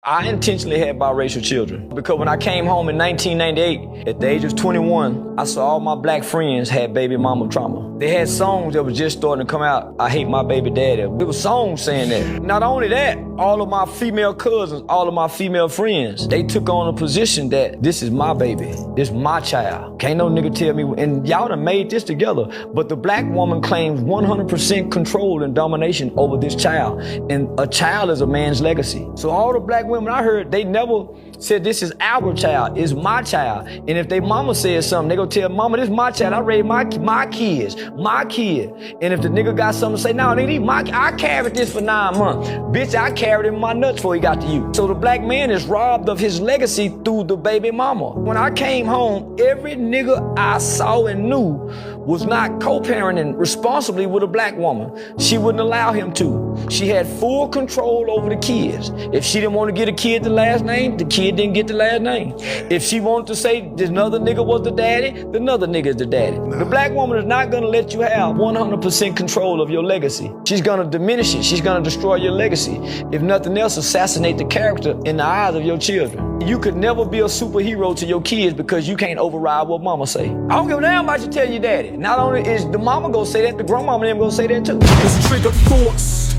I intentionally had biracial children because when I came home in 1998, at the age of 21, I saw all my black friends had baby mama trauma. They had songs that was just starting to come out. I hate my baby daddy. There were songs saying that. Not only that, all of my female cousins, all of my female friends, they took on a position that this is my baby. This is my child. Can't no nigga tell me, and y'all done made this together. But the black woman claims 100% control and domination over this child. And a child is a man's legacy. So all the black women I heard, they never said this is our child, it's my child. And if they mama says something, they gonna tell mama, this is my child, I raised my kids, my kid. And if the nigga got something to say, no, nigga, I carried this for 9 months. Bitch, I carried him in my nuts before he got to you. So the black man is robbed of his legacy through the baby mama. When I came home, every nigga I saw and knew was not co-parenting responsibly with a black woman. She wouldn't allow him to. She had full control over the kids. If she didn't want to get a kid the last name, the kid didn't get the last name. If she wanted to say this another nigga was the daddy, the another nigga is the daddy. The black woman is not gonna let you have 100% control of your legacy. She's gonna diminish it. She's gonna destroy your legacy. If nothing else, assassinate the character in the eyes of your children. You could never be a superhero to your kids because you can't override what mama say. I don't give a damn about you tell your daddy. Not only is the mama gonna say that, the grandmama and them gonna say that too. It's triggered thoughts,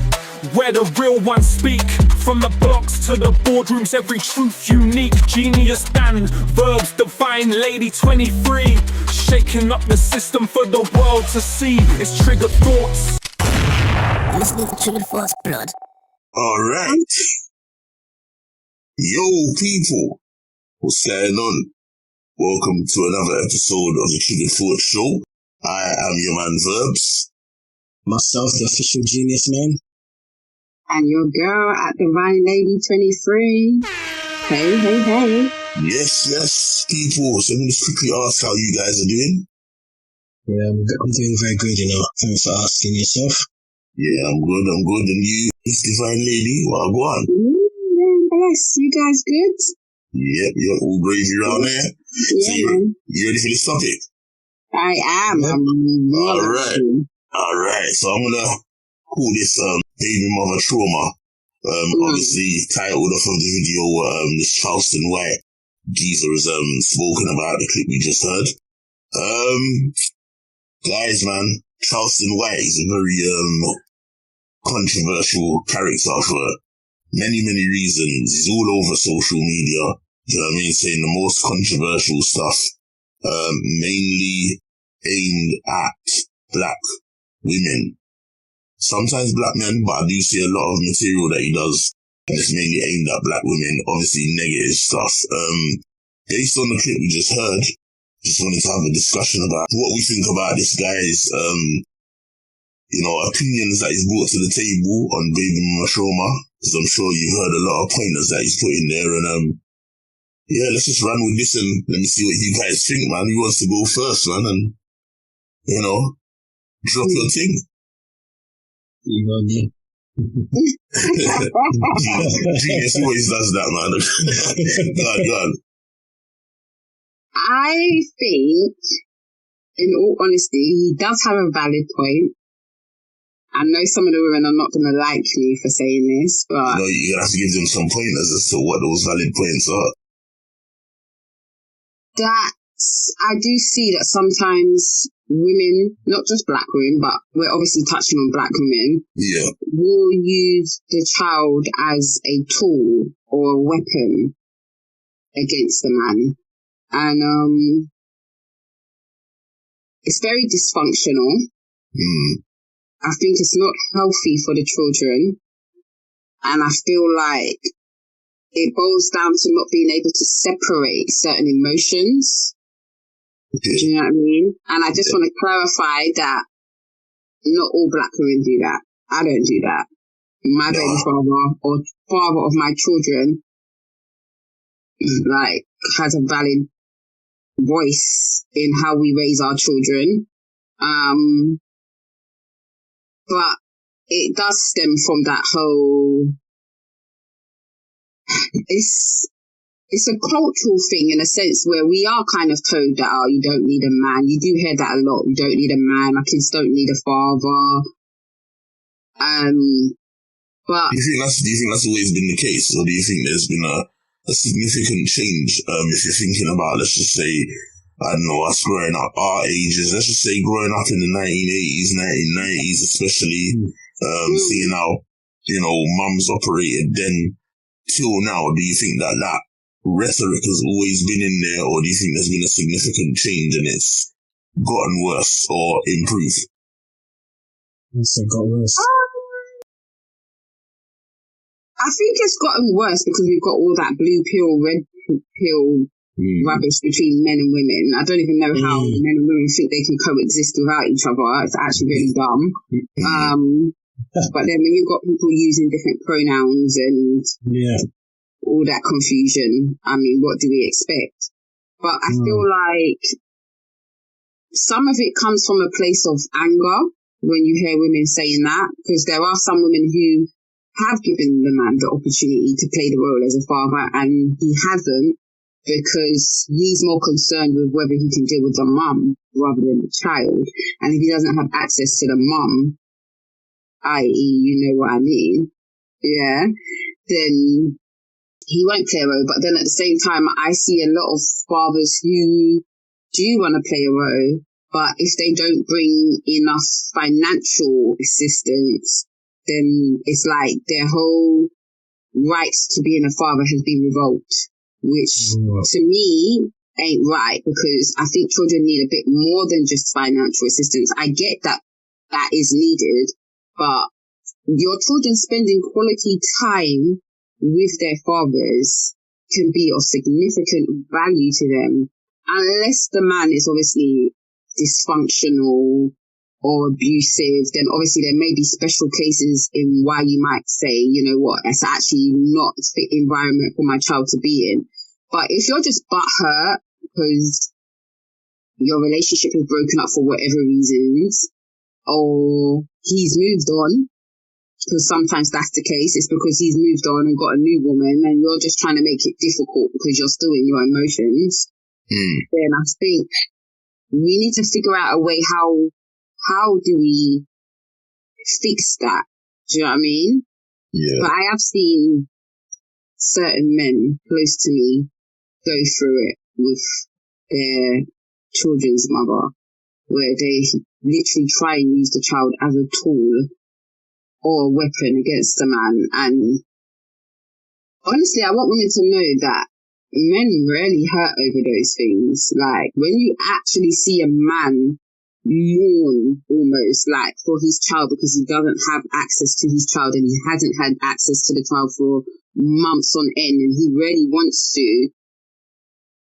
where the real ones speak. From the blocks to the boardrooms, every truth unique. Geniusman, Verbz, divine lady 23. Shaking up the system for the world to see. It's triggered thoughts. Listening to Triggered Thoughts, blood. Alright. Yo, people. What's going on? Welcome to another episode of the Triggered Thoughts Show. I am your man Verbz. Myself, the official Geniusman. And your girl at Divine Lady 23. Hey, hey, hey. Yes, people. So let me just quickly ask how you guys are doing. Yeah, I'm doing very good, you know. Thanks for asking yourself. Yeah, I'm good. And you, this Divine Lady, well, go on. Bless. You guys good? Yep, all gravy around there. Yeah, so man. You ready for this topic? I am. Yep. Alright. So I'm gonna call this baby mother trauma. Obviously titled off of the video this Charleston White geezer has spoken about, the clip we just heard. Guys, man, Charleston White is a very controversial character for many reasons. He's all over social media, you know what I mean, saying the most controversial stuff, mainly aimed at black women. Sometimes black men, but I do see a lot of material that he does that's mainly aimed at black women, obviously negative stuff. Based on the clip we just heard, just wanted to have a discussion about what we think about this guy's, opinions that he's brought to the table on baby mama trauma, because I'm sure you've heard a lot of pointers that he's put in there, and yeah, let's just run with this and let me see what you guys think, man. Who wants to go first, man? And, drop your thing. You know me. Genius always does that, man. God. I think, in all honesty, he does have a valid point. I know some of the women are not going to like me for saying this, but... You have to give them some pointers as to what those valid points are. I do see that sometimes women, not just black women, but we're obviously touching on black women, will use the child as a tool or a weapon against the man. And it's very dysfunctional. I think it's not healthy for the children. And I feel like it boils down to not being able to separate certain emotions. Do you know what I mean? And I just want to clarify that not all black women do that. I don't do that. My baby father or father of my children, has a valid voice in how we raise our children. But it does stem from that whole... It's a cultural thing in a sense where we are kind of told that, you don't need a man. You do hear that a lot. You don't need a man. My kids don't need a father. But do you think that's always been the case, or do you think there's been a significant change? If you're thinking about, let's just say, I don't know, us growing up, our ages, let's just say growing up in the 1980s, 1990s, especially, seeing how, mums operated then till now, do you think that rhetoric has always been in there, or do you think there's been a significant change and it's gotten worse or improved? It's got worse. I think it's gotten worse because we've got all that blue pill, red pill rubbish between men and women. I don't even know how men and women think they can coexist without each other. It's actually really dumb. But then when you've got people using different pronouns and all that confusion, I mean, what do we expect? But I feel like some of it comes from a place of anger when you hear women saying that, because there are some women who have given the man the opportunity to play the role as a father, and he hasn't because he's more concerned with whether he can deal with the mum rather than the child. And if he doesn't have access to the mum, i.e., you know what I mean, then he won't play a role. But then at the same time, I see a lot of fathers who do want to play a role, but if they don't bring enough financial assistance, then it's like their whole rights to being a father has been revoked, which to me ain't right, because I think children need a bit more than just financial assistance. I get that that is needed, but your children spending quality time with their fathers can be of significant value to them, unless the man is obviously dysfunctional or abusive. Then obviously there may be special cases in why you might say, you know what, it's actually not a fit environment for my child to be in. But if you're just butthurt because your relationship is broken up for whatever reasons, or he's moved on, because sometimes that's the case, it's because he's moved on and got a new woman and you're just trying to make it difficult because you're still in your emotions, then I think we need to figure out a way how do we fix that? Do you know what I mean? Yeah. But I have seen certain men close to me go through it with their children's mother, where they literally try and use the child as a tool or a weapon against the man. And honestly, I want women to know that men rarely hurt over those things. Like, when you actually see a man mourn almost like for his child because he doesn't have access to his child and he hasn't had access to the child for months on end and he really wants to,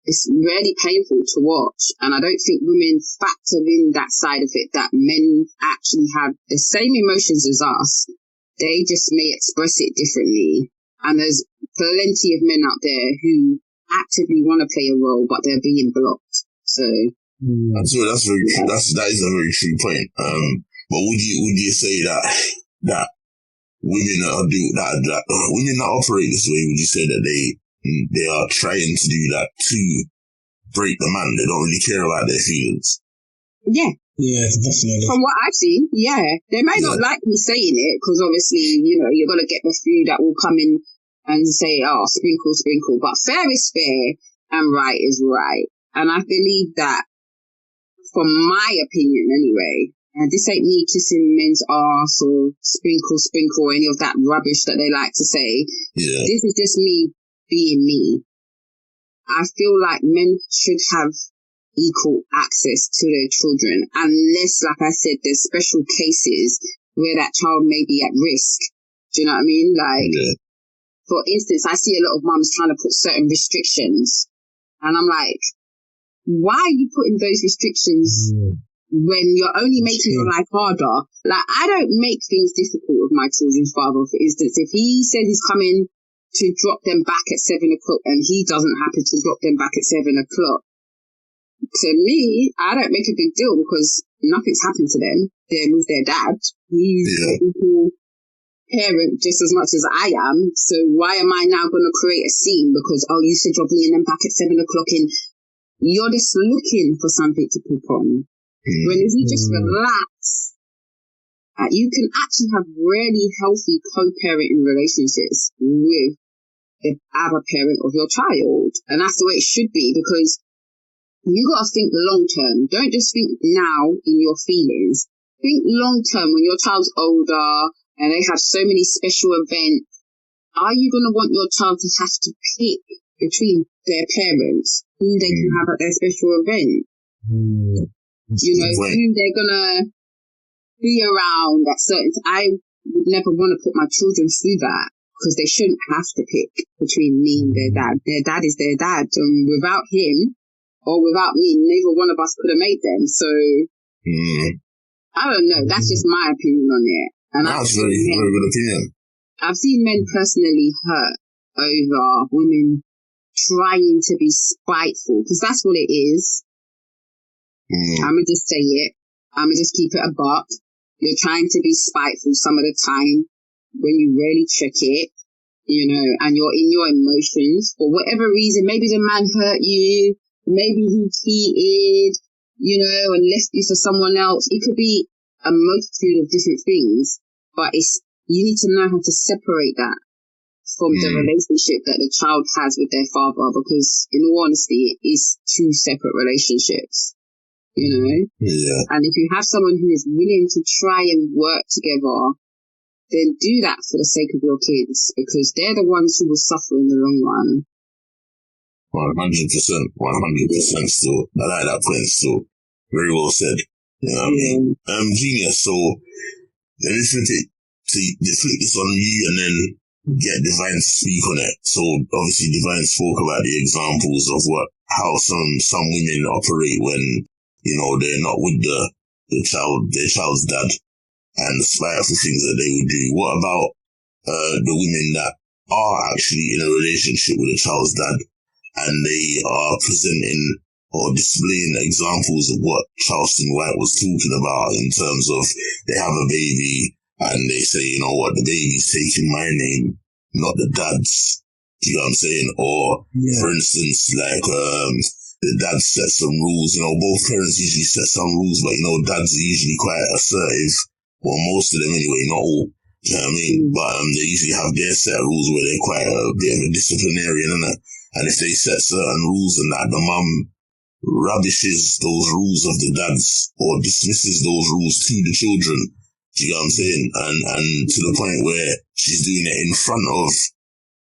it's really painful to watch. And I don't think women factor in that side of it, that men actually have the same emotions as us. They just may express it differently. And there's plenty of men out there who actively want to play a role, but they're being blocked. So that's very true. That is a very true point. But would you say that women women that operate this way, would you say that they are trying to do that to break the man? They don't really care about their feelings. Yeah. Yeah, definitely. From what I've seen, they may not like me saying it because obviously, you're gonna get the few that will come in and say, "Oh, sprinkle, sprinkle." But fair is fair and right is right, and I believe that. From my opinion, anyway, and this ain't me kissing men's arse or sprinkle, or any of that rubbish that they like to say. Yeah. This is just me being me. I feel like men should have equal access to their children, unless, like I said, there's special cases where that child may be at risk. Do you know what I mean? Like, for instance, I see a lot of mums trying to put certain restrictions, and I'm like, why are you putting those restrictions when you're only making your life harder? Like, I don't make things difficult with my children's father. For instance, if he said he's coming to drop them back at 7 o'clock and he doesn't happen to drop them back at 7 o'clock, to me, I don't make a big deal because nothing's happened to them. They're with their dad. He's an equal parent just as much as I am. So why am I now going to create a scene because, oh, you said you're bringing them back at 7 o'clock and you're just looking for something to poop on. When if you just relax You can actually have really healthy co-parenting relationships with the other parent of your child. And that's the way it should be, because you got to think long term. Don't just think now in your feelings. Think long term when your child's older and they have so many special events. Are you going to want your child to have to pick between their parents who they can have at their special event? You know, who they're going to be around at certain I would never want to put my children through that, because they shouldn't have to pick between me and their dad. Their dad is their dad. And without him or without me, neither one of us could have made them. So, I don't know. That's just my opinion on it. And that's very good opinion. I've seen men personally hurt over women trying to be spiteful, because that's what it is. I'm going to just say it. I'm going to just keep it a buck. You're trying to be spiteful some of the time when you really check it, you know, and you're in your emotions for whatever reason. Maybe the man hurt you. Maybe he cheated, you know, and left you for someone else. It could be a multitude of different things, but you need to know how to separate that from the relationship that the child has with their father, because in all honesty, it is two separate relationships, you know? Yeah. And if you have someone who is willing to try and work together, then do that for the sake of your kids, because they're the ones who will suffer in the long run. 100%. Still. I like that point still. Very well said. You know what I mean? Genius. So, let me flip this on you and then get Divine to speak on it. So, obviously, Divine spoke about the examples of how some women operate when, you know, they're not with their child's dad, and the spiteful things that they would do. What about the women that are actually in a relationship with a child's dad, and they are presenting or displaying examples of what Charleston White was talking about, in terms of they have a baby and they say, you know what, the baby's taking my name, not the dad's. Do you know what I'm saying? Or, for instance, like, the dad sets some rules. You know, both parents usually set some rules, but, you know, dads are usually quite assertive. Well, most of them anyway, not all. Do you know what I mean? But they usually have their set rules where they're quite a bit of a disciplinarian, innit? And if they set certain rules and that, the mum rubbishes those rules of the dads or dismisses those rules to the children. Do you know what I'm saying? And to the point where she's doing it in front of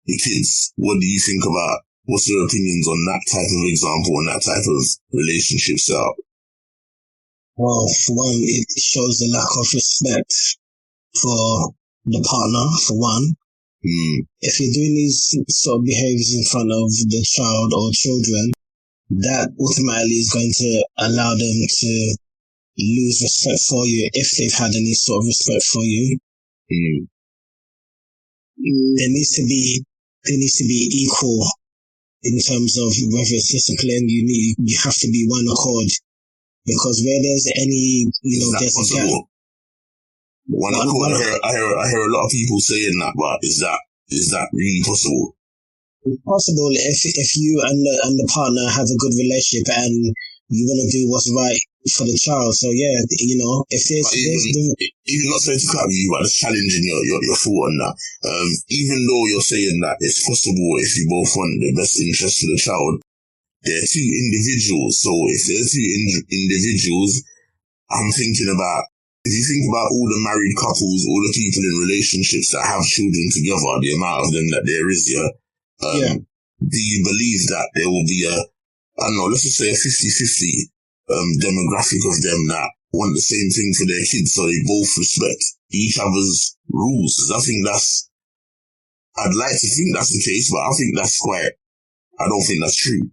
the kids. What do you think about, what's your opinions on that type of example and that type of relationship setup? Well, for one, it shows the lack of respect for the partner, for one. If you're doing these sort of behaviors in front of the child or children, that ultimately is going to allow them to lose respect for you, if they've had any sort of respect for you. There needs to be equal in terms of whether it's discipline. You have to be one accord, because where there's any, you know, there's a gap. One accord. I hear a lot of people saying that, but is that really possible? It's possible if you and the partner have a good relationship and you want to do what's right for the child. So yeah, you know, if there's even not saying to cut you, but just challenging your thought on that. Even though you're saying that it's possible if you both want the best interest for the child, they're two individuals. So if they're two individuals, I'm thinking about, if you think about all the married couples, all the people in relationships that have children together, the amount of them that there is, do you believe that there will be let's just say a 50-50 demographic of them that want the same thing for their kids, so they both respect each other's rules? I'd like to think that's the case, but I don't think that's true.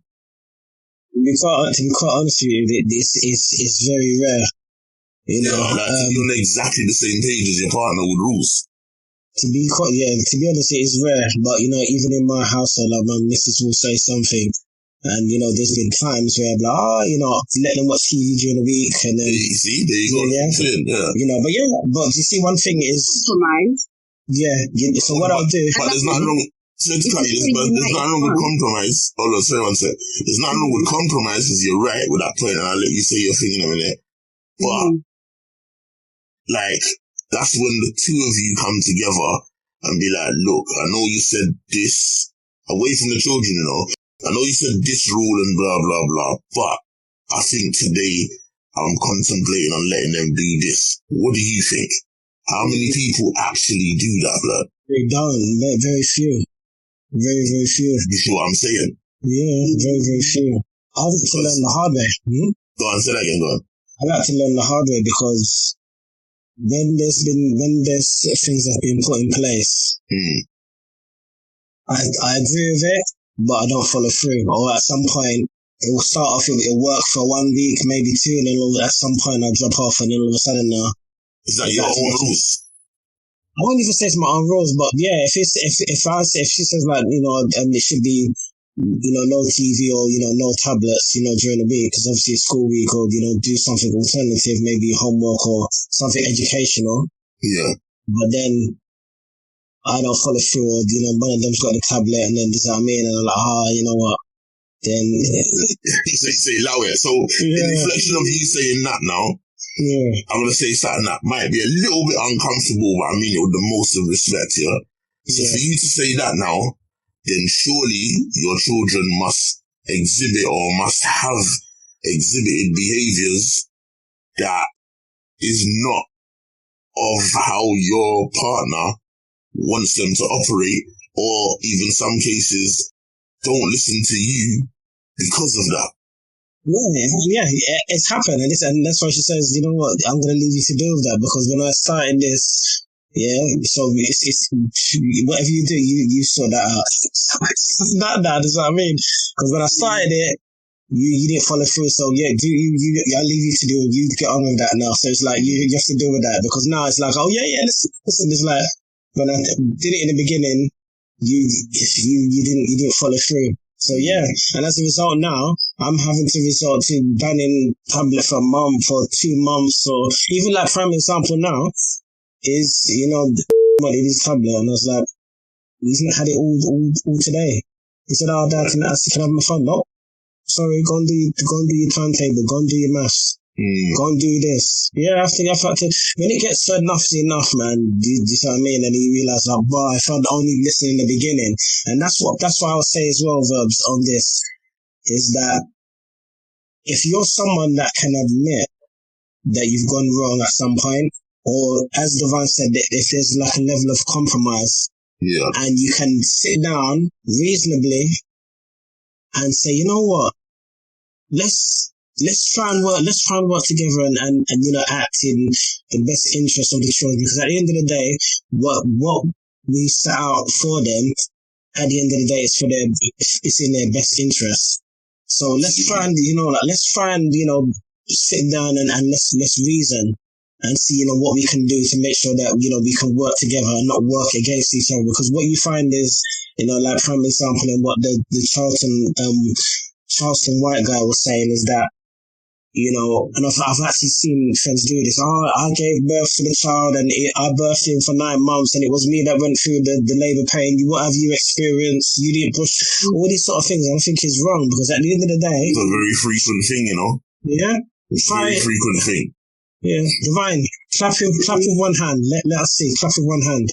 To be quite honest with you, this is very rare. You know, you're on exactly the same page as your partner with rules. To be honest, it is rare. But, you know, even in my household, like, my missus will say something, and, you know, there's been times where I'm like, you know, let them watch TV during the week, and then... You see, there you go. You know, but you see, one thing is... Compromise. So what I'll do... But there's nothing wrong... There's nothing wrong with compromise. Hold on, sorry one sec. There's nothing wrong with compromise, because you're right with that point, and I'll let you say your thing in a minute. But, like, that's when the two of you come together and be like, look, I know you said this, away from the children, you know. I know you said this rule and blah, blah, blah, but I think today I'm contemplating on letting them do this. What do you think? How many people actually do that, blood? They don't. Very few. Very, very few. You see what I'm saying? Yeah, very, very few. I had to learn the hard way. Go on, say that again, go on. I like to learn the hard way because when there's things that have been put in place, I agree with it, but I don't follow through. Or at some point, it will start off, it'll work for 1 week, maybe 2, and then at some point I'll drop off, and then all of a sudden now. Is that your own rules? I won't even say it's my own rules, but yeah, if she says like, you know, it should be, you know, no TV or, you know, no tablets, you know, during the week, because obviously it's school week, or, you know, do something alternative, maybe homework or something educational. Yeah. But then I don't follow through, or, you know, one of them's got the tablet, and then does that mean, and I'm like, you know what? Then say allow it. So in reflection of you saying that now, I'm gonna say something that might be a little bit uncomfortable, but I mean it with the most of respect, yeah? So for you to say that now, then surely your children must exhibit or must have exhibited behaviors that is not of how your partner wants them to operate, or even some cases don't listen to you because of that. Yeah, it's happened, and that's why she says, you know what, I'm gonna leave you to deal with that, because when I started this, so it's whatever you do, you sort that out. It's not that, that's what I mean. Because when I started it, you didn't follow through, so I leave you to do it. You get on with that now. So it's like you have to deal with that, because now it's like, oh yeah, listen, it's like when I did it in the beginning, you didn't follow through. So yeah, and as a result now, I'm having to resort to banning tablet for a month or 2 months, or even like prime example now is, you know, what it is tablet, and I was like, he's not had it all today. He said, oh Dad, can I have my phone? No. Sorry, go and do your timetable, go and do your maths. Go and do this. Yeah, I think when it gets so enough's enough, man, do you see what I mean? And you realise like, wow, if I'd only listened in the beginning. And that's why I'll say as well, Verbz, on this, is that if you're someone that can admit that you've gone wrong at some point, or as Devon said, if there's like a level of compromise, and you can sit down reasonably and say, you know what, let's try and work together and you know, act in the best interest of the children, because at the end of the day, what we set out for them, at the end of the day, it's in their best interest. So let's try and, you know, sit down and let's reason and see, you know, what we can do to make sure that, you know, we can work together and not work against each other. Because what you find is, you know, like prime example, and what the Charleston White guy was saying is that, you know, and I've actually seen friends do this. Oh, I gave birth to the child, and I birthed him for 9 months, and it was me that went through the labour pain. What have you experienced? You didn't push, all these sort of things. I think is wrong, because at the end of the day, it's a very frequent thing, you know. Yeah, it's a very frequent thing. Yeah, Divine, clap with one hand. Let us see. Clap with one hand.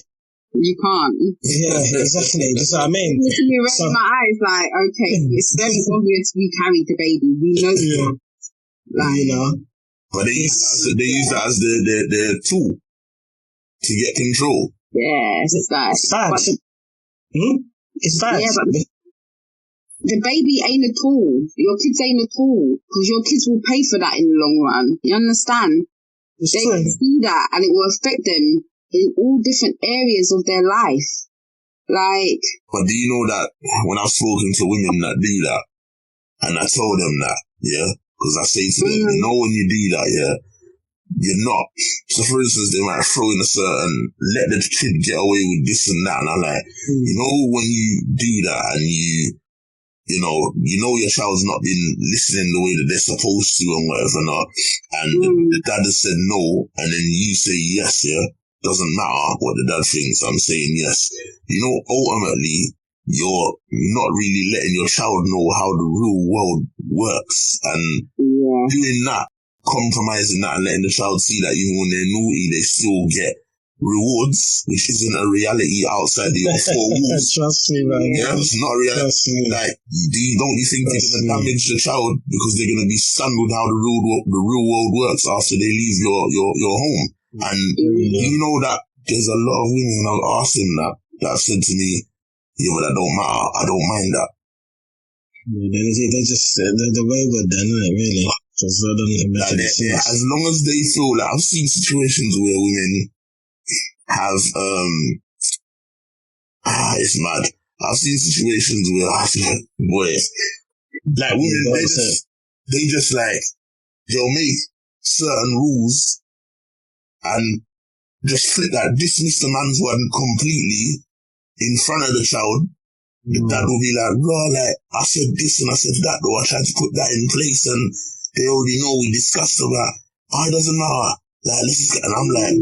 You can't. Yeah, exactly. That's what I mean. You raise my eyes like, okay, it's very obvious we carried the baby. We know that. Like, you know. But they use that as their tool to get control. Yeah, it's bad. It's bad. It's bad. Yeah, but the baby ain't a tool. Your kids ain't a tool, because your kids will pay for that in the long run. You understand? They can see that, and it will affect them in all different areas of their life. Like, but do you know that when I've spoken to women that do that, and I told them that, because I say to them, you know, when you do that, you're not. So for instance, they might throw in a certain, let the kid get away with this and that, and I'm like, you know, when you do that and you know your child's not been listening the way that they're supposed to and whatever not, and the dad has said no, and then you say yes, doesn't matter what the dad thinks, I'm saying yes. You know, ultimately, you're not really letting your child know how the real world works, and doing that, compromising that, and letting the child see that even when they're naughty, they still get rewards, which isn't a reality outside the four walls. Trust me, man. Yeah, it's not a reality. Trust me. Like, don't you think they're gonna damage the child because they're gonna be stunned with how the real world works after they leave your home? And you know that there's a lot of women, and I've asked them that have said to me, yeah, but that don't matter. I don't mind that. Yeah, they're just the wayward then, isn't it, really? Because I don't make any sense. As long as they feel like, I've seen situations where women have it's mad. I've seen situations where boy, like women, they just like they'll make certain rules and just dismiss the man's one completely in front of the child. That will be like, bro, like, I said this and I said that, though. I tried to put that in place and they already know we discussed about, it doesn't matter. Like, let's just get, and I'm like,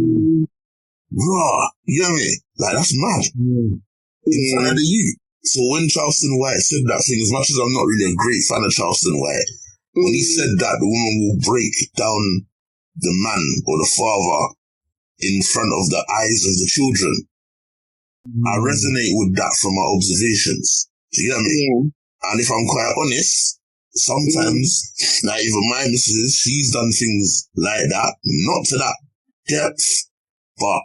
bro, you know what I mean? Like, that's mad. In front of the youth. So when Charleston White said that thing, as much as I'm not really a great fan of Charleston White, when he said that the woman will break down the man or the father in front of the eyes of the children, I resonate with that from my observations. Do you get me? Yeah. And if I'm quite honest, sometimes, like even my missus, she's done things like that, not to that depth, but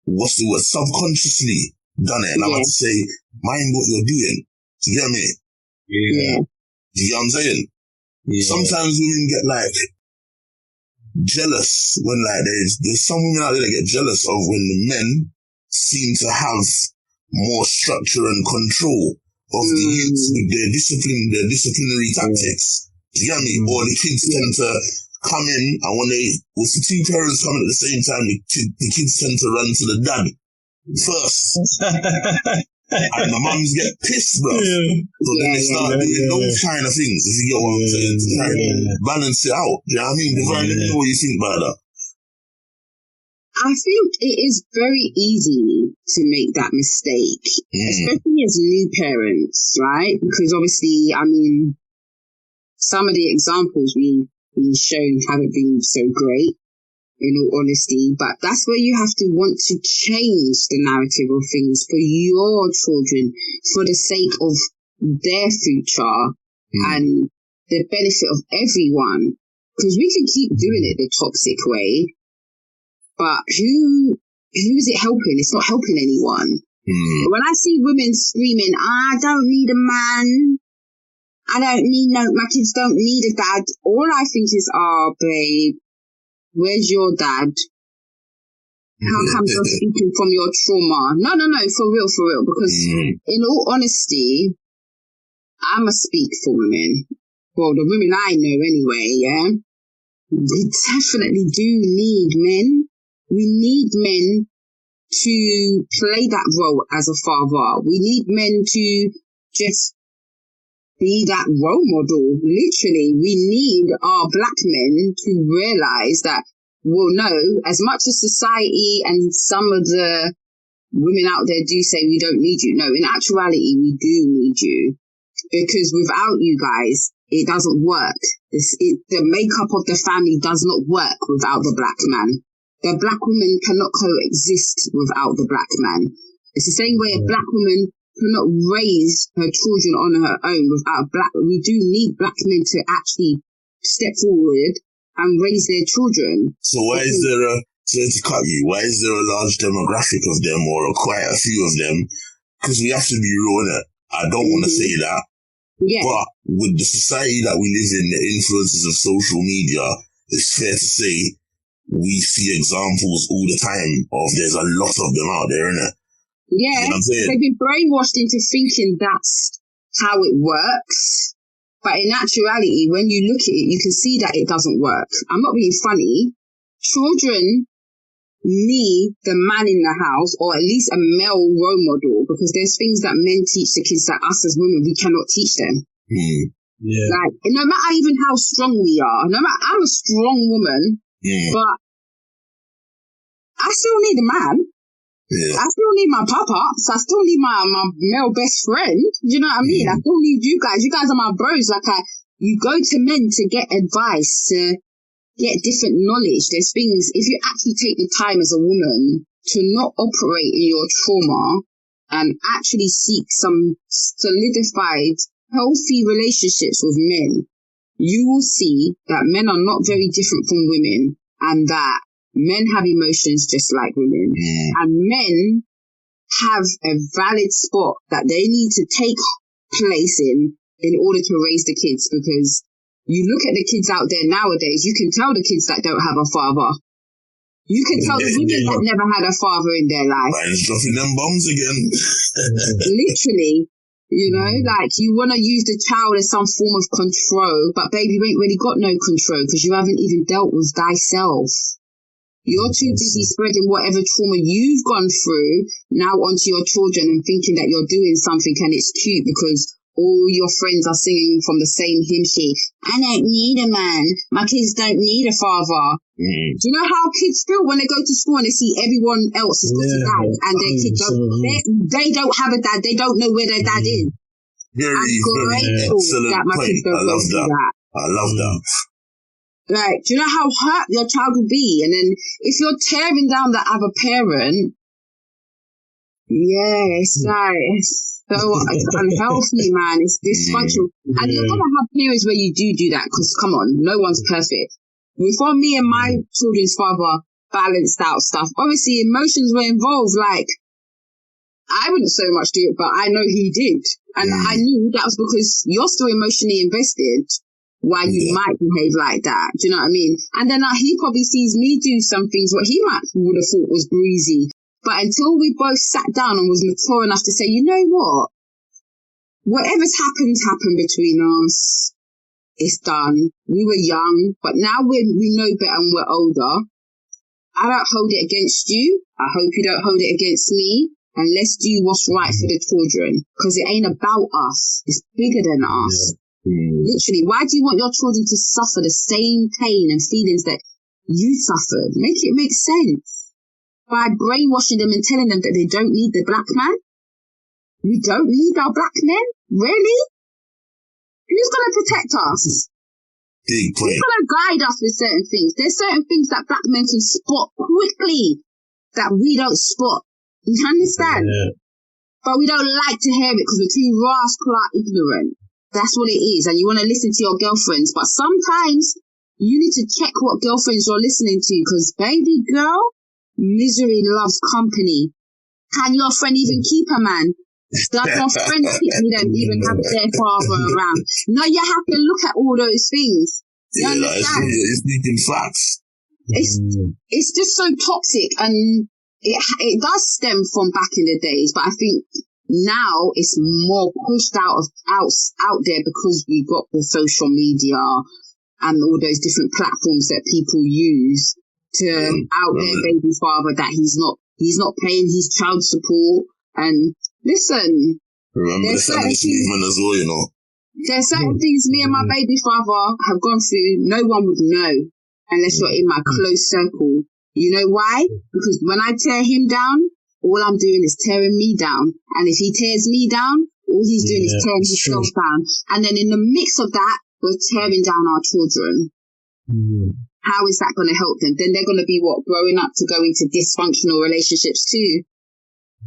what's the word? Subconsciously done it. And I want to say, mind what you're doing. Do you get me? Yeah. Do you get what I'm saying? Yeah. Sometimes women get like jealous when like there's some women out there that get jealous of when the men seem to have more structure and control of the youths with their disciplinary tactics. Do you get me? Or the kids tend to come in, and when if the two parents come in at the same time, the kids tend to run to the dad first. And the mums get pissed, bro. So then they start doing those kind of things, if you get what I'm saying, to try and balance it out. Do you know what I mean? Divine, let me know what you think about that. I think it is very easy to make that mistake, especially as new parents, right? Because obviously, I mean, some of the examples we've been shown haven't been so great, in all honesty, but that's where you have to want to change the narrative of things for your children, for the sake of their future and the benefit of everyone. Because we can keep doing it the toxic way, but who is it helping? It's not helping anyone. When I see women screaming, I don't need a man, I don't need my kids don't need a dad, all I think is, babe, where's your dad? How come you're speaking from your trauma? No, for real. Because in all honesty, I'm a speak for women. Well, the women I know anyway, yeah? We definitely do need men. We need men to play that role as a father. We need men to just be that role model. Literally, we need our black men to realise that, well, no, as much as society and some of the women out there do say we don't need you, no, in actuality, we do need you. Because without you guys, it doesn't work. The makeup of the family does not work without the black man. The black woman cannot coexist without the black man. It's the same way a black woman cannot raise her children on her own without we do need black men to actually step forward and raise their children. So why is there to cut you, why is there a large demographic of them, or quite a few of them? Because we have to be real, innit? I don't want to say that. Yeah. But with the society that we live in, the influences of social media, it's fair to say we see examples all the time of there's a lot of them out there, innit? Yeah, you know they've been brainwashed into thinking that's how it works. But in actuality, when you look at it, you can see that it doesn't work. I'm not being funny. Children need the man in the house, or at least a male role model, because there's things that men teach the kids that us as women, we cannot teach them. Yeah. Like, no matter even how strong we are, I'm a strong woman, but I still need a man. Yeah. I still need my papa, so I still need my male best friend. You know what I mean? I still need you guys. You guys are my bros. Like, you go to men to get advice, to get different knowledge. There's things, if you actually take the time as a woman to not operate in your trauma and actually seek some solidified, healthy relationships with men, you will see that men are not very different from women, and that men have emotions just like women. And men have a valid spot that they need to take place in order to raise the kids, because you look at the kids out there nowadays, you can tell the kids that don't have a father. You can tell the women that never had a father in their life. Man's dropping them bombs again. Literally, you know, like you want to use the child as some form of control, but baby, you ain't really got no control because you haven't even dealt with thyself. You're too busy spreading whatever trauma you've gone through now onto your children and thinking that you're doing something and it's cute because all your friends are singing from the same hymn sheet. I don't need a man. My kids don't need a father. Do you know how kids feel when they go to school and they see everyone else has got a dad and their kids they don't have a dad. They don't know where their dad is. Very excellent that my point. kids don't I love go through that. I love that. Like, do you know how hurt your child will be? And then if you're tearing down that other parent, it's so it's unhealthy, man. It's dysfunctional. And you're going to have periods where you do that because, come on, no one's perfect. Before me and my children's father balanced out stuff, obviously emotions were involved. Like, I wouldn't so much do it, but I know he did. And I knew that was because you're still emotionally invested why you might behave like that. Do you know what I mean? And then he probably sees me do some things what he would have thought was breezy. But until we both sat down and was mature enough to say, you know what? Whatever's happened between us. It's done. We were young, but now we know better and we're older. I don't hold it against you. I hope you don't hold it against me. And let's do what's right for the children. Because it ain't about us. It's bigger than us. Literally, why do you want your children to suffer the same pain and feelings that you suffered? Make it make sense. By brainwashing them and telling them that they don't need the black man? We don't need our black men? Really? Who's going to protect us? Big point. Who's going to guide us with certain things? There's certain things that black men can spot quickly that we don't spot. You understand? But we don't like to hear it because we're too rascal ignorant. That's what it is. And you want to listen to your girlfriends. But sometimes you need to check what girlfriends you're listening to because, baby girl, misery loves company. Can your friend even keep a man? Does your friend keep me don't even have their father around? No, you have to look at all those things. You understand? It's speaking facts. It's just so toxic, and it does stem from back in the days, but I think now it's more pushed out there because we got the social media and all those different platforms that people use to out their baby father that he's not paying his child support. And listen, remember the feminist movement as well, you know. There's certain things me and my baby father have gone through no one would know unless you're in my close circle. You know why? Because when I tear him down, all I'm doing is tearing me down. And if he tears me down, all he's doing is tearing himself down. And then in the mix of that, we're tearing down our children. How is that going to help them? Then they're going to be growing up to go into dysfunctional relationships too.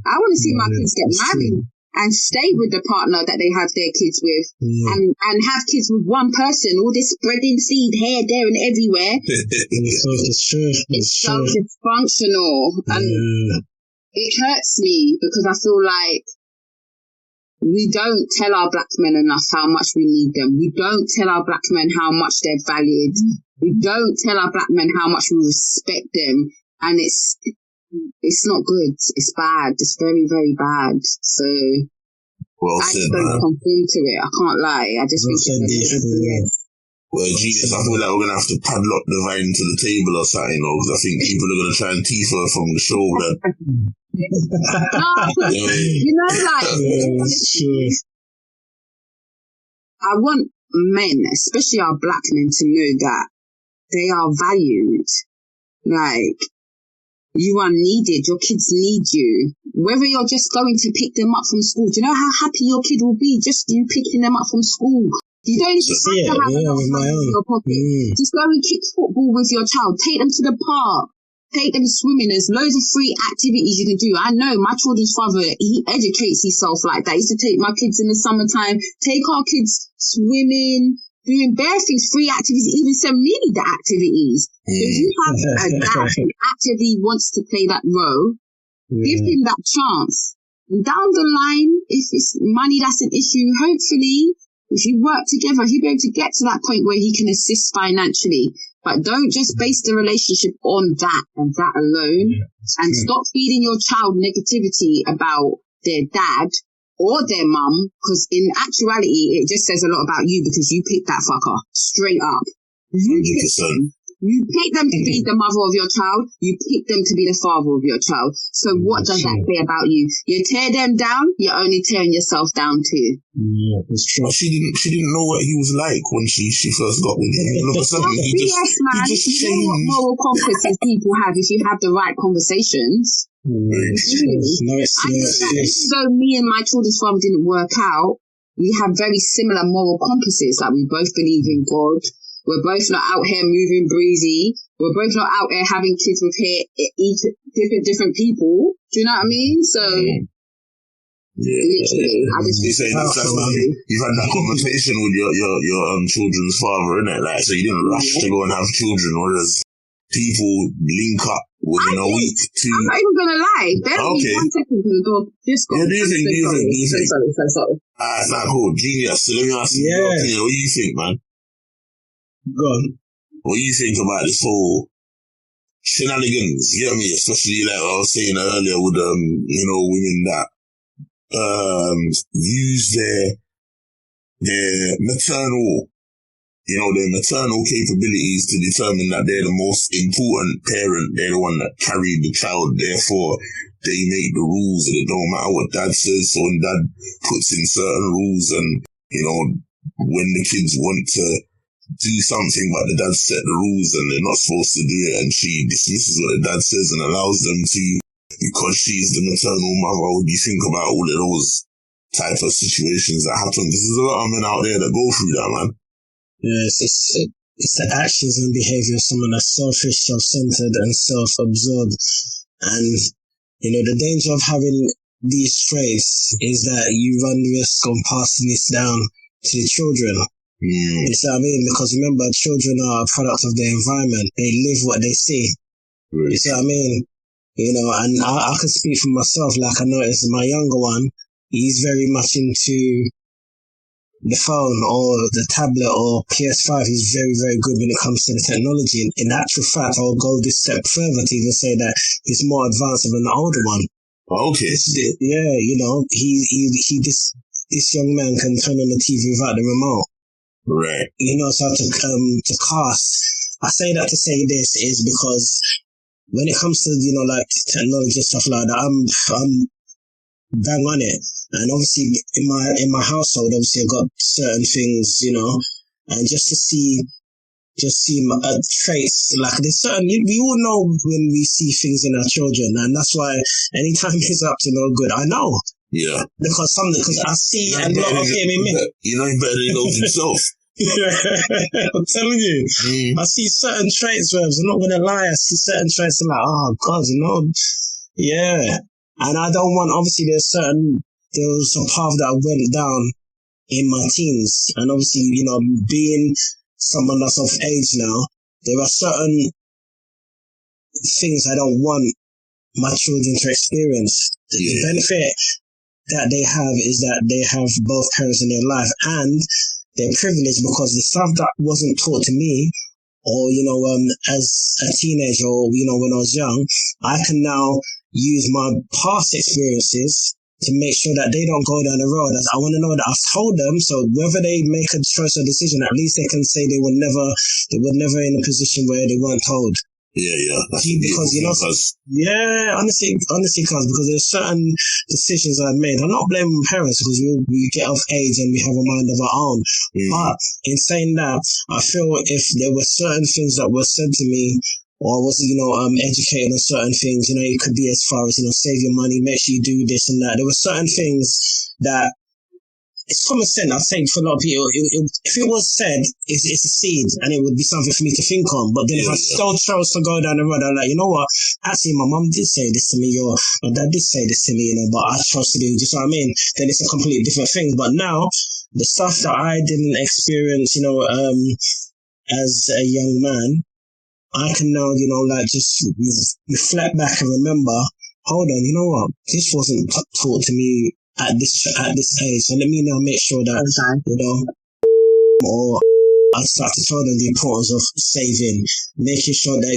I want to see my kids get married and stay with the partner that they have their kids with and have kids with one person. All this spreading seed here, there and everywhere. It's so dysfunctional. And it hurts me because I feel like we don't tell our black men enough how much we need them. We don't tell our black men how much they're valued. We don't tell our black men how much we respect them. And it's not good. It's bad. It's very, very bad. So I just don't conform to it. I can't lie. I just think it's Well, Genius, I feel like we're going to have to padlock the vine to the table or something, because I think people are going to try and tease her from the show. You know, like, I want men, especially our black men, to know that they are valued. Like, you are needed. Your kids need you. Whether you're just going to pick them up from school, do you know how happy your kid will be just you picking them up from school? You don't just have to have enough money in your pocket. Just go and kick football with your child. Take them to the park. take them swimming. There's loads of free activities you can do. I know my children's father, he educates himself like that. He used to take my kids in the summertime, take our kids swimming, doing bare things, free activities, even send me the activities. So if you have a dad who actively wants to play that role, give him that chance. And down the line, if it's money that's an issue, hopefully, if you work together, he'll be able to get to that point where he can assist financially. But don't just base the relationship on that and that alone. And stop feeding your child negativity about their dad or their mum, because in actuality, it just says a lot about you because you picked that fucker straight up. You pick them to be the mother of your child. You pick them to be the father of your child. So what does that say about you? You tear them down, you're only tearing yourself down too. Yeah, that's true. She didn't know what he was like when she first got with him. All of a sudden, he just you know what moral compasses people have if you have the right conversations. So me and my children's father didn't work out. We have very similar moral compasses. Like we both believe in God. We're both not out here moving breezy. We're both not out here having kids with different people. Do you know what I mean? So, literally, I just you say you've had that conversation with your children's father, innit? Like, so you didn't rush to go and have children, whereas people link up within a week to. I'm not even gonna lie. Bear with me 1 second because the door just got. Yeah, do you think? Sorry. It's not cool. Genius. So let me ask you, what do you think, man? Go on. What do you think about this whole shenanigans? You know what I mean? Especially like I was saying earlier with women that use their maternal capabilities to determine that they're the most important parent. They're the one that carried the child. Therefore, they make the rules, and it don't matter what dad says. So when dad puts in certain rules, and when the kids want to do something, but the dad set the rules and they're not supposed to do it, and she dismisses what the dad says and allows them to, because she's the maternal mother. What do you think about all of those type of situations that happen? Because there's a lot of men out there that go through that, man. Yes, it's the actions and behavior of someone that's selfish, self-centered, and self-absorbed. And the danger of having these traits is that you run the risk of passing this down to the children. You see what I mean? Because remember, children are a product of their environment. They live what they see. You see what I mean? And I can speak for myself. Like I noticed my younger one, he's very much into the phone or the tablet or PS5. He's very, very good when it comes to the technology. In actual fact, I'll go this step further to even say that he's more advanced than the older one. Okay. Yeah, this young man can turn on the TV without the remote. Right. So to cast, I say that to say this is because when it comes to, like technology and stuff like that, I'm bang on it. And obviously in my household, obviously I've got certain things, and just to see traits, like there's certain, we all know when we see things in our children, and that's why anytime he's up to no good, I know. Yeah. Because I see a lot of him in me. You know him better than he knows himself. I'm telling you. I see certain traits, Verbz. I'm not going to lie. I see certain traits. I'm like, oh, God, Yeah. And I don't want, obviously, there was a path that I went down in my teens. And obviously, being someone that's of age now, there are certain things I don't want my children to experience. The benefit that they have is that they have both parents in their life, and they're privileged because the stuff that wasn't taught to me, or as a teenager, or when I was young, I can now use my past experiences to make sure that they don't go down the road. I want to know that I've told them, so whether they make a choice or decision, at least they can say they were never in a position where they weren't told. Yeah. Because honestly, because there's certain decisions I've made. I'm not blaming parents because we get of age and we have a mind of our own. But in saying that, I feel if there were certain things that were said to me, or I was, educated on certain things, it could be as far as, save your money, make sure you do this and that. There were certain things that it's common sense. I think for a lot of people, if it was said, it's a seed, and it would be something for me to think on. But then if I still chose to go down the road, I'm like, you know what? Actually, my mum did say this to me, or my dad did say this to me, but I chose to do it. Just what I mean? Then it's a completely different thing. But now, the stuff that I didn't experience, as a young man, I can now, just reflect back and remember, hold on, you know what? This wasn't taught to me at this age. So let me now make sure that, or I start to tell them the importance of saving, making sure that,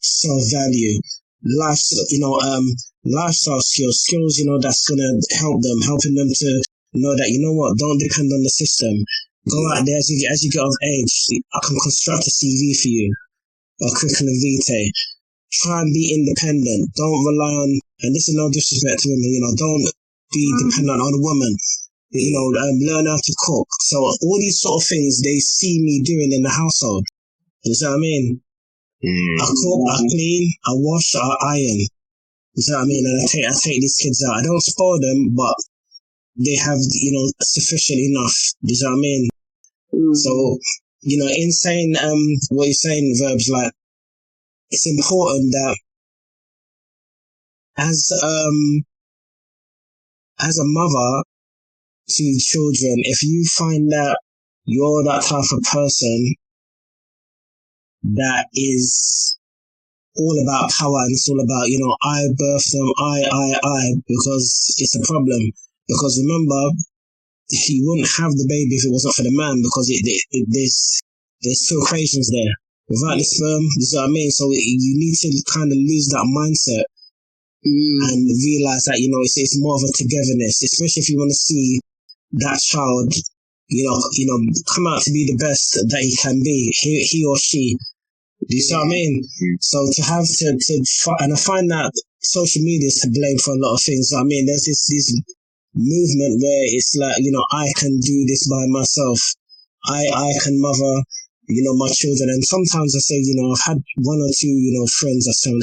self-value, lifestyle skills, that's going to helping them to know that, don't depend on the system. Go out there as you get of age. I can construct a CV for you, a curriculum vitae. Try and be independent. Don't rely on, and this is no disrespect to women, don't be dependent on a woman. Learn how to cook. So all these sort of things they see me doing in the household. You see what I mean? I cook, I clean, I wash, I iron. You see what I mean? And I take these kids out. I don't spoil them, but they have, sufficient enough. You see what I mean? So, in saying what you're saying, Verbz, like, it's important that as a mother to children, if you find that you're that type of person that is all about power and it's all about, I birthed them, I, because it's a problem. Because remember, you wouldn't have the baby if it wasn't for the man, because there's two equations there. Without the sperm, you see what I mean? So you need to kind of lose that mindset and realize that, it's more of a togetherness, especially if you want to see that child, come out to be the best that he can be, he or she. Do you see what I mean? So to have and I find that social media is to blame for a lot of things. I mean, there's this movement where it's like, I can do this by myself. I can mother, my children. And sometimes I say, I've had one or two, friends that tell me,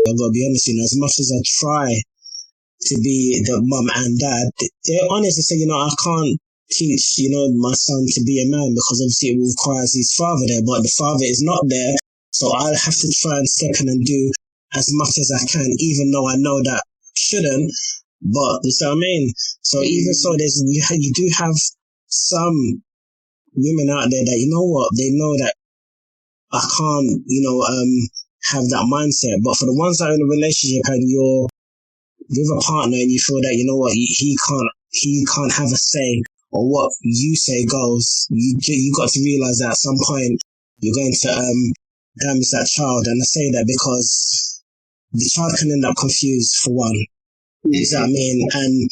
I've got to be honest, as much as I try to be the mum and dad, they're honest and say, I can't teach, my son to be a man, because obviously it requires his father there, but the father is not there. So I'll have to try and step in and do as much as I can, even though I know that I shouldn't. But you see what I mean? So even so, you do have some women out there that, they know that I can't, have that mindset. But for the ones that are in a relationship and you're with a partner and you feel that, he can't have a say, or what you say goes, you got to realize that at some point you're going to damage that child. And I say that because the child can end up confused, for one. You see what I mean? And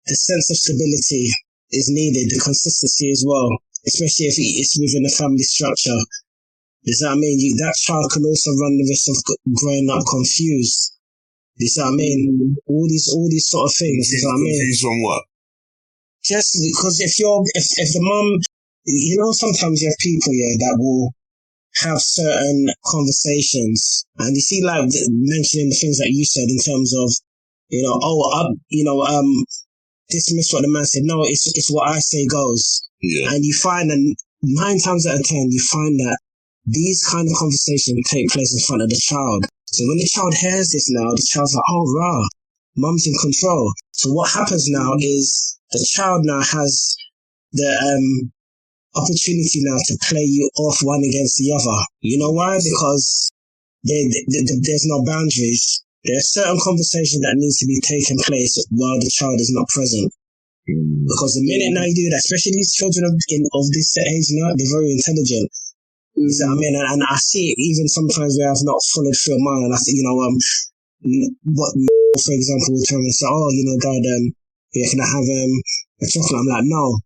the sense of stability is needed, the consistency as well, especially if it's within a family structure. You see what I mean? That child can also run the risk of growing up confused. You see what I mean? All these sort of things. You see what I mean? Confused from what? Just because if the mum, sometimes you have people that will have certain conversations, and you see, like, mentioning the things that you said in terms of, dismiss what the man said. No, it's what I say goes. Yeah. And you find that 9 times out of 10, you find that these kind of conversations take place in front of the child. So when the child hears this now, the child's like, oh, rah, mum's in control. So what happens now is the child now has the opportunity now to play you off one against the other. You know why? Because there's no boundaries. There are certain conversations that needs to be taking place while the child is not present. Because the minute now you do that, especially these children of this age now, they're very intelligent. You see what I mean? And I see it even sometimes where I've not followed through mine, and I think, what, for example, will turn and say, oh, Dad, can I have a chocolate? I'm like, no.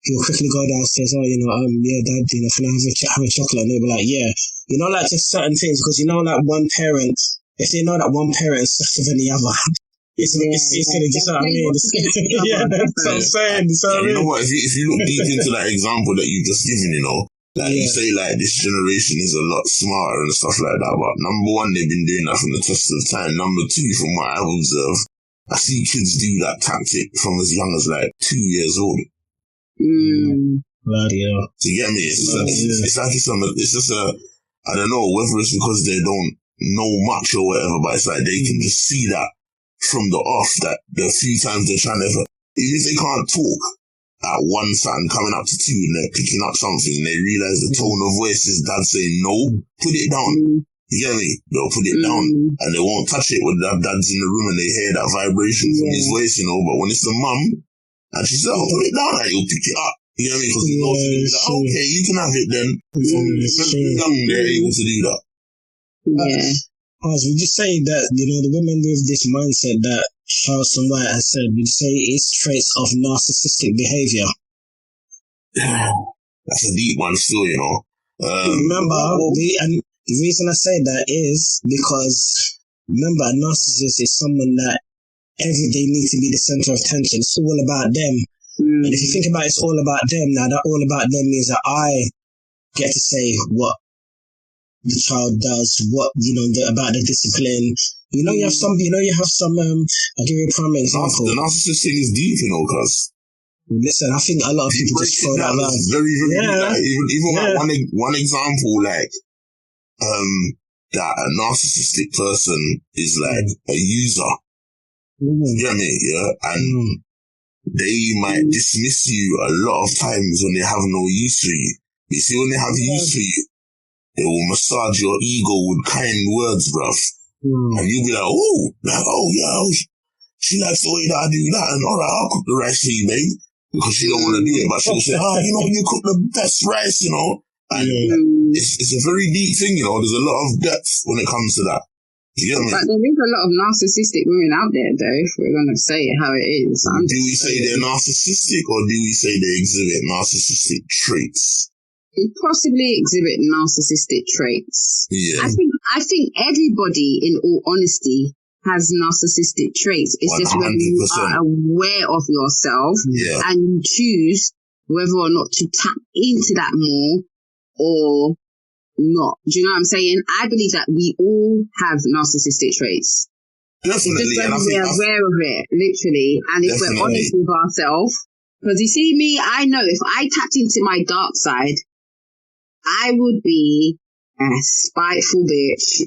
He'll quickly go downstairs, oh, yeah, Dad, can I have a chocolate? And they'll be like, yeah. Like just certain things, because like one parent, if they know that one parent is softer than the other, it's gonna just, what I mean? Yeah, that's what I'm saying. You know what? If you look deep into that example that you just given, you say like this generation is a lot smarter and stuff like that. But number one, they've been doing that from the test of time. Number two, from what I've observed, I see kids do that tactic from as young as like 2 years old. Bloody hell. Do you get me? It's just a, I don't know whether it's because they don't know much or whatever, but it's like they can just see that from the off that the few times they're trying to, even if they can't talk at one something coming up to two and they're picking up something and they realize the tone of voice is dad saying no, put it down. You get me? They'll put it down and they won't touch it when dad's in the room and they hear that vibration from his voice, you know. But when it's the mum and she says, oh, put it down, and he'll pick it up. You know what I mean? Because he knows like, okay, you can have it then. From young, they're able to do that. Yeah. Would you say that, the women with this mindset that Charleston White has said, would you say it's traits of narcissistic behavior? That's a deep one still, Remember, and the reason I say that is because, remember, a narcissist is someone that every day needs to be the center of attention. It's all about them. And if you think about it, it's all about them. Now, that all about them means that I get to say what the child does, what, about the discipline. You have some, I'll give you a prime example. The narcissist thing is deep, cause listen, I think a lot of people just throw that around. Very, very deep. Even one example, like, that a narcissistic person is like a user. You get me? Yeah? And they might dismiss you a lot of times when they have no use for you. You see, when they have use for you, they will massage your ego with kind words, bruv. And you'll be like, she likes the way that I do that, and alright, I'll cook the rice for you, babe. Because she don't want to do it, but she'll say, you cook the best rice, And it's a very deep thing, there's a lot of depth when it comes to that. You get me? But there is a lot of narcissistic women out there, though, if we're going to say it how it is. Do we say they're narcissistic, or do we say they exhibit narcissistic traits? Possibly exhibit narcissistic traits. Yeah. I think everybody, in all honesty, has narcissistic traits. It's 100%. Just when you are aware of yourself and you choose whether or not to tap into that more or not. Do you know what I'm saying? I believe that we all have narcissistic traits. Definitely. Just when we're aware of it, literally. And if we're honest with ourselves. Because you see me, I know if I tapped into my dark side, I would be a spiteful bitch.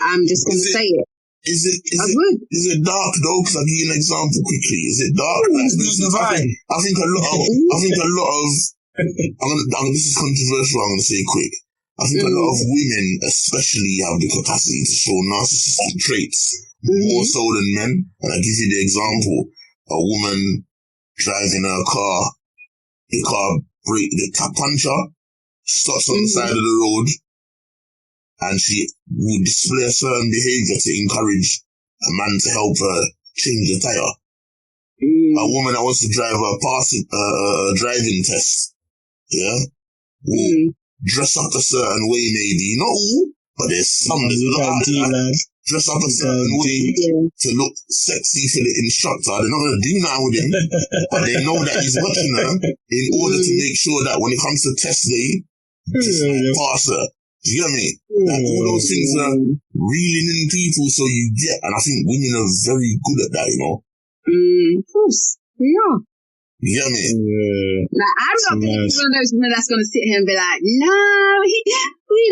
I'm just going to say it. Is it dark though? Because I'll give you an example quickly. Is it dark? I think a lot of this is controversial, I'm going to say quick. I think a lot of women especially have the capacity to show narcissistic traits more so than men. And I'll give you the example. A woman driving her car, the puncher stops on the side of the road, and she will display a certain behavior to encourage a man to help her change the tire. A woman that wants to drive a driving test, will dress up a certain way, maybe not all, but there's some that dress up a certain way to look sexy for the instructor. They're not going to do nothing with him, but they know that he's watching her in order to make sure that when it comes to test day, just pass her. Do you get me? Like, all those things are reeling in people, so you get, and I think women are very good at that, Of course, we are. You get me? Like, I'm not one of those women that's going to sit here and be like, no, we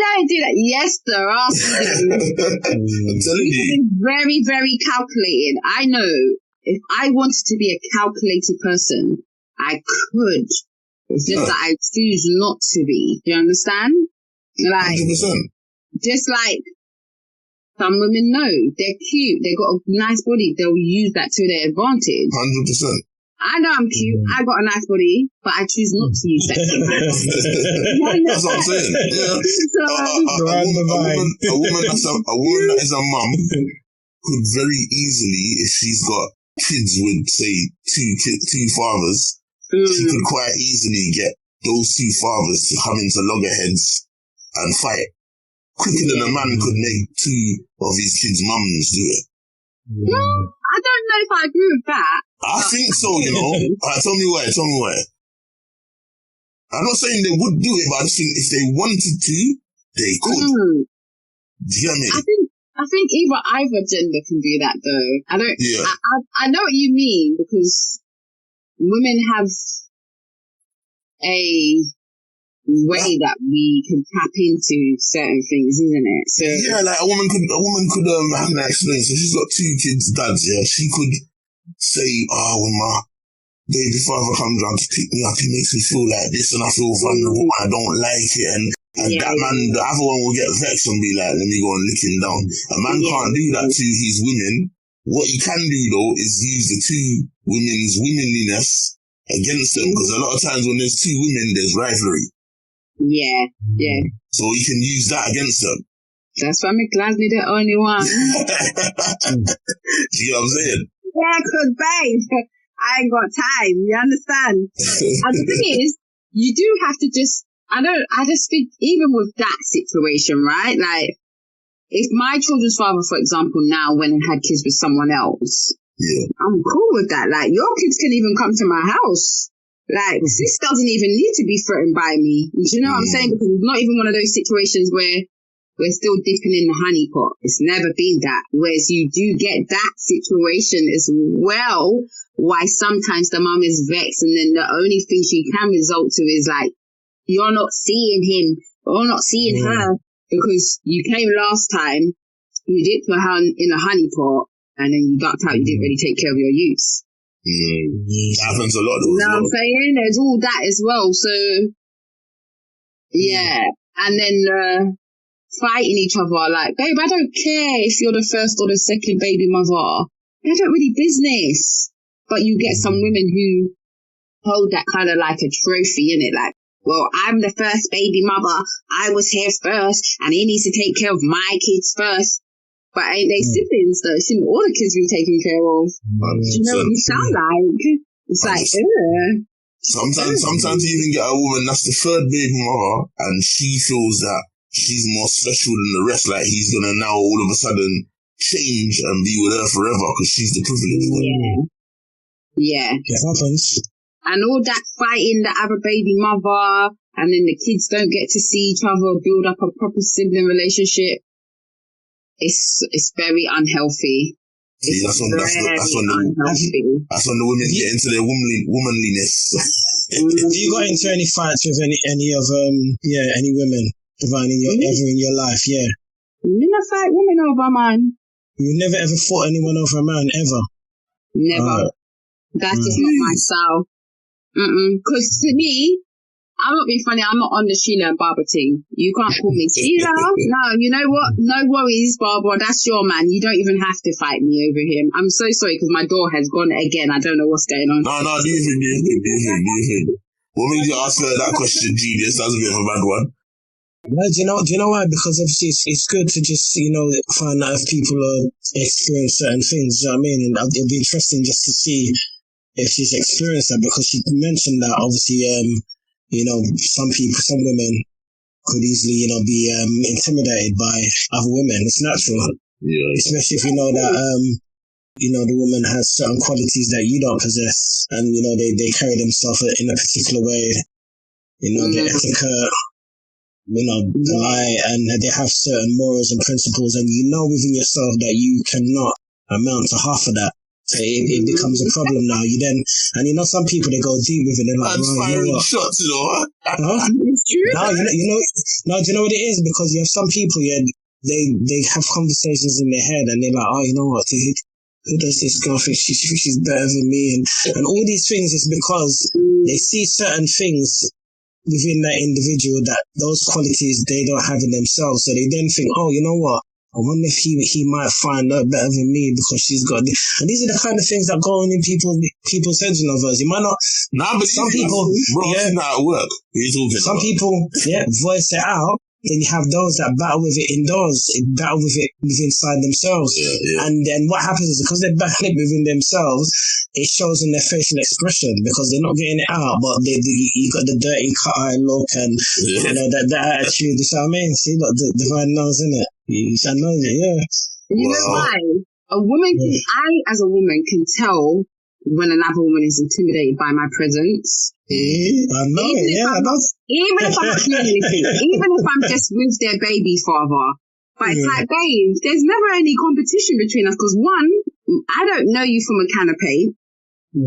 don't do that. Yes, there are some I'm telling you. Very, very calculated. I know if I wanted to be a calculated person, I could. It's just that I choose not to be. Do you understand? Like, 100%. Just like some women know they're cute, they got a nice body, they'll use that to their advantage. 100%. I know I'm cute, I got a nice body, but I choose not to use that. That's what I'm saying. Yeah. A woman that is a mum could very easily, if she's got kids with, say, two fathers, she could quite easily get those two fathers to come into loggerheads and fight quicker than a man could make two of his kids' mums do it. No, I don't know if I agree with that. I think so, Alright, tell me why. I'm not saying they would do it, but I just think if they wanted to, they could. Do you get me? I think either gender can do that though. I know what you mean, because women have a way that we can tap into certain things, isn't it? So yeah, like a woman could how can I explain? So she's got 2 kids' dads, yeah. She could say, when my baby father comes round to pick me up, he makes me feel like this and I feel vulnerable and I don't like it, and that man, the other one will get vexed and be like, let me go and lick him down. A man can't do that to his women. What he can do though is use the 2 women's womanliness against them, because a lot of times when there's 2 women, there's rivalry. Yeah. So he can use that against them. That's why I'm glad we're the only one. Do you know what I'm saying? Yeah, cause babe, I ain't got time. You understand? And the thing is, you do have to I just think even with that situation, right? Like, if my children's father, for example, now went and had kids with someone else, I'm cool with that. Like, your kids can even come to my house. Like, sis doesn't even need to be threatened by me. Do you know what I'm saying? Because it's not even one of those situations where we're still dipping in the honey pot. It's never been that. Whereas you do get that situation as well, why sometimes the mum is vexed, and then the only thing she can result to is like, you're not seeing him or not seeing her because you came last time, you dipped her in a honey pot, and then you ducked out, you didn't really take care of your youths. That happens a lot. You know what I'm saying? There's all that as well. So, yeah. And then fighting each other like, babe, I don't care if you're the first or the second baby mother. I don't really business. But you get some women who hold that kind of like a trophy, innit? Like, well, I'm the first baby mother. I was here first, and he needs to take care of my kids first. But ain't they siblings though? Shouldn't all the kids be taken care of? Do you know what you sound like? It's like, Sometimes you even get a woman that's the 3rd baby mother, and she feels that she's more special than the rest. Like, he's gonna now all of a sudden change and be with her forever because she's the privileged one. Yeah. It happens. And all that fighting the other baby mother, and then the kids don't get to see each other, build up a proper sibling relationship. It's very unhealthy. See, that's when the women get into their womanliness. Have you got into any fights with any of any women divine ever in your life? Yeah. You never fight women over a man. You never ever fought anyone over a man ever. Never. That's just not my style. Because to me, I'm not being funny, I'm not on the Sheila and Barbara thing. You can't call me Sheila. No, you know what? No worries, Barbara. That's your man. You don't even have to fight me over him. I'm so sorry because my door has gone again. I don't know what's going on. No, do you think? What made you ask her that question, Genius? That's a bit of a bad one. No, do you know why? Because obviously it's good to just, find out if people experience certain things, you know what I mean? And it'd be interesting just to see if she's experienced that, because she mentioned that obviously, some women could easily, be intimidated by other women. It's natural. Yeah. Especially if you know that, the woman has certain qualities that you don't possess, and, they carry themselves in a particular way, the etiquette, polite, and they have certain morals and principles, and within yourself that you cannot amount to half of that. So it becomes a problem now. Some people, they go deep with it. They're like, firing shots, Huh? It's true. No, do you know what it is? Because you have some people, they have conversations in their head, and they're like, oh, you know what? Who does this girl think she's better than me? And all these things is because they see certain things within that individual that those qualities they don't have in themselves. So they then think, oh, you know what? I wonder if he might find her better than me because she's got this. And these are the kind of things that go on in people's heads and others. You might not. Nah, but some people, not at work. Some people, voice it out. Then you have those that battle with it indoors, battle with it inside themselves. Yeah. And then what happens is because they're battling within themselves, it shows in their facial expression because they're not getting it out, but you got the dirty cut eye look and that attitude. You know what I mean? See, look, the divine knows, innit? You should know it, yeah. You know why? A woman, I as a woman can tell when another woman is intimidated by my presence. I know it, Even if I'm not doing anything, even if I'm just with their baby father. But it's like, babe, there's never any competition between us because one, I don't know you from a canopy. 2,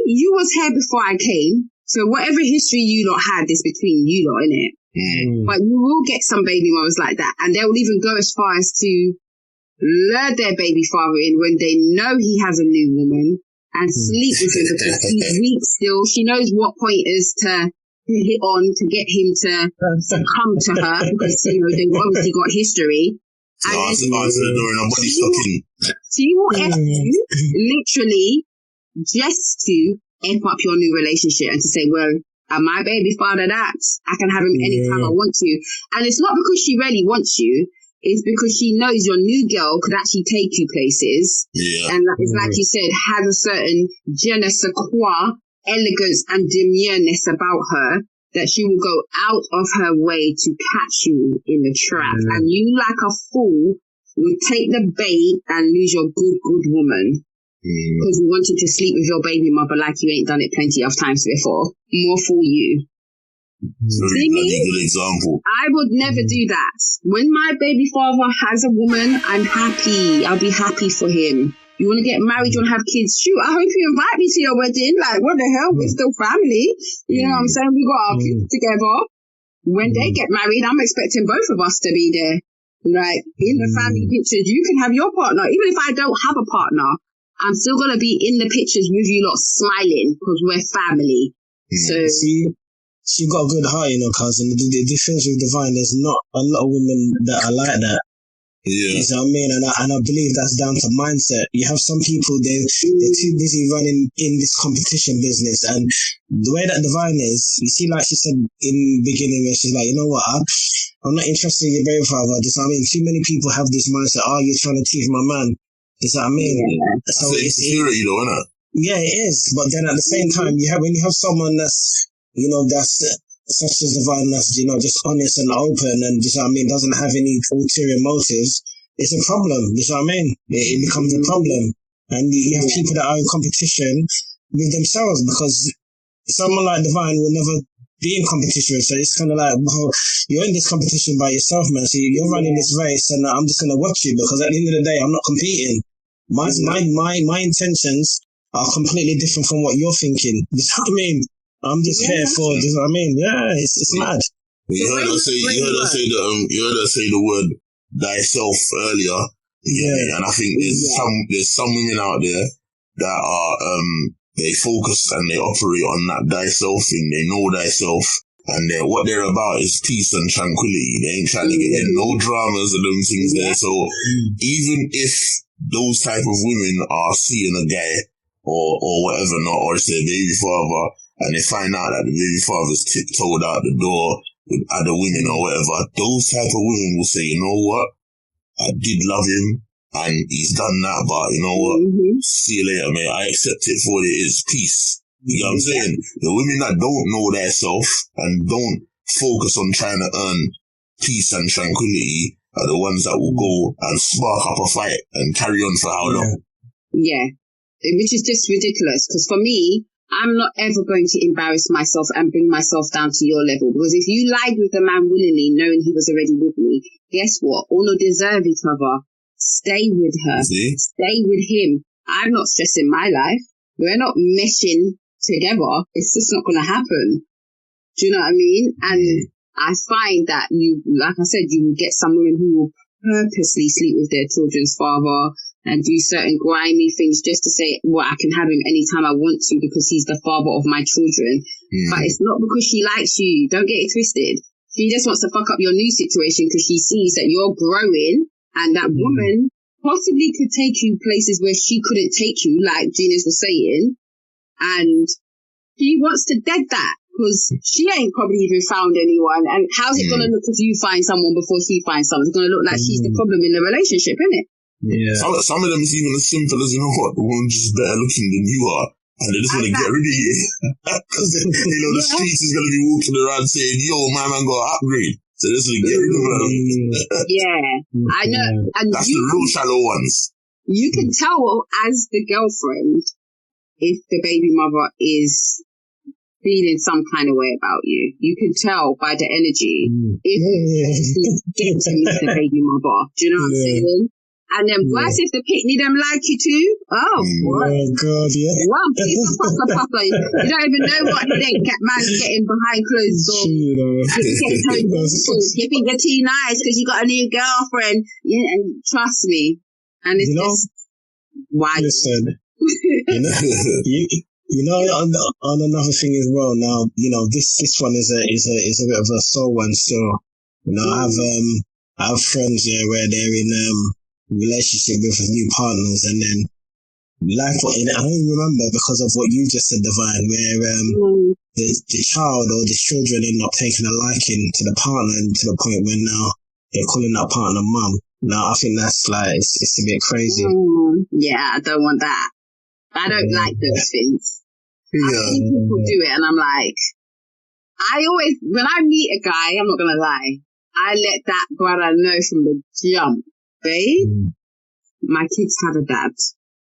you was here before I came. So whatever history you lot had is between you lot, innit? But you will get some baby mothers like that, and they'll even go as far as to lure their baby father in when they know he has a new woman and sleep with him because he's weak still. She knows what pointers to hit on to get him to come to her because, you know, they've obviously got history. So answer the door and body stocking. She will F you, literally, just to F up your new relationship and to say, well, my baby father that, I can have him anytime I want to. And it's not because she really wants you, it's because she knows your new girl could actually take you places. Yeah. And it's like you said, has a certain je ne sais quoi, elegance and demureness about her that she will go out of her way to catch you in the trap. And you, like a fool, will take the bait and lose your good woman. Because you wanted to sleep with your baby mother like you ain't done it plenty of times before. More for you. Very good example. I would never do that. When my baby father has a woman, I'm happy. I'll be happy for him. You want to get married, you want to have kids? Shoot, I hope you invite me to your wedding. Like, what the hell? We're still family. You know what I'm saying? We got our kids together. When they get married, I'm expecting both of us to be there. Like, in the family pictures, you can have your partner. Even if I don't have a partner, I'm still going to be in the pictures with you lot smiling because we're family. So, she got a good heart, you know, cousin. The difference with Divine, there's not a lot of women that are like that. Yeah. You know what I mean? And I believe that's down to mindset. You have some people, they're too busy running in this competition business. And the way that Divine is, you see, like she said in the beginning, where she's like, you know what, I'm not interested in your baby father. You know what I mean? Too many people have this mindset, you're trying to tease my man. You know what I mean? Yeah. So it's insecurity though, isn't it? Yeah, it is. But then at the same time, when you have someone that's, you know, that's such as Divine, that's, you know, just honest and open and, you know what I mean, doesn't have any ulterior motives, it's a problem. You know what I mean? It becomes a problem. And you have people that are in competition with themselves because someone like Divine will never be in competition. So it's kind of like, well, you're in this competition by yourself, man. So you're running this race and I'm just going to watch you because at the end of the day, I'm not competing. My intentions are completely different from what you're thinking. You know what I mean? I'm just here for, you know what I mean? Yeah, it's mad. You heard her say the word thyself earlier. Yeah. And I think there's some women out there that are, they focus and they operate on that thyself thing. They know thyself. And what they're about is peace and tranquility. They ain't trying to get in no dramas and them things there. So even if those type of women are seeing a guy or whatever not, or it's their baby father, and they find out that the baby father's tiptoed out the door with other women or whatever, those type of women will say, you know what? I did love him and he's done that, but you know what? See you later, mate. I accept it for what it is. Peace. You know what I'm saying? The women that don't know their self and don't focus on trying to earn peace and tranquility are the ones that will go and spark up a fight and carry on for how long? Yeah. Which is just ridiculous because for me, I'm not ever going to embarrass myself and bring myself down to your level. Because if you lied with the man willingly, knowing he was already with me, guess what? All will deserve each other. Stay with her. Stay with him. I'm not stressing my life. We're not meshing together. It's just not going to happen. Do you know what I mean? And I find that you, like I said, you will get some women who will purposely sleep with their children's father and do certain grimy things just to say, well, I can have him anytime I want to because he's the father of my children. But it's not because she likes you. Don't get it twisted. She just wants to fuck up your new situation because she sees that you're growing and that woman possibly could take you places where she couldn't take you, like Genius was saying. And she wants to dead that because she ain't probably even found anyone. And how's it going to look if you find someone before she finds someone? It's going to look like she's the problem in the relationship, isn't it? Yeah. Some of them is even as simple as, you know what, the woman's just better looking than you are. And they just want to get rid of you. Because, you know, the streets is going to be walking around saying, yo, my man got an upgrade. So they just want to get rid of her. Yeah. I know. And that's the real shallow ones. You can tell as the girlfriend if the baby mother is feeling some kind of way about you. You can tell by the energy if she's getting to meet the baby mother. Do you know what I'm saying? And then worse if the picnic them like you too. Oh, what? Oh God, yeah. Wow, papa. You don't even know what man's getting behind closed doors. You think you're too nice because you got a new girlfriend. Yeah, and trust me. And it's just why. Listen, you know, on another thing as well. Now, you know, this one is a bit of a soul one still. You know, I have friends there where they're in relationship with new partners, and then I don't remember because of what you just said, Divine, where the child or the children end up taking a liking to the partner, and to the point where now they're calling that partner mum. Now I think that's like it's a bit crazy. Yeah, I don't want that. I don't like those things. I've seen people do it, and I'm like, when I meet a guy, I'm not gonna lie, I let that brother know from the jump. Babe, my kids have a dad,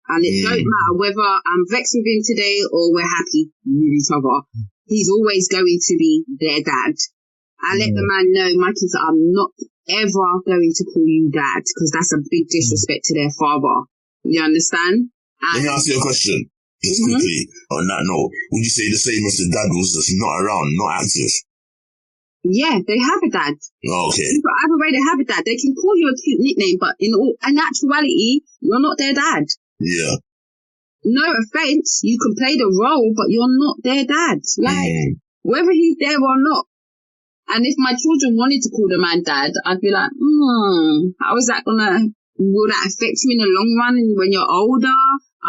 and it don't matter whether I'm vexed with him today or we're happy with each other. He's always going to be their dad. I let the man know my kids are not ever going to call you dad, because that's a big disrespect to their father. You understand? Let me ask you a question, just quickly on that note. Would you say the same if the dad was just not around, not active? Yeah, they have a dad. Oh, okay. Either way, they have a dad. They can call you a cute nickname, but in actuality, you're not their dad. Yeah. No offense, you can play the role, but you're not their dad. Like, whether he's there or not. And if my children wanted to call the man dad, I'd be like, how is that will that affect you in the long run when you're older?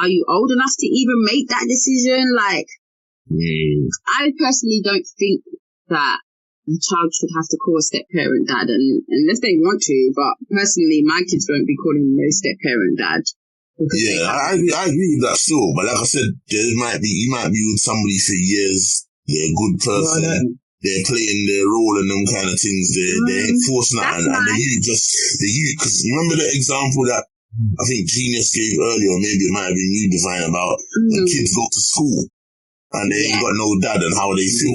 Are you old enough to even make that decision? Like, I personally don't think that a child should have to call a step-parent dad, and unless they want to, but personally, my kids won't be calling no step-parent dad. Yeah, I agree with that still, but like I said, you might be with somebody for years, they're a good person, they're playing their role and them kind of things, they ain't forcing that, and the youth, because remember the example that I think Genius gave earlier, or maybe it might have been you, Divine, about when kids go to school, and they ain't got no dad and how they feel.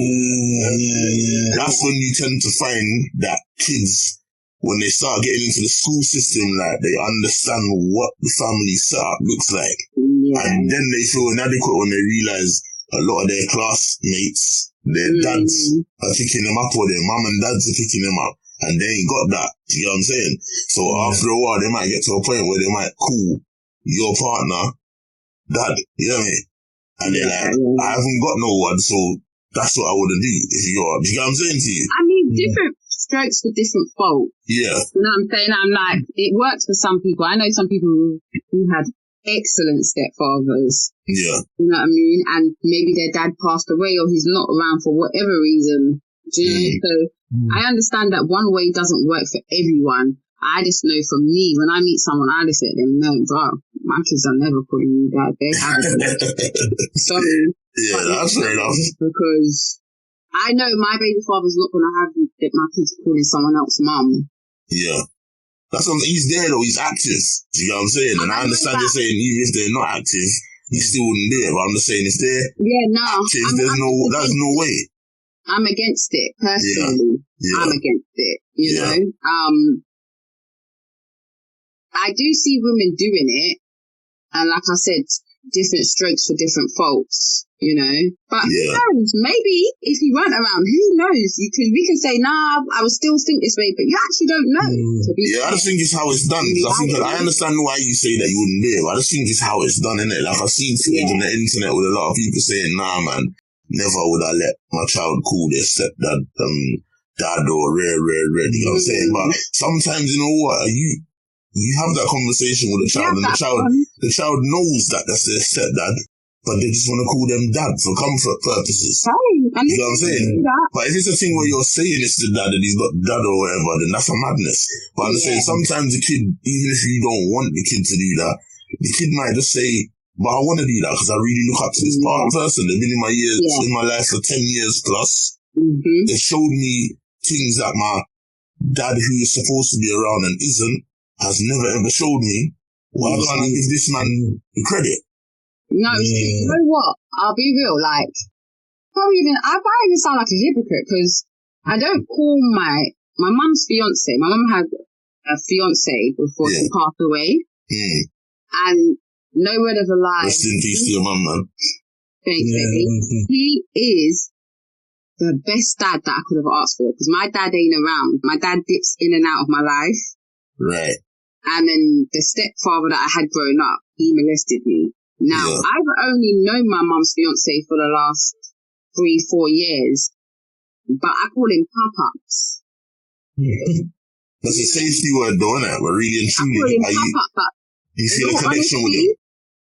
That's when you tend to find that kids, when they start getting into the school system, like, they understand what the family setup looks like. And then they feel inadequate when they realize a lot of their classmates, their dads are picking them up, or their mum and dads are picking them up, and they ain't got that. Do you know what I'm saying? So after a while, they might get to a point where they might call your partner dad. You know what I mean? And they're like, I haven't got no one, so that's what I want to do. Do you know what I'm saying to you? I mean, different strokes for different folks. Yeah. You know what I'm saying? I'm like, it works for some people. I know some people who had excellent stepfathers. Yeah. You know what I mean? And maybe their dad passed away, or he's not around for whatever reason. Do you know? So I understand that one way doesn't work for everyone. I just know for me, when I meet someone, I just let them know, bro, my kids are never calling me dad. They haven't. Sorry. Yeah, that's fair enough. Because I know my baby father's not going to have my kids calling someone else mum. Yeah. That's what he's there though, he's active. Do you know what I'm saying? And I understand you're saying even if they're not active, you still wouldn't do it. But I'm just saying if they're active, there's no way. I'm against it, personally. Yeah. I'm against it, you know? I do see women doing it, and like I said, different strokes for different folks, you know. But who knows? Maybe if you weren't around, who knows? We can say, nah, I would still think this way, but you actually don't know. I just think it's how it's done. I understand why you say that you wouldn't do it, but I just think it's how it's done, innit? Like, I've seen footage on the internet with a lot of people saying, nah, man, never would I let my child call their stepdad dad or rare, you know what I'm saying? But sometimes, you know what, you have that conversation with the child, and the child knows that that's their stepdad, but they just want to call them dad for comfort purposes. You know what I'm saying? But if it's a thing where you're saying it's the dad and he's got dad or whatever, then that's a madness. But I'm saying sometimes the kid, even if you don't want the kid to do that, the kid might just say, but I want to do that because I really look up to this person. They've been in my life for 10 years plus. They showed me things that my dad, who is supposed to be around and isn't, has never ever showed me. Why can't I give this man the credit? No, you know what? I'll be real. Like, I might even sound like a hypocrite because I don't call my mum's fiance. My mum had a fiance before she passed away. And no word of a lie. Rest in peace to your mum, man. Thanks, baby. He is the best dad that I could have asked for, because my dad ain't around. My dad dips in and out of my life. Right. And then the stepfather that I had growing up, he molested me. Now, I've only known my mum's fiance for the last 3-4 years, but I call him Pop-Ups. That's a safety word, though, isn't it? But really and I call truly, him Pop-Up, but you see the connection with him?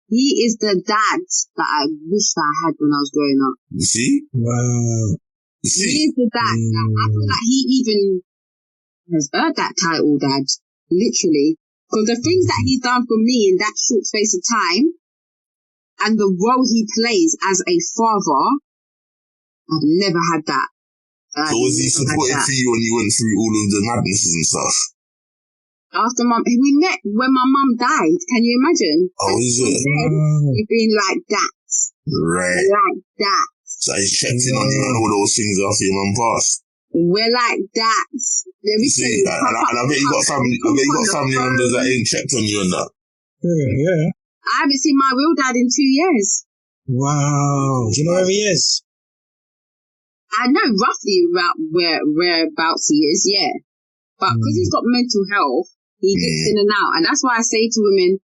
he is the dad that I wish that I had when I was growing up. You see? Wow. You see? He is the dad. I feel like he even has earned that title, Dad. Literally. Because the things that he's done for me in that short space of time, and the role he plays as a father, I've never had that. So was he supportive to you when you went through all of the madnesses and stuff? After we met when my mum died. Can you imagine? Oh, is it? We've been like that. Right. Like that. So he's checked in on you and all those things after your mum passed. We're like that. Let me see, and I bet you got family members that ain't checked on you and that. Yeah. I haven't seen my real dad in 2 years. Wow. Do you know where he is? I know roughly about whereabouts he is, yeah. But because he's got mental health, he gets in and out. And that's why I say to women,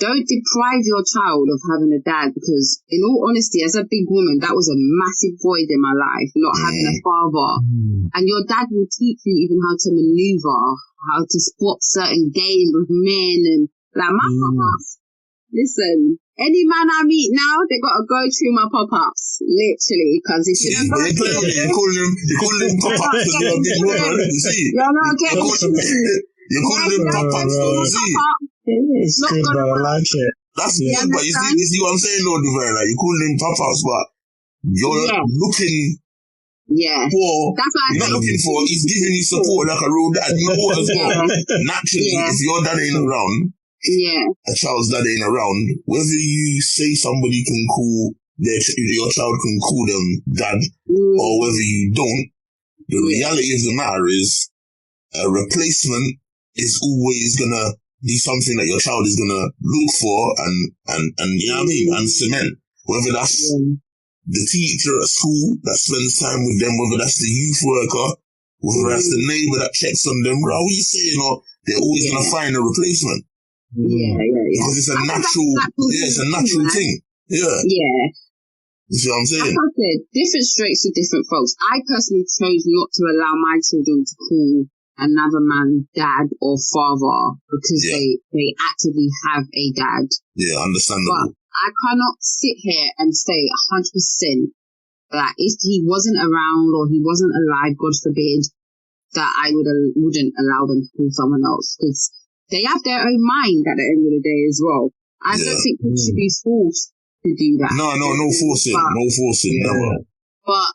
don't deprive your child of having a dad, because in all honesty, as a big woman, that was a massive void in my life, not having a father. And your dad will teach you even how to maneuver, how to spot certain game with men. And like my pop-ups, listen, any man I meet now, they got to go through my pop-ups, literally, because if you don't go through them, you call them pop-ups because you're a big woman, you see? You're not getting you call them pop-ups, you see? It's good, but I like it. That's good, but you see what I'm saying, Lord Divine? Like, you call them pop-ups, but you're looking for, you're not looking for, he's giving you support like a real dad. You know what as well? Naturally, if your dad ain't around, a child's dad ain't around, whether you say somebody can call your child can call them dad, or whether you don't, the reality of the matter is a replacement is always gonna be something that your child is gonna look for and you know what I mean, and cement. Whether that's the teacher at school that spends time with them, whether that's the youth worker, whether that's the neighbor that checks on them, bro, what you saying? Or they're always gonna find a replacement. Because it's a natural thing. Yeah. You see what I'm saying? Like I said, different strokes for different folks. I personally chose not to allow my children to call another man dad or father because they actively have a dad. Yeah, understandable. But I cannot sit here and say 100% that if he wasn't around or he wasn't alive, God forbid, that I wouldn't allow them to call someone else, because they have their own mind at the end of the day as well. I don't think they should be forced to do that. No forcing. No. But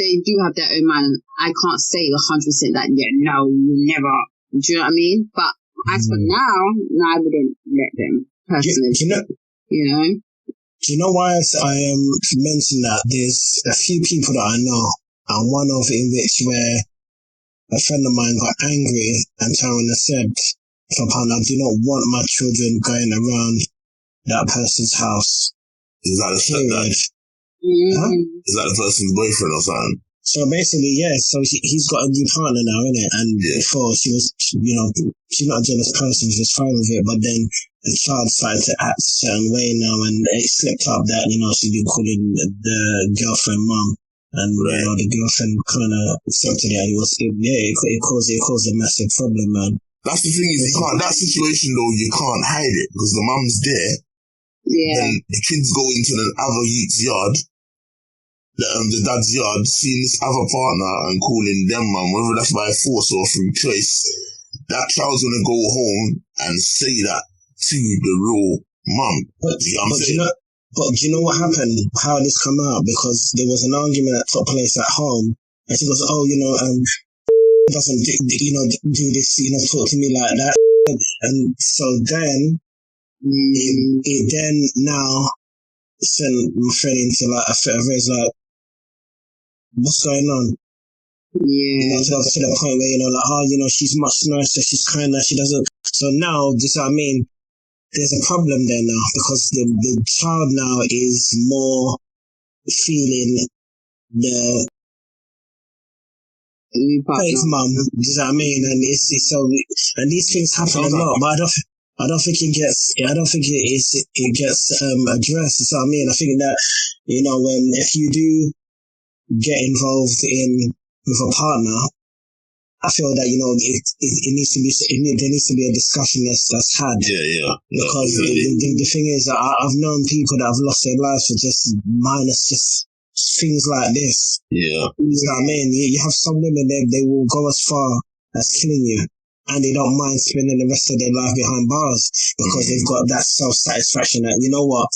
they do have their own mind. I can't say 100% that, no, never. Do you know what I mean? But as for now, no, I wouldn't let them, personally. You know? Do you know why I mentioned that? There's a few people that I know, and one of in which where a friend of mine got angry and turned and said, I do not want my children going around that person's house. Is that the stepdad? Huh? Is that the person's boyfriend or something? So basically, so he's got a new partner now, innit? And before she was, she's not a jealous person, she was fine with it, but then the child started to act a certain way now, and it slipped up that, she's been calling the girlfriend mum. And, the girlfriend kind of accepted it, and it caused a massive problem, man. That's the thing is, that situation though, you can't hide it, because the mum's there. Then the kids go into the other youth's yard, the dad's yard, seeing this other partner and calling them mum, whether that's by force or through choice. That child's gonna go home and say that to the real mum. But do you know what happened? How this come out? Because there was an argument that took place at home, and she goes, doesn't do this, talk to me like that. And so then it then now sent my friend into like a fit of rage, like, what's going on? Yeah. To the point where, like, she's much nicer, she's kinder, she doesn't. So now, do you know what I mean? There's a problem there now because the child now is more feeling the fake mum. Do you know what I mean? And it's so, and these things happen a lot, but I don't think it gets addressed. You know what I mean? I think that, if you do get involved with a partner, I feel that, it needs to be, there needs to be a discussion that's had. Yeah. Because the thing is that I've known people that have lost their lives for just just things like this. Yeah. You know what I mean? You have some women, they will go as far as killing you, and they don't mind spending the rest of their life behind bars because they've got that self-satisfaction that, you know what,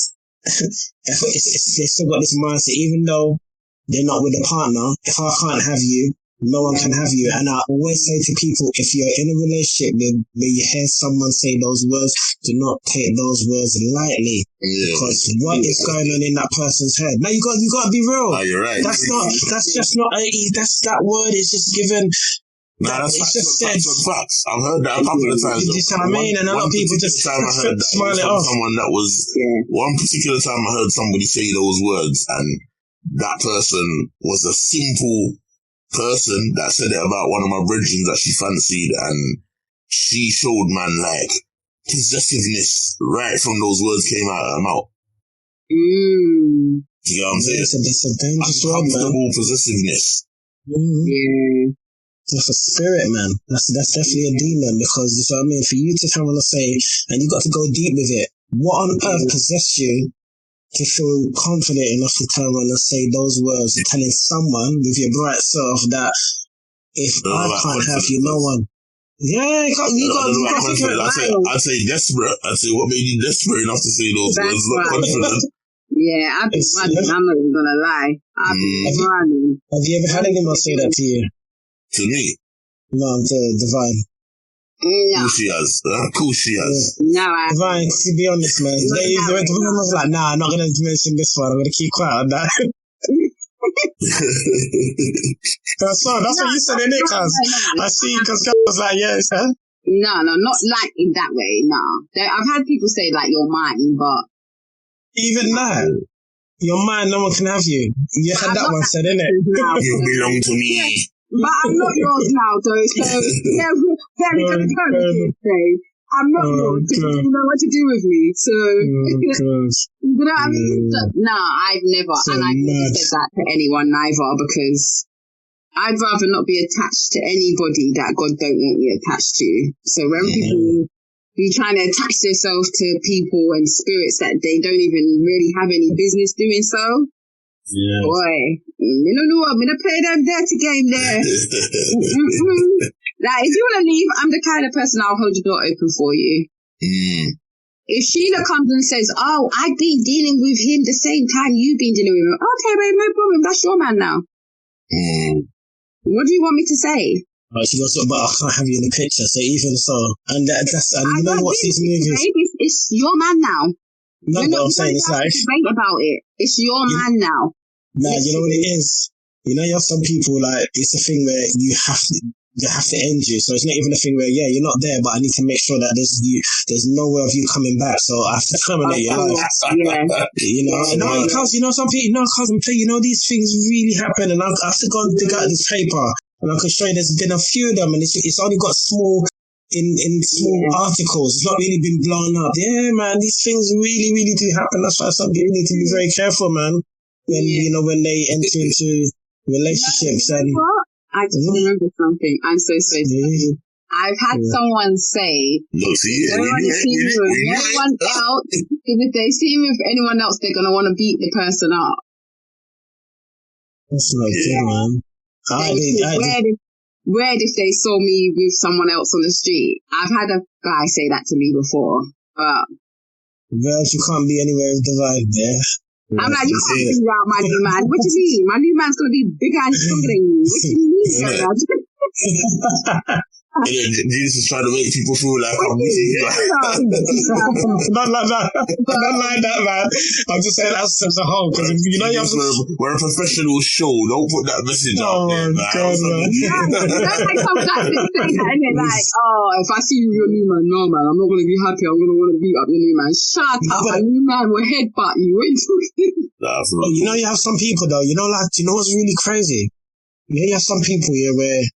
they've still got this mindset, even though they're not with a partner. If I can't have you, no one can have you. And I always say to people, if you're in a relationship where you hear someone say those words, do not take those words lightly. Yeah. Because what is going on in that person's head? Now you got to be real. Oh, you're right. That word is just given. Nah, that's facts. I've heard that a couple of times. You know what I mean? And a lot of people just smile it off. Someone that was, one particular time I heard somebody say those words, and that person was a simple person that said it about one of my brethren that she fancied, and she showed man like possessiveness right from those words came out of her mouth. Mm. You know what I'm saying? It's a dangerous word, man. Possessiveness. Yeah. That's a spirit, man. That's definitely a demon, because, you know what I mean, for you to come and say, and you got to go deep with it, what on earth possessed you to feel confident enough to turn around and say those words, telling someone with your bright self that if I can't have you, no one. Yeah, you got to figure it out. I'd say desperate. I'd say what made you desperate enough to say those words, not confident. Yeah, I'm not even gonna lie. I've been running. Have you ever had anyone say that to you? To me? No, to Divine. No. Cool she has. No, Divine, to be honest, man. Divine was like, nah, I'm not going to mention this one. I'm going to keep quiet on that. That's what you said in it, cuz. I see, because I was like, yes, huh? No, not like in that way, no. I've had people say, like, you're mine, but... Even that? You're mine, no one can have you. You had that one said, innit? You belong to me. Yeah. But I'm not yours now, though. So, yeah, very transparent. I'm not yours. You don't know what to do with me. So, you know what I mean? So, I've never. So and I've never said that to anyone, neither, because I'd rather not be attached to anybody that God don't want me attached to. So, when people be trying to attach themselves to people and spirits that they don't even really have any business doing so, yeah. Boy, you don't know what, I'm gonna play that dirty game there. Like, if you wanna leave, I'm the kind of person I'll hold the door open for you. If Sheila comes and says, oh, I've been dealing with him the same time you've been dealing with him, okay, babe, no problem, that's your man now. What do you want me to say? She goes, but I can't have you in the picture, so even so, and you know what these movies... It's your man now. No, but I'm saying it's like... Debate about it. It's your man now. Nah, you know what it is? You know, you have some people, like, it's a thing where you have to end you. So it's not even a thing where, yeah, you're not there, but I need to make sure that there's no way of you coming back. So I have to terminate your life. Yeah. Because, some people, these things really happen, and I have to go and dig out this paper, and I can show you there's been a few of them, and it's only got small... In small articles, it's not really been blown up. Yeah, man, these things really, really do happen. That's why some people need to be very careful, man. When they enter into relationships. And I just remember something. I'm so sorry. I've had someone say, if they see me with anyone else, they're gonna want to beat the person up. That's not good, man. Weird if they saw me with someone else on the street. I've had a guy say that to me before, but... Verbz, you can't be anywhere with Divine there. I'm like, you can't be around my new man. What do you mean? My new man's going to be bigger and stronger than you. What do you mean? And then Jesus is trying to make people feel like I'm busy. Not like that. Not like that, man. I'm just saying that as a whole. Because you know, we're a professional show. Don't put that message out there, man. God, man. Like some guys say that and they're like, oh, if I see you with your new man, no man, I'm not going to be happy. I'm going to want to beat up your new man. Shut up. A new man will headbutt you. What are you talking? You know, you have some people though. You know, like, you know what's really crazy? You have some people here where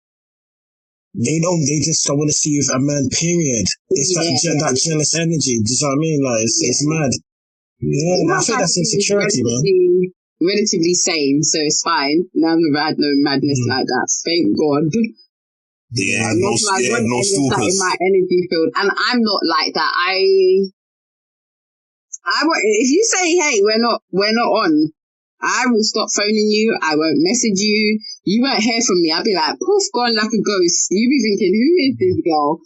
they just don't want to see you with a man, period. It's that jealous energy. Do you know what I mean? Like, it's mad. Yeah, I think that's insecurity, man. Relatively sane, so it's fine. I've never had no madness like that. Thank God. Yeah, no stalkers. In my energy field, and I'm not like that. If you say, hey, we're not on, I will stop phoning you. I won't message you. You won't hear from me. I'll be like, poof, gone like a ghost. You be thinking, who is this girl?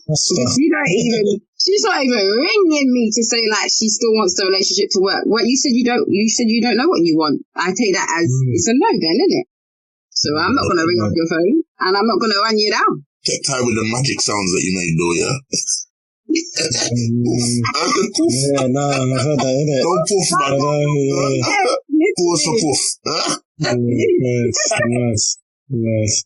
She's not even ringing me to say like she still wants the relationship to work. What you said you don't know what you want. I take that as it's a no then, isn't it? So I'm not gonna ring up your phone and I'm not gonna run you down. Get tired with the magic sounds that you made though, yeah. Yeah, no, I heard that, innit? Don't poof, man. Poof for poof. Nice.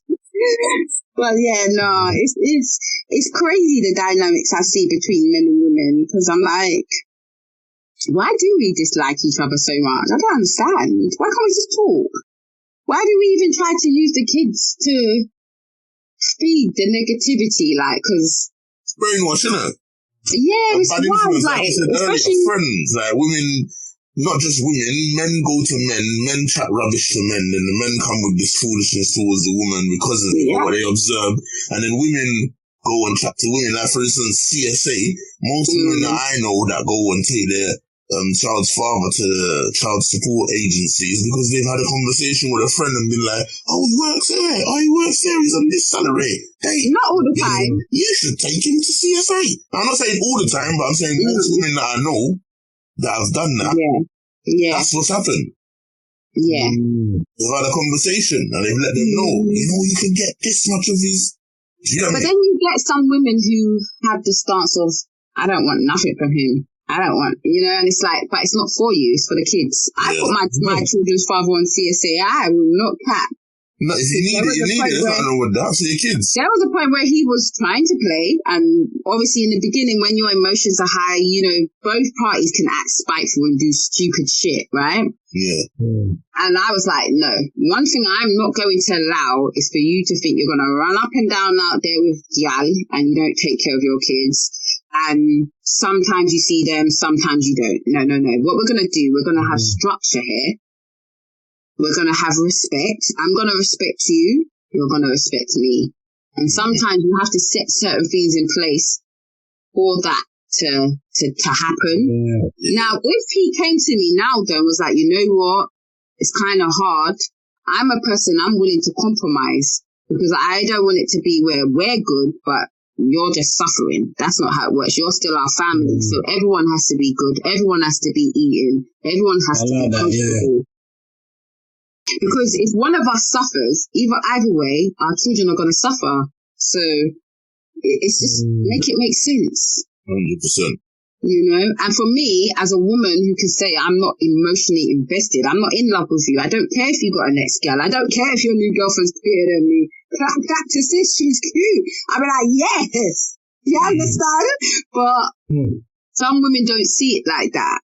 Well, yeah, no, it's crazy the dynamics I see between men and women because I'm like, why do we dislike each other so much? I don't understand. Why can't we just talk? Why do we even try to use the kids to feed the negativity? Like, because it's brainwash, isn't it? Yeah, it's wild. Like, especially friends, like women. Not just women, men go to men chat rubbish to men, and the men come with this foolishness towards the woman because of what they observe, and then women go and chat to women. Like, for instance, CSA, most women that I know that go and take their child's father to the child support agencies because they've had a conversation with a friend and been like, oh, he works there, he's on this salary. Hey, not all the time. You should take him to CSA. I'm not saying all the time, but I'm saying most women that I know that have done that. Yeah. That's what's happened. Yeah. They've had a conversation and they've let them know, you can get this much of his. But then you get some women who have the stance of, I don't want nothing from him. I don't want, and it's like, but it's not for you, it's for the kids. I put my children's father on CSA. I will not cap. No, if you need it, there's nothing wrong with that for your kids. There was a point where he was trying to play, and obviously in the beginning when your emotions are high, both parties can act spiteful and do stupid shit, right? Yeah. And I was like, no. One thing I'm not going to allow is for you to think you're going to run up and down out there with gyal and you don't take care of your kids. And sometimes you see them, sometimes you don't. No. What we're going to do, we're going to have structure here. We're going to have respect. I'm going to respect you. You're going to respect me. And sometimes you have to set certain things in place for that to happen. Yeah. Now, if he came to me now though and was like, you know what? It's kind of hard. I'm a person, I'm willing to compromise because I don't want it to be where we're good, but you're just suffering. That's not how it works. You're still our family. So everyone has to be good. Everyone has to be eating. Everyone has to be comfortable. Because if one of us suffers, either way, our children are going to suffer. So it's just make it make sense. 100%. And for me, as a woman who can say I'm not emotionally invested, I'm not in love with you. I don't care if you got a next girl. I don't care if your new girlfriend's prettier than me. Back to sis, she's cute. I'll be like, yes. You understand? But some women don't see it like that.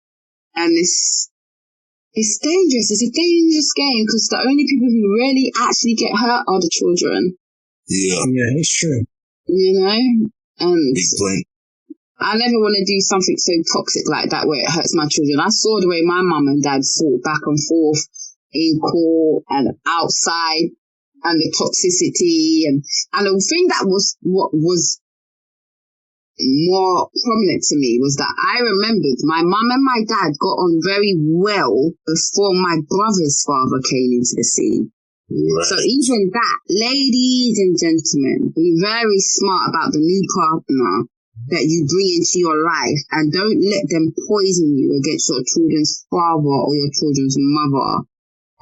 And it's dangerous. It's a dangerous game because the only people who really actually get hurt are the children. Yeah. Yeah, it's true. And big point. I never want to do something so toxic like that where it hurts my children. I saw the way my mum and dad fought back and forth in court and outside and the toxicity and the thing that was what was more prominent to me was that I remembered my mum and my dad got on very well before my brother's father came into the scene. Right. So even that, ladies and gentlemen, be very smart about the new partner that you bring into your life and don't let them poison you against your children's father or your children's mother.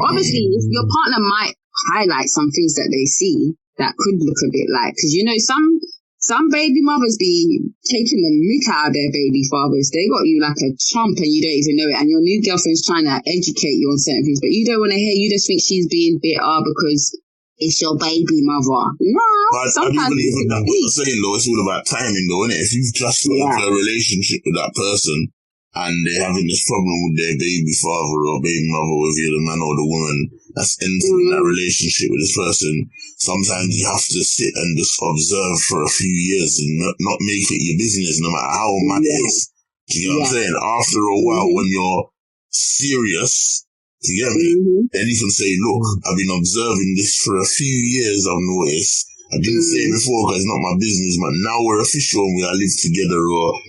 Obviously, if your partner might highlight some things that they see that could look a bit like, because some Some baby mothers be taking the mick out of their baby fathers. They got you like a chump and you don't even know it. And your new girlfriend's trying to educate you on certain things, but you don't want to hear. You just think she's being bitter because it's your baby mother. No, but sometimes I do believe in that. What you're saying though, it's all about timing though, isn't it? If you've just got into a relationship with that person and they're having this problem with their baby father or baby mother, whether you're the man or the woman that's entering that relationship with this person, sometimes you have to sit and just observe for a few years and not make it your business, no matter how mad it is. Do you get what I'm saying? After a while, when you're serious, do you get me? Then you can say, look, I've been observing this for a few years, I've noticed. I didn't say it before because it's not my business, but now we're official and we are live together, or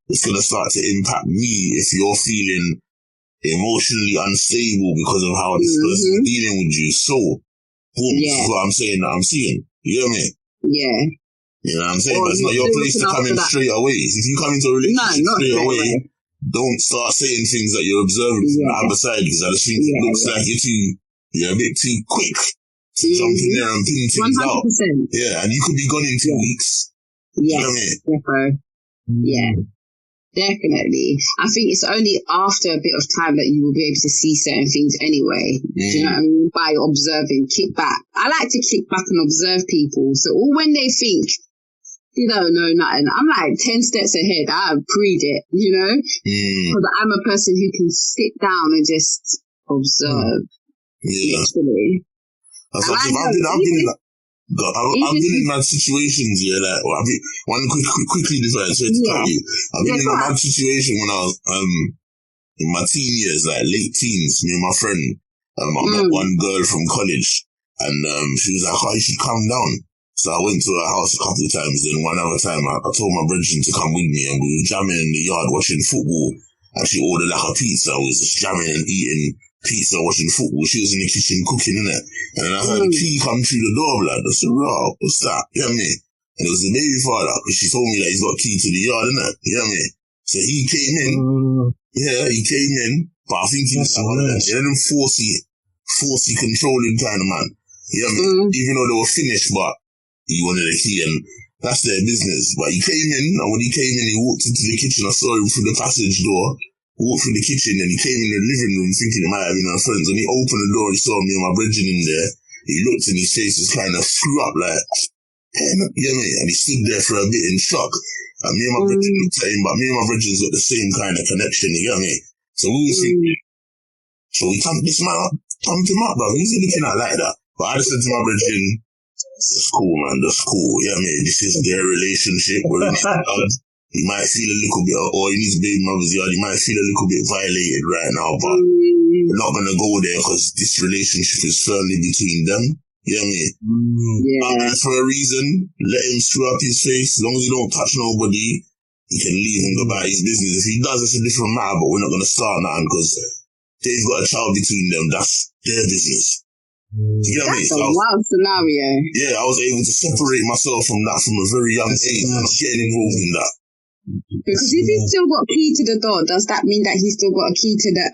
it's going to start to impact me if you're feeling emotionally unstable because of how this person is dealing with you. So, boom, this is what I'm saying that I'm seeing. You get me? Yeah. You know what I'm saying? But it's not your place to come in straight away. If you come into a relationship straight away, don't start saying things that you're observing from the other side, because I just think it looks like you're a bit too quick to jump in there and pin things 100%. out. Yeah, and you could be gone in 2 weeks. Yeah. You know what I mean? Yeah. Definitely. I think it's only after a bit of time that you will be able to see certain things anyway. Do you know what I mean? By observing, kick back. I like to kick back and observe people. So when they think, you don't know nothing, I'm like 10 steps ahead. I've preed it, you know? Because I'm a person who can sit down and just observe. Literally. That's what I've been in mad situations, like, quickly define, sorry to cut you. I've been in a mad situation when I was, in my teen years, like late teens, me and my friend, I met one girl from college, and, she was like, oh, you should calm down. So I went to her house a couple of times, then one other time, I told my brethren to come with me, and we were jamming in the yard watching football, and she ordered like a pizza. I was just jamming and eating pizza, watching football. She was in the kitchen cooking, innit? And then I heard the key come through the door, blood. I said, "Raw, what's that?" You know what I mean? And it was the baby father, because she told me that he's got a key to the yard, innit? You know what I mean? So he came in. He came in, but I think he was one of them forcey controlling kind of man. You know what I mean? Even though they were finished, but he wanted a key, and that's their business. But he came in, and when he came in, he walked into the kitchen. I saw him through the passage door. Walked through the kitchen, and he came in the living room thinking it might have been our friends. When he opened the door, he saw me and my brethren in there. He looked and his face was kind of threw up like, hey, you know what I mean? And he stood there for a bit in shock. And me and my brethren looked at him, but me and my brethren got the same kind of connection, you get me? So we was thinking, so we pumped this man up, pumped him up, bro. Who's he looking at like that? But I just said to my brethren, that's cool, man, that's cool. You know what I mean? This is their relationship. We're in it. He might feel a little bit, or in his baby mother's yard, he might feel a little bit violated right now, but we're not going to go there because this relationship is firmly between them. You know what I mean? And for a reason, let him screw up his face. As long as he don't touch nobody, he can leave and go about his business. If he does, it's a different matter, but we're not going to start nothing because they've got a child between them. That's their business. You know what I mean? That's a wild scenario. Yeah, I was able to separate myself from that from a very young age. I'm not getting involved in that. Because if he's still got a key to the door, does that mean that he's still got a key to the...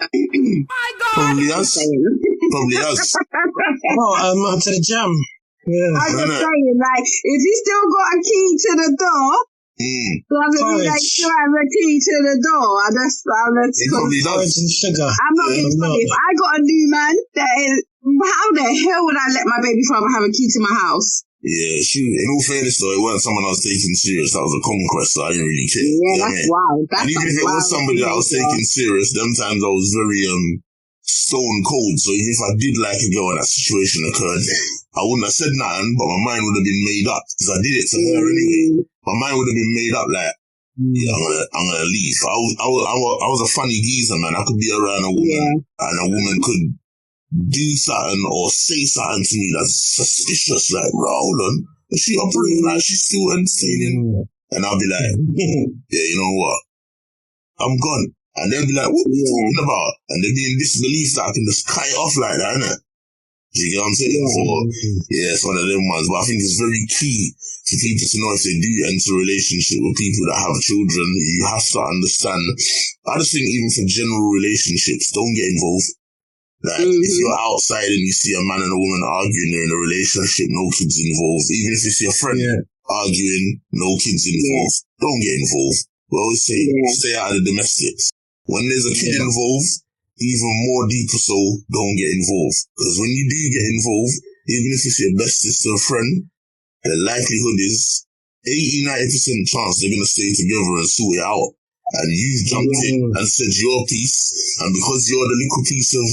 Probably has. Probably has. To the jam. Yeah. I'm just saying, like, if he's still got a key to the door, does it mean that he still has a key to the door? He probably does. Sugar. I'm not being funny. If I got a new man, how the hell would I let my baby father have a key to my house? Yeah, shoot. In all fairness, though, it wasn't someone I was taking serious. That was a conquest, so I didn't really care. Yeah, that's wild. And even if it was somebody that I was taking serious, them times I was very stone cold. So even if I did like a girl and that situation occurred, I wouldn't have said nothing, but my mind would have been made up because I did it to her anyway. My mind would have been made up like, yeah, I'm gonna leave. I was a funny geezer, man. I could be around a woman and a woman could do something or say something to me that's suspicious, like, bro, hold on, is she operating like she's still entertaining? And I'll be like, yeah, you know what? I'm gone. And they'll be like, what are you talking about? And they'll be in disbelief that I can just cut it off like that, innit? Do you get what I'm saying? So, yeah, it's one of them ones. But I think it's very key for people to know if they do enter a relationship with people that have children, you have to understand. I just think even for general relationships, don't get involved. Like, if you're outside and you see a man and a woman arguing, they're in a relationship, no kids involved. Even if it's your friend, arguing, no kids involved. Don't get involved. We always say, stay out of the domestics. When there's a kid involved, even more deeper so, don't get involved. Because when you do get involved, even if it's your best sister or friend, the likelihood is 80-90% chance they're going to stay together and sort it out. And you've jumped in and said your piece, and because you're the little piece of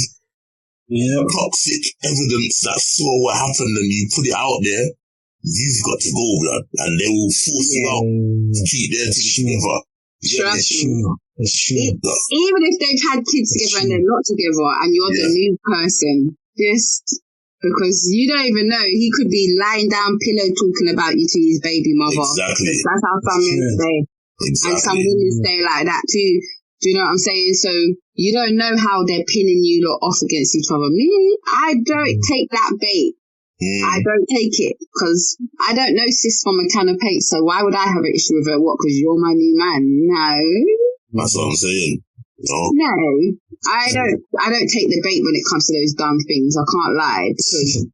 toxic evidence that saw what happened and you put it out there, you've got to go, blood, and they will force you out to keep their things together. Trust me. It's true. Even if they've had kids together and they're not together, and you're the new person, just because you don't even know, he could be lying down pillow talking about you to his baby mother. Exactly. That's how some men say. Exactly. And some women stay like that too. Do you know what I'm saying? So you don't know how they're pinning you lot off against each other. Me, I don't take that bait. I don't take it because I don't know sis from a can of paint. So why would I have an issue with her? What? Because you're my new man? No. That's what I'm saying. No, I don't take the bait when it comes to those dumb things. I can't lie, because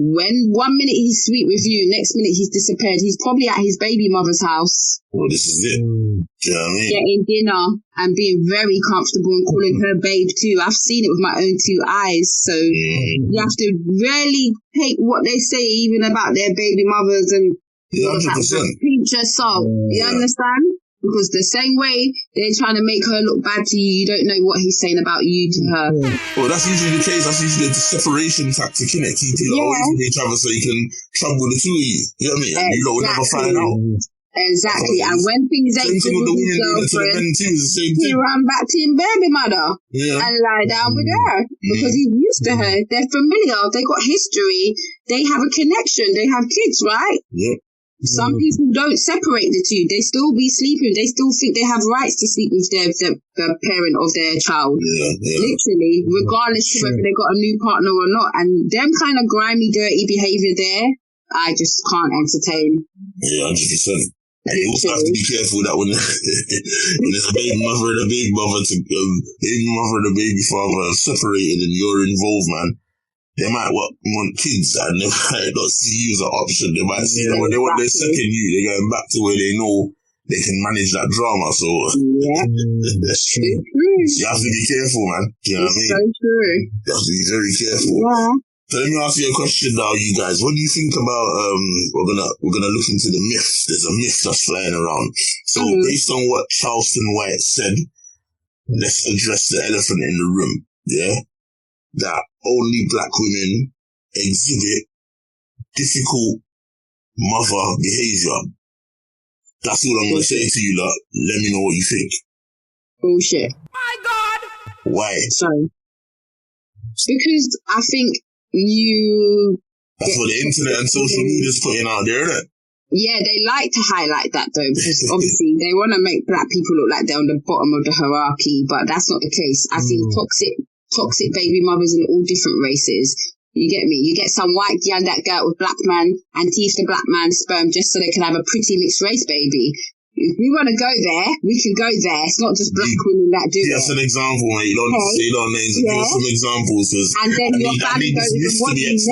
when 1 minute he's sweet with you, next minute he's disappeared. He's probably at his baby mother's house. Well, this is it. Do you know what I mean? Getting dinner and being very comfortable and calling her babe too. I've seen it with my own two eyes. So you have to really take what they say, even about their baby mothers, and 100%. pinch of salt. You understand? Because the same way they're trying to make her look bad to you, you don't know what he's saying about you to her. Well, that's usually the case. That's usually the separation tactic, innit? Keep it away from each other so you can trouble the two of you. You know what I mean? And you lot will never find out. Exactly. And when things ain't good with his girlfriend, he run back to his baby mother and lie down with her. Because he's used to her. They're familiar. They got history. They have a connection. They have kids, right? Yep. Some people don't separate the two. They still be sleeping. They still think they have rights to sleep with the parent of their child. Literally, regardless of whether they got a new partner or not. And them kind of grimy, dirty behaviour there, I just can't entertain. Yeah, 100%. And you also have to be careful that when there's a baby mother and a baby mother, baby mother and a baby father are separated and you're involved, man. They might want kids and they might not see you as an option. They might see that when they want their second you, they're going back to where they know they can manage that drama. So that's true. You have to be careful, man. You know what I mean? So true. You have to be very careful. Yeah. So let me ask you a question now, you guys. What do you think about we're gonna look into the myth. There's a myth that's flying around. So based on what Charleston White said, let's address the elephant in the room. Yeah? That only black women exhibit difficult mother behavior. That's all I'm going to say to you, lot. Let me know what you think. Bullshit. My God! Why? Sorry. Because I think that's what the internet and social media is putting out there, isn't it? Yeah, they like to highlight that though, because obviously they want to make black people look like they're on the bottom of the hierarchy, but that's not the case. I've seen toxic baby mothers in all different races. You get me? You get some white young that girl with black man and teeth the black man's sperm just so they can have a pretty mixed race baby. If we want to go there, we can go there. It's not just black women that do it. That's an example, mate. You don't need to say no names and give some examples. And then your family goes and watching this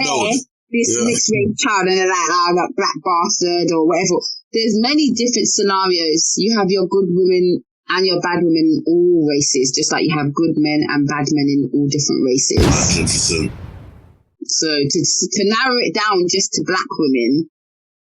mixed race child and they're like, that black bastard or whatever. There's many different scenarios. You have your good women and your bad women in all races, just like you have good men and bad men in all different races. 100%. So to narrow it down just to black women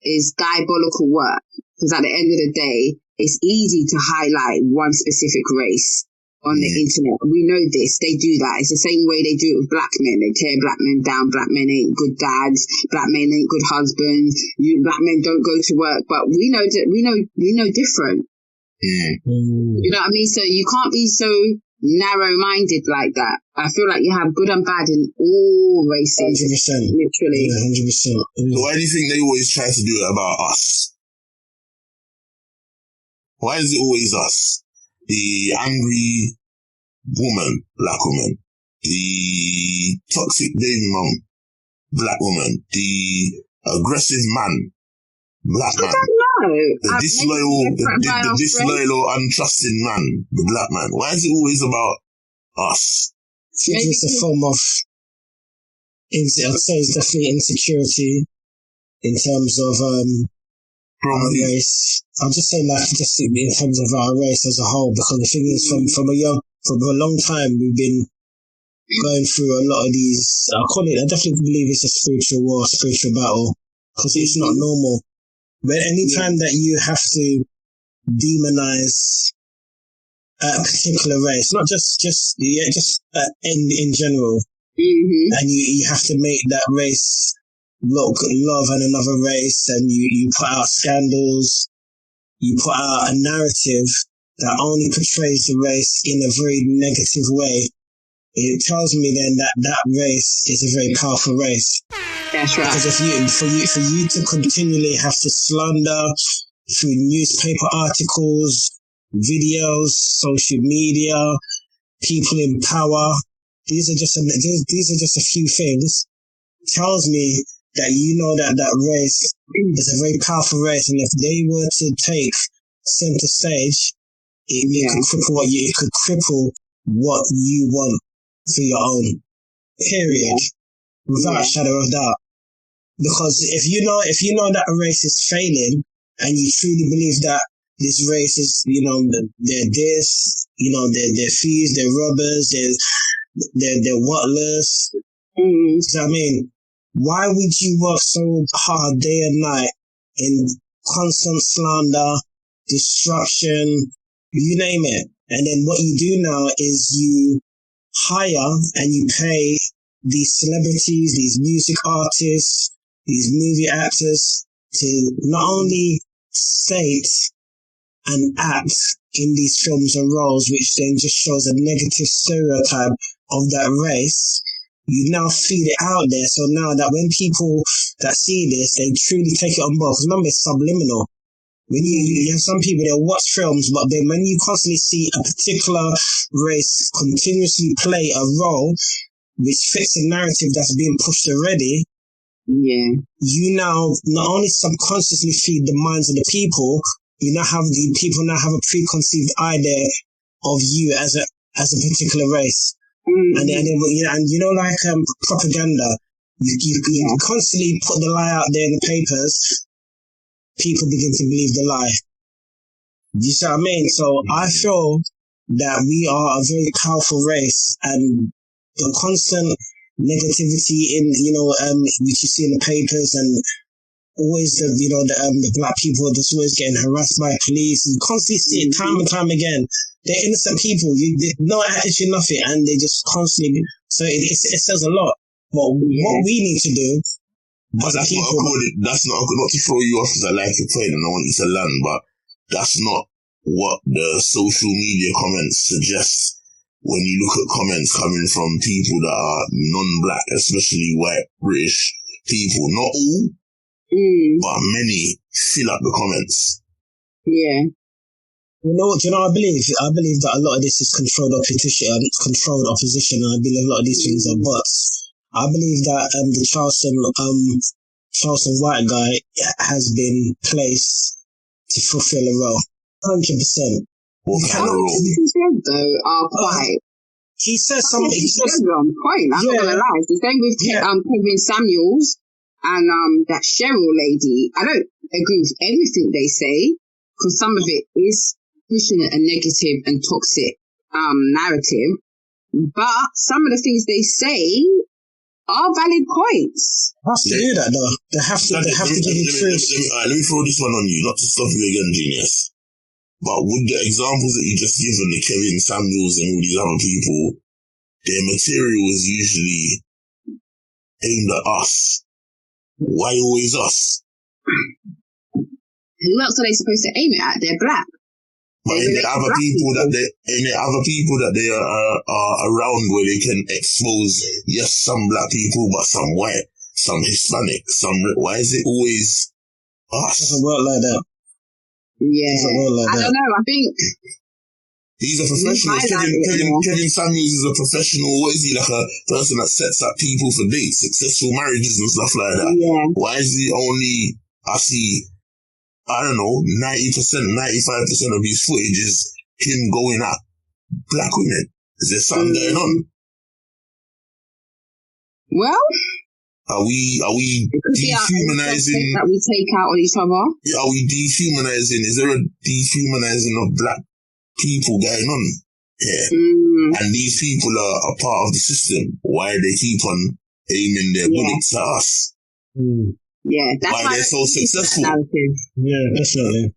is diabolical work. Because at the end of the day, it's easy to highlight one specific race on the internet. We know this. They do that. It's the same way they do it with black men. They tear black men down. Black men ain't good dads. Black men ain't good husbands. Black men don't go to work. But we know different. You know what I mean? So you can't be so narrow-minded like that. I feel like you have good and bad in all races. 100%. Literally. Yeah, 100%. So why do you think they always try to do it about us? Why is it always us? The angry woman, black woman. The toxic baby mom, black woman. The aggressive man, black man. The disloyal or untrusting man, the black man. Why is it always about us? I think it's a form of, I'd say it's definitely insecurity in terms of our race. I'll just say like just in terms of our race as a whole, because the thing is from a long time we've been going through a lot of these. I definitely believe it's a spiritual war, spiritual battle, because it's not normal. But any time that you have to demonize a particular race, not just in general, and you have to make that race look love and another race, and you put out scandals, you put out a narrative that only portrays the race in a very negative way. It tells me then that race is a very powerful race. That's right. Because for you to continually have to slander through newspaper articles, videos, social media, people in power, these are just a few things. Tells me that you know that race is a very powerful race, and if they were to take center stage, it could cripple what you want for your own. Period. Without a shadow of doubt. Because if you know that a race is failing, and you truly believe that this race is, they're this, they're thieves, they're robbers, they're whatless. So I mean, why would you work so hard day and night in constant slander, destruction, you name it? And then what you do now is you hire and you pay these celebrities, these music artists, these movie actors to not only state and act in these films and roles, which then just shows a negative stereotype of that race. You now feed it out there, so now that when people that see this, they truly take it on board. Because remember, it's subliminal. When you have some people that watch films, but then when you constantly see a particular race continuously play a role which fits a narrative that's being pushed already, you now not only subconsciously feed the minds of the people, the people now have a preconceived idea of you as a particular race. And then like propaganda, you constantly put the lie out there in the papers, people begin to believe the lie. You see what I mean? So I feel that we are a very powerful race, and the constant negativity in which you see in the papers, and always the black people that's always getting harassed by police, and constantly see it time and time again. They're innocent people, no attitude, nothing, and they just constantly. So it says a lot. But what we need to do, but that's not to throw you off, as I like your point, and I want you to learn, but that's not what the social media comments suggest. When you look at comments coming from people that are non-black, especially white British people, not all, but many fill up the comments. Yeah. Do you know what I believe? I believe that a lot of this is controlled opposition, and I believe a lot of these things are bots. I believe that the Charleston White guy has been placed to fulfill a role. 100%. What kind of role? Though are quite. He says something. He says on point. I'm not gonna lie. The same with Kevin Samuels and that Cheryl lady. I don't agree with everything they say, because some of it is pushing a negative and toxic narrative. But some of the things they say are valid points. Have to do that though. They have to give you truth. Let me throw this one on you, not to stop you again, Genius. But with the examples that you just given, the Kevin Samuels and all these other people, their material is usually aimed at us. Why always us? Who else are they supposed to aim it at? They're black. But in the other people that they are around where they can expose, yes, some black people, but some white, some Hispanic, why is it always us? It doesn't work like that. Yeah. I don't know, I think he's a professional. Kevin Samuels is a professional. What is he, like a person that sets up people for dates, successful marriages and stuff like that? Yeah. Why is he only, I see, I don't know, 90%, 95% of his footage is him going at black women? Is there something going on? Well, Are we It could be our own dehumanizing? that we take out on each other. Yeah, are we dehumanizing? Is there a dehumanizing of black people going on here? And these people are a part of the system. Why do they keep on aiming their bullets at us? Yeah, that's why they're so successful. Yeah, definitely.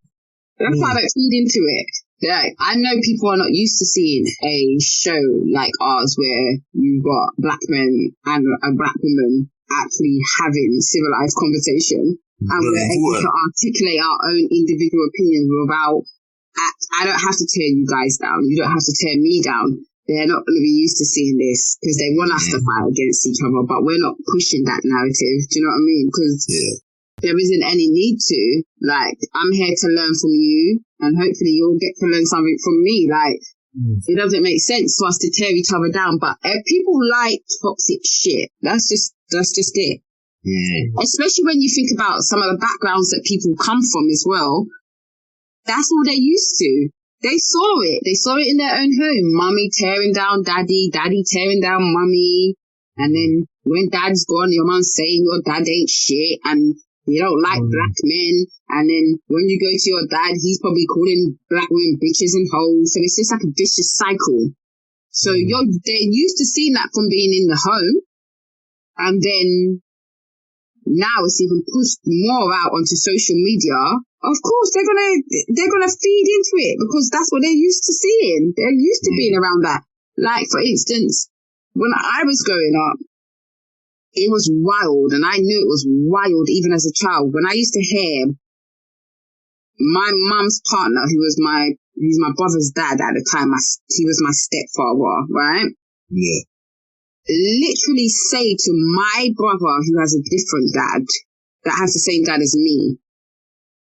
That's why I don't feed into it. Like, I know people are not used to seeing a show like ours where you've got black men and a black woman actually having civilized conversation, and we're able to articulate our own individual opinions without, I don't have to tear you guys down, you don't have to tear me down. They're not going to be used to seeing this because they want us to fight against each other, but we're not pushing that narrative. Do you know what I mean? Because there isn't any need to. Like, I'm here to learn from you, and hopefully you'll get to learn something from me. Like, it doesn't make sense for us to tear each other down, but people like toxic shit. That's just it. Especially when you think about some of the backgrounds that people come from as well. That's all they're used to. They saw it. They saw it in their own home. Mummy tearing down daddy, daddy tearing down mummy. And then when dad's gone, your mum's saying your dad ain't shit and you don't like black men. And then when you go to your dad, he's probably calling black women bitches and hoes. So it's just like a vicious cycle. So they're used to seeing that from being in the home. And then now it's even pushed more out onto social media. Of course, they're gonna feed into it because that's what they're used to seeing. They're used to being around that. Like, for instance, when I was growing up, it was wild, and I knew it was wild even as a child. When I used to hear my mum's partner, who's my brother's dad at the time, he was my stepfather, right? Yeah. Literally say to my brother, who has a different dad, that has the same dad as me,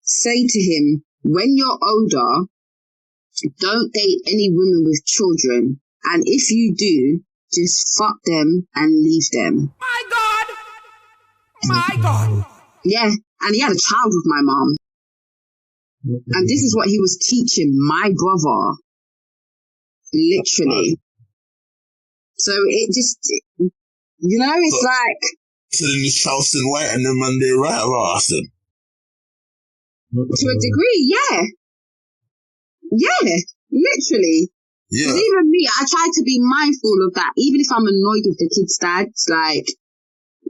say to him, when you're older, don't date any women with children. And if you do, just fuck them and leave them. My God! My God! Yeah, and he had a child with my mom. And this is what he was teaching my brother. Literally. So it just, it's like... So then it's Charleston White and them and they right about us then? To a degree, yeah. Yeah, literally. Yeah. Even me, I try to be mindful of that. Even if I'm annoyed with the kid's dad, like,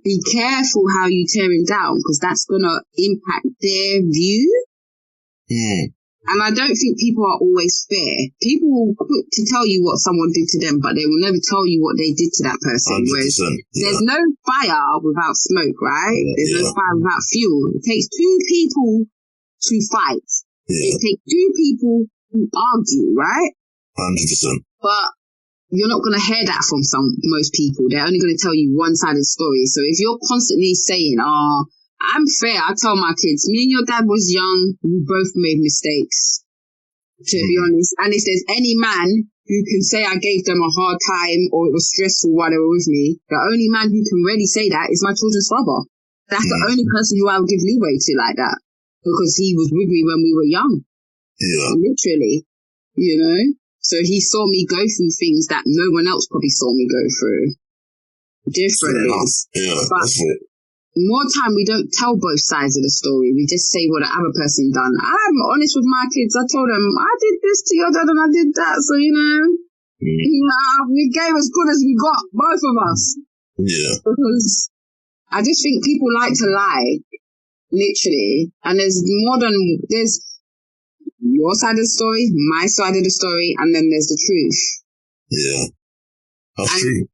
be careful how you tear him down because that's going to impact their view. And I don't think people are always fair. People will quick to tell you what someone did to them, but they will never tell you what they did to that person. 100%, Whereas there's no fire without smoke, right? There's no fire without fuel. It takes two people to fight. It takes two people to argue, right? 100%. But you're not going to hear that from most people. They're only going to tell you one side of the story. So if you're constantly saying, I'm fair, I tell my kids, me and your dad was young, we both made mistakes, to be honest. And if there's any man who can say I gave them a hard time or it was stressful while they were with me, the only man who can really say that is my children's father. That's the only person who I would give leeway to like that. Because he was with me when we were young. Yeah. Literally. So he saw me go through things that no one else probably saw me go through. Differently. Yeah, but that's it. More time we don't tell both sides of the story. We just say what the other person done. I'm honest with my kids. I told them, I did this to your dad and I did that. So, we gave as good as we got, both of us. Yeah. Because I just think people like to lie. Literally. And there's your side of the story, my side of the story, and then there's the truth. Yeah. That's true.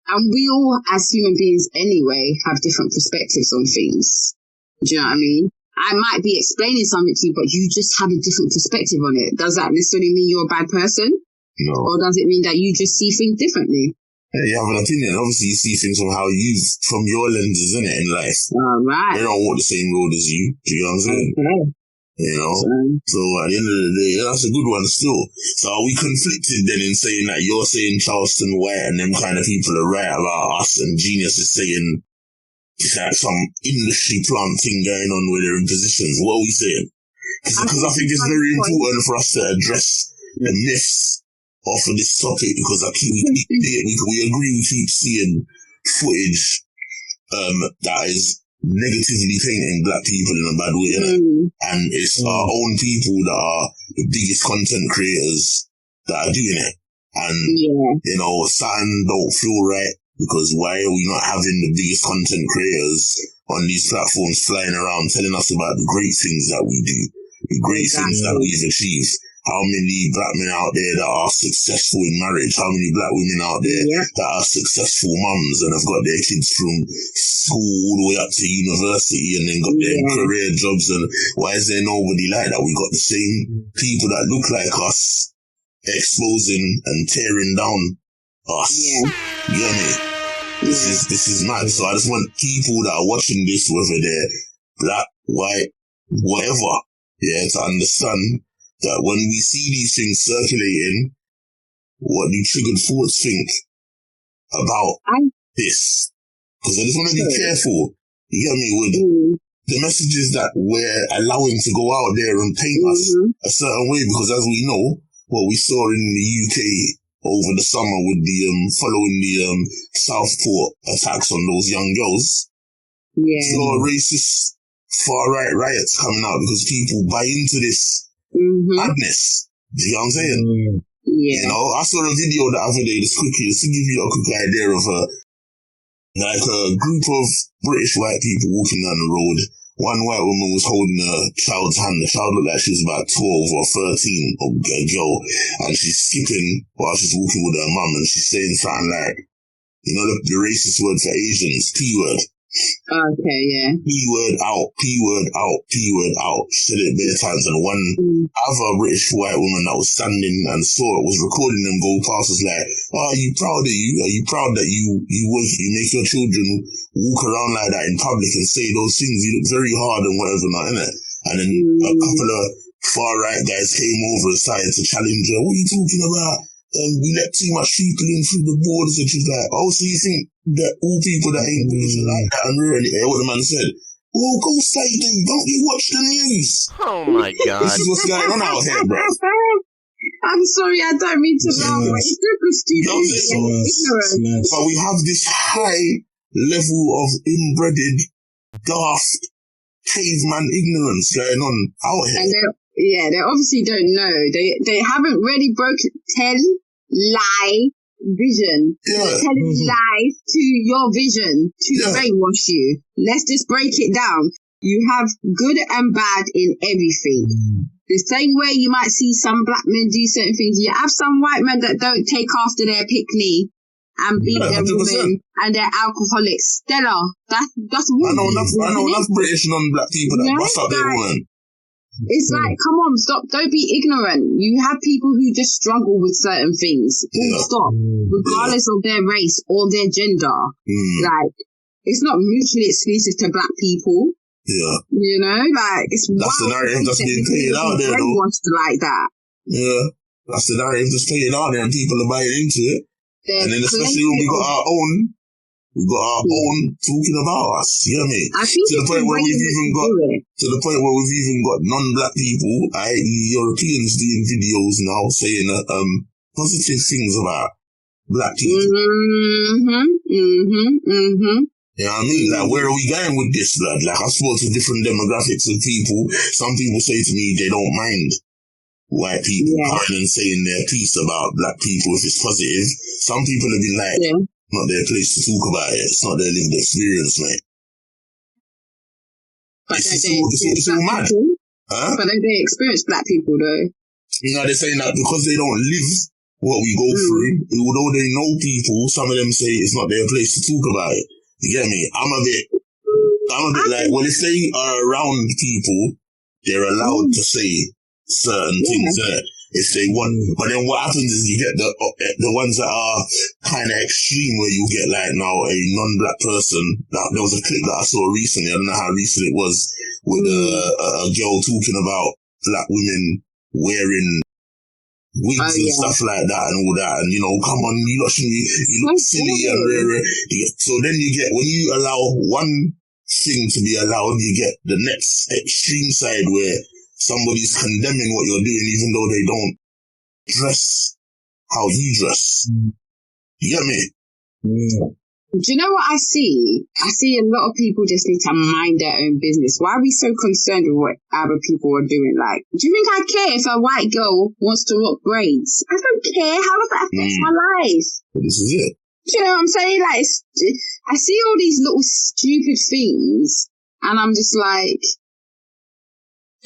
And we all, as human beings anyway, have different perspectives on things. Do you know what I mean? I might be explaining something to you, but you just have a different perspective on it. Does that necessarily mean you're a bad person? No. Or does it mean that you just see things differently? Yeah, you have an opinion. Obviously, you see things from your lenses, innit, in life. Right. They don't walk the same road as you. Do you know what I'm saying? Okay. So at the end of the day, that's a good one still. So are we conflicted then in saying that you're saying Charleston White and them kind of people are right about us and Genius is saying it's like some industry plant thing going on where they're in positions? What are we saying? Because I think it's very important for us to address the myths off of this topic because we agree we keep seeing footage that is negatively painting black people in a bad way, innit? And it's our own people that are the biggest content creators that are doing it. And, you know, something don't feel right, because why are we not having the biggest content creators on these platforms flying around telling us about the great things that we do, the great things that we've achieved? How many black men out there that are successful in marriage? How many black women out there that are successful mums and have got their kids from school all the way up to university and then got their career jobs? And why is there nobody like that? We got the same people that look like us exposing and tearing down us. You get me? This is mad. So I just want people that are watching this, whether they're black, white, whatever, to understand that when we see these things circulating, what do triggered thoughts think about this? Because I just want to be careful, you get me, with the messages that we're allowing to go out there and paint us a certain way, because as we know, what we saw in the UK over the summer with the following the Southport attacks on those young girls, there's a lot of racist far-right riots coming out because people buy into this madness. Do you know what I'm saying? You know, I saw a video the other day, just to give you a quick idea of a group of British white people walking down the road. One white woman was holding a child's hand. The child looked like she was about 12 or 13, a girl, and she's skipping while she's walking with her mum, and she's saying something like, you know, the racist word for Asians, P-word. Okay, yeah. P-word out, P-word out, P-word out. She said it bare times, and one other British white woman that was standing and saw it was recording them go past, was like, "Oh, are you proud of you? Are you proud that you make your children walk around like that in public and say those things? You look very hard and whatever, not innit?" And then a couple of far-right guys came over and started to challenge her. "What are you talking about? We let too much people in through the borders." And she's like, "Oh, so you think that all people that ain't British are like that?" And really, what the man said, "Well, go say them. Don't you watch the news?" Oh my God. This is what's going on out here, bro. I'm sorry, I don't mean to laugh, but it's super stupid and ignorant. But we have this high level of inbred, daft, caveman ignorance going on out here. And they obviously don't know. They haven't really lie vision. Telling lies to your vision to brainwash you. Let's just break it down. You have good and bad in everything. The same way you might see some black men do certain things, you have some white men that don't take after their pick-me and beat their women and they're alcoholics. Stella, that's I know enough British non-black people that bust up their woman. It's like, come on, stop. Don't be ignorant. You have people who just struggle with certain things. Stop. Regardless of their race or their gender. Like, it's not mutually exclusive to black people. Yeah. You know, like, it's that's the narrative that's being painted out there, though. Like that. Yeah. That's the narrative that's painted out there, and people are buying into it. And then especially when we got our own talking about us, you know what I mean? I think to the point where we've even got non-black people, i.e. Europeans, doing videos now saying positive things about black people. You know what I mean? Like, where are we going with this, blood? Like, I spoke to different demographics of people. Some people say to me they don't mind white people coming and saying their piece about black people if it's positive. Some people have been like, not their place to talk about it. It's not their lived experience, mate. But it's all mad. Huh? But they experience black people, though. You know, they're saying that because they don't live what we go through, although they know people, some of them say it's not their place to talk about it. You get me? I'm a bit like, well, if they are around people, they're allowed to say certain things there. If they want, but then what happens is you get the ones that are kind of extreme, where you get like now a non-black person. Now, there was a clip that I saw recently. I don't know how recent it was, with a girl talking about black women wearing wigs and stuff like that and all that, and you know, come on, you lot shouldn't you look silly and rare. So then you get, when you allow one thing to be allowed, you get the next extreme side where somebody's condemning what you're doing, even though they don't dress how you dress. You get me? Do you know what I see? I see a lot of people just need to mind their own business. Why are we so concerned with what other people are doing? Like, do you think I care if a white girl wants to rock braids? I don't care. How does that affect my life? This is it. Do you know what I'm saying? Like, I see all these little stupid things, and I'm just like,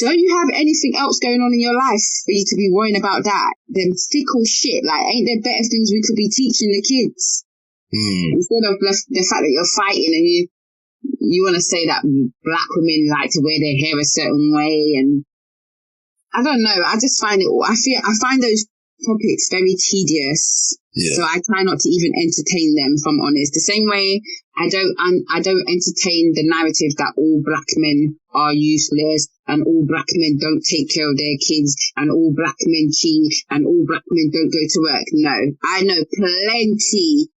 don't you have anything else going on in your life for you to be worrying about that? Them fickle shit. Like, ain't there better things we could be teaching the kids? Instead of the fact that you're fighting and you want to say that black women like to wear their hair a certain way, and I don't know. I just find I find those topics very tedious. Yeah. So I try not to even entertain them, if I'm honest. The same way I don't entertain the narrative that all black men are useless and all black men don't take care of their kids and all black men cheat and all black men don't go to work. No, I know plenty.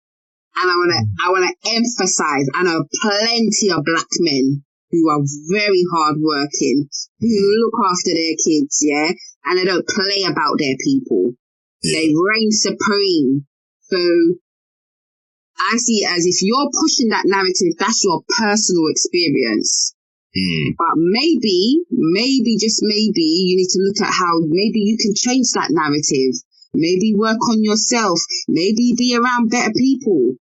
And I wanna emphasize, I know plenty of black men who are very hardworking, who look after their kids, yeah, and they don't play about their people. Yeah. They reign supreme. So I see it as if you're pushing that narrative, that's your personal experience. But maybe, just maybe, you need to look at how maybe you can change that narrative. Maybe work on yourself. Maybe be around better people.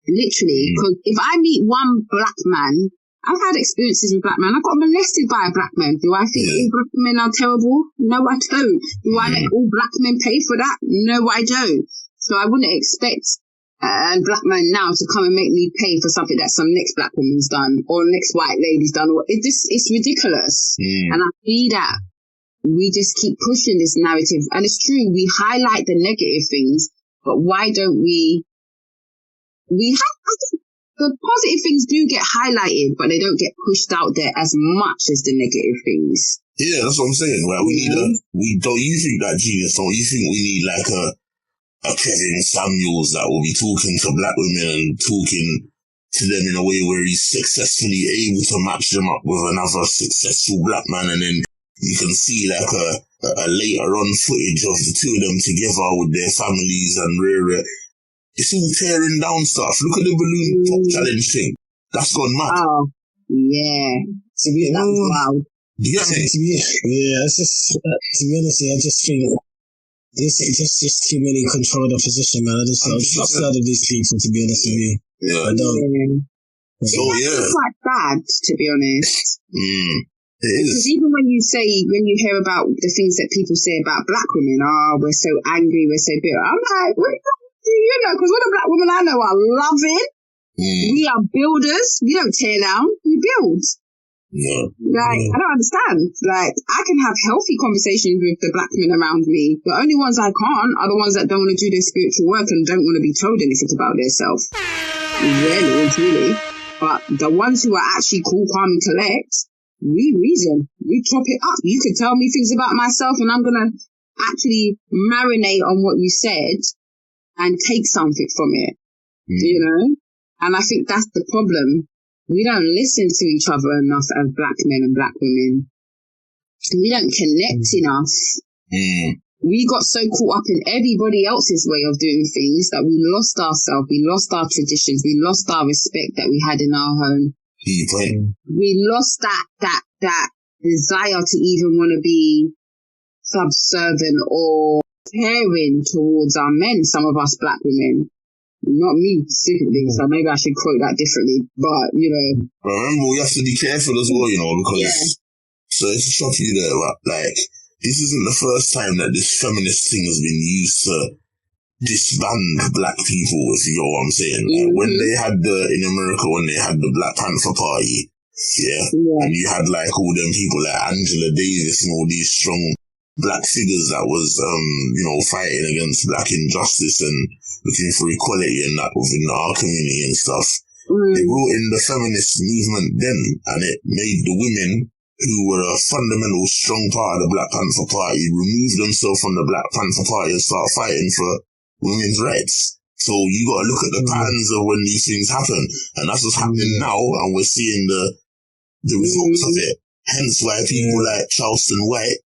Literally, because if I meet one black man, I've had experiences with black men. I got molested by a black man. Do I think all black men are terrible? No, I don't. Do I let all black men pay for that? No, I don't. So I wouldn't expect a black man now to come and make me pay for something that some next black woman's done or next white lady's done. It's ridiculous. And I see that we just keep pushing this narrative. And it's true, we highlight the negative things, but why don't we the positive things do get highlighted, but they don't get pushed out there as much as the negative things. Yeah, that's what I'm saying. Right? Don't you think that, Genius? Don't you think we need like a Kevin Samuels that will be talking to black women and talking to them in a way where he's successfully able to match them up with another successful black man, and then you can see like a later on footage of the two of them together with their families and rare. It's all tearing down stuff. Look at the balloon pop challenge thing. That's gone mad. Oh, yeah. That's wild. Do you get me? Yeah, it's just, to be honest, I just think it's just too many control the position, man. I'm just out of these people, to be honest with you. Yeah. I don't. So, yeah. It's quite bad, to be honest. It is. Because even when you hear about the things that people say about black women, we're so angry, we're so bitter. I'm like, because what a black woman I know are loving. We are builders. We don't tear down. We build. Yeah. I don't understand. Like, I can have healthy conversations with the black men around me. The only ones I can't are the ones that don't want to do their spiritual work and don't want to be told anything about themselves. Rarely, truly. But the ones who are actually cool, calm, and collect, we reason. We chop it up. You could tell me things about myself and I'm going to actually marinate on what you said and take something from it, you know? And I think that's the problem. We don't listen to each other enough as black men and black women. We don't connect enough. We got so caught up in everybody else's way of doing things that we lost ourselves, we lost our traditions, we lost our respect that we had in our home. We lost that desire to even want to be subservient or caring towards our men, some of us black women. Not me specifically, so maybe I should quote that differently, but, you know. Remember, we have to be careful as well, you know, because, so it's a shock you there, but, like, this isn't the first time that this feminist thing has been used to disband black people, if you know what I'm saying. Like, when they had in America, when they had the Black Panther Party, and you had, like, all them people like Angela Davis and all these strong black figures that was, fighting against black injustice and looking for equality and that within our community and stuff. They brought in the feminist movement then, and it made the women who were a fundamental strong part of the Black Panther Party remove themselves from the Black Panther Party and start fighting for women's rights. So you got to look at the patterns of when these things happen, and that's what's happening now, and we're seeing the results of it. Hence why people like Charleston White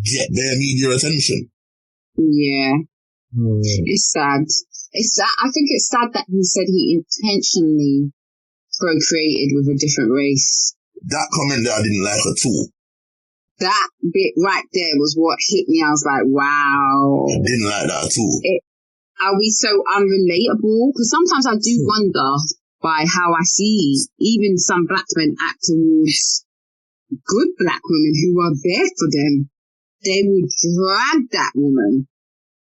get their media attention. Yeah. It's sad. I think it's sad that he said he intentionally procreated with a different race. That comment there I didn't like at all. That bit right there was what hit me. I was like, wow. I didn't like that at all. Are we so unrelatable? Because sometimes I do wonder by how I see even some black men act towards good black women who are there for them. They will drag that woman.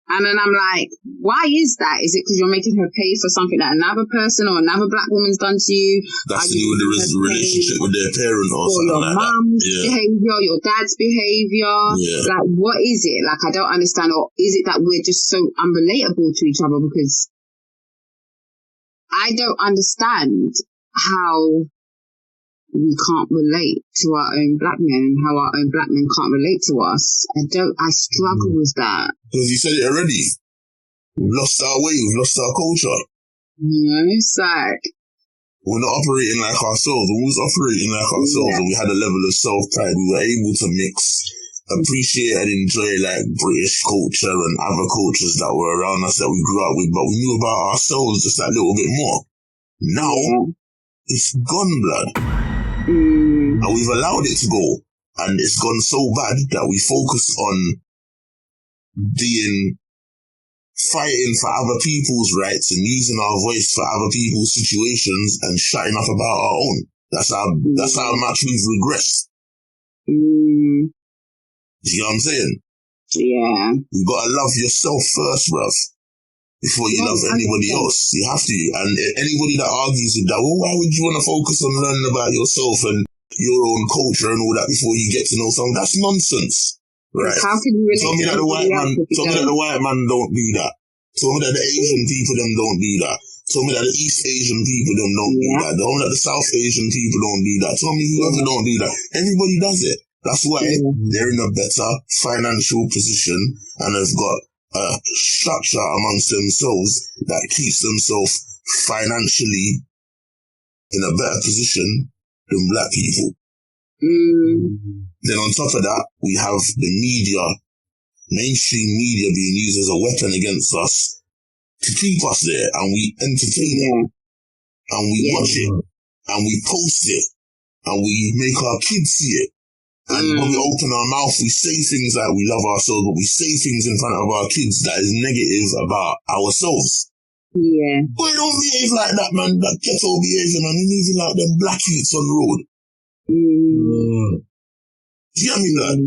And then I'm like, why is that? Is it because you're making her pay for something that another person or another black woman's done to you? That's to do with the relationship with their parent or something your like that. mum's behaviour, your dad's behaviour. Yeah. Like, what is it? Like, I don't understand. Or is it that we're just so unrelatable to each other? Because I don't understand how we can't relate to our own black men and how our own black men can't relate to us. I struggle with that. Because you said it already. We've lost our way, we've lost our culture. You know, it's like... We're not operating like ourselves. When we was operating like ourselves and we had a level of self-pride, we were able to mix, appreciate and enjoy like British culture and other cultures that were around us that we grew up with, but we knew about ourselves just that little bit more. Now, it's gone, blood. And we've allowed it to go. And it's gone so bad that we focus on fighting for other people's rights and using our voice for other people's situations and shutting up about our own. That's how much we've regressed. Do you know what I'm saying? Yeah. You've got to love yourself first, bruv, before you love anybody else. You have to. And anybody that argues with that, well, why would you want to focus on learning about yourself and your own culture and all that before you get to know someone? That's nonsense. Right. How can you relate? Tell me that the white man don't do that. Tell me that the Asian people them don't do that. Tell me that the East Asian people them don't do that. Tell me that the South Asian people don't do that. Tell me whoever don't do that. Everybody does it. That's why they're in a better financial position and have got a structure amongst themselves that keeps themselves financially in a better position than black people. Then on top of that, we have the media, mainstream media being used as a weapon against us to keep us there, and we entertain it, and we watch it, and we post it, and we make our kids see it. And when we open our mouth, we say things like we love ourselves, but we say things in front of our kids that is negative about ourselves. Yeah. Boy, don't behave like that, man. That ghetto behavior, man. You're moving like them black youths on the road. Do you hear me, lad?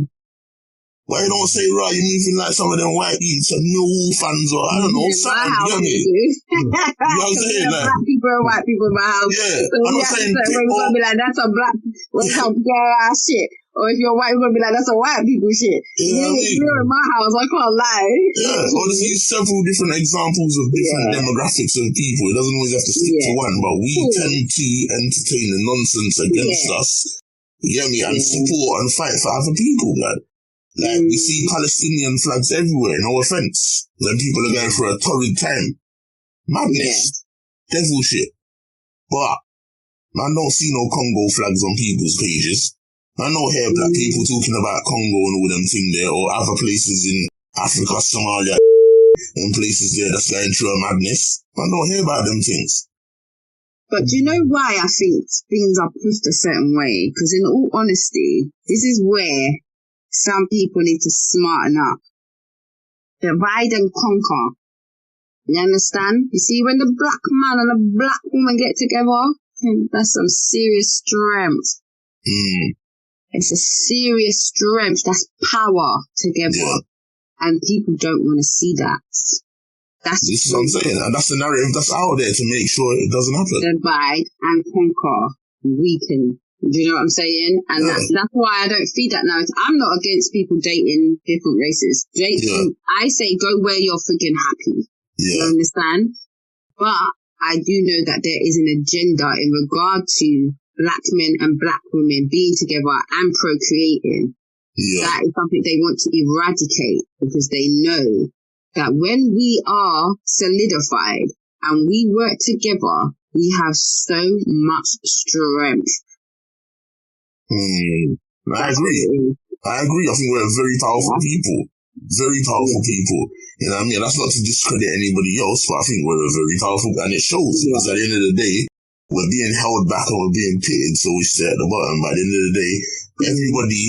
Why you don't say, right, you're moving like some of them white youths and no fans or, I don't know, something, you hear me? You know what I'm saying? Like, black people and white people in my house. Yeah, so I'm not saying... We're going to be like, that's a black, what's some girl ass shit. Or if you're white, we're going to be like, that's a white people shit. You know what I mean? You're in my house, I can't lie. Yeah, honestly, several different examples of different demographics of people. It doesn't always have to stick to one, but we tend to entertain the nonsense against us. You get me? And support and fight for other people, man. Like, we see Palestinian flags everywhere, no offense. When people are going through a torrid time. Madness. Devil shit. But, man don't see no Congo flags on people's pages. I don't hear black people talking about Congo and all them things there, or other places in Africa, Somalia, and places there that's going through a madness. I don't hear about them things. But do you know why I think things are pushed a certain way? Because in all honesty, this is where some people need to smarten up. Divide and conquer. You understand? You see, when the black man and the black woman get together, that's some serious strength. It's a serious strength. That's power together. Yeah. And people don't want to see that. This is what I'm saying. And that's the narrative that's out there to make sure it doesn't happen. Divide and conquer. Weaken. Do you know what I'm saying? And that's why I don't feed that narrative. I'm not against people dating different races. I say go where you're freaking happy. You understand? But I do know that there is an agenda in regard to black men and black women being together and procreating. That is something they want to eradicate because they know that when we are solidified and we work together, we have so much strength. I agree. I think we're very powerful people. very powerful people. You know what I mean? That's not to discredit anybody else, but I think we're a very powerful, and it shows, because at the end of the day, we're being held back and we're being pitted, so we stay at the bottom. But at the end of the day, everybody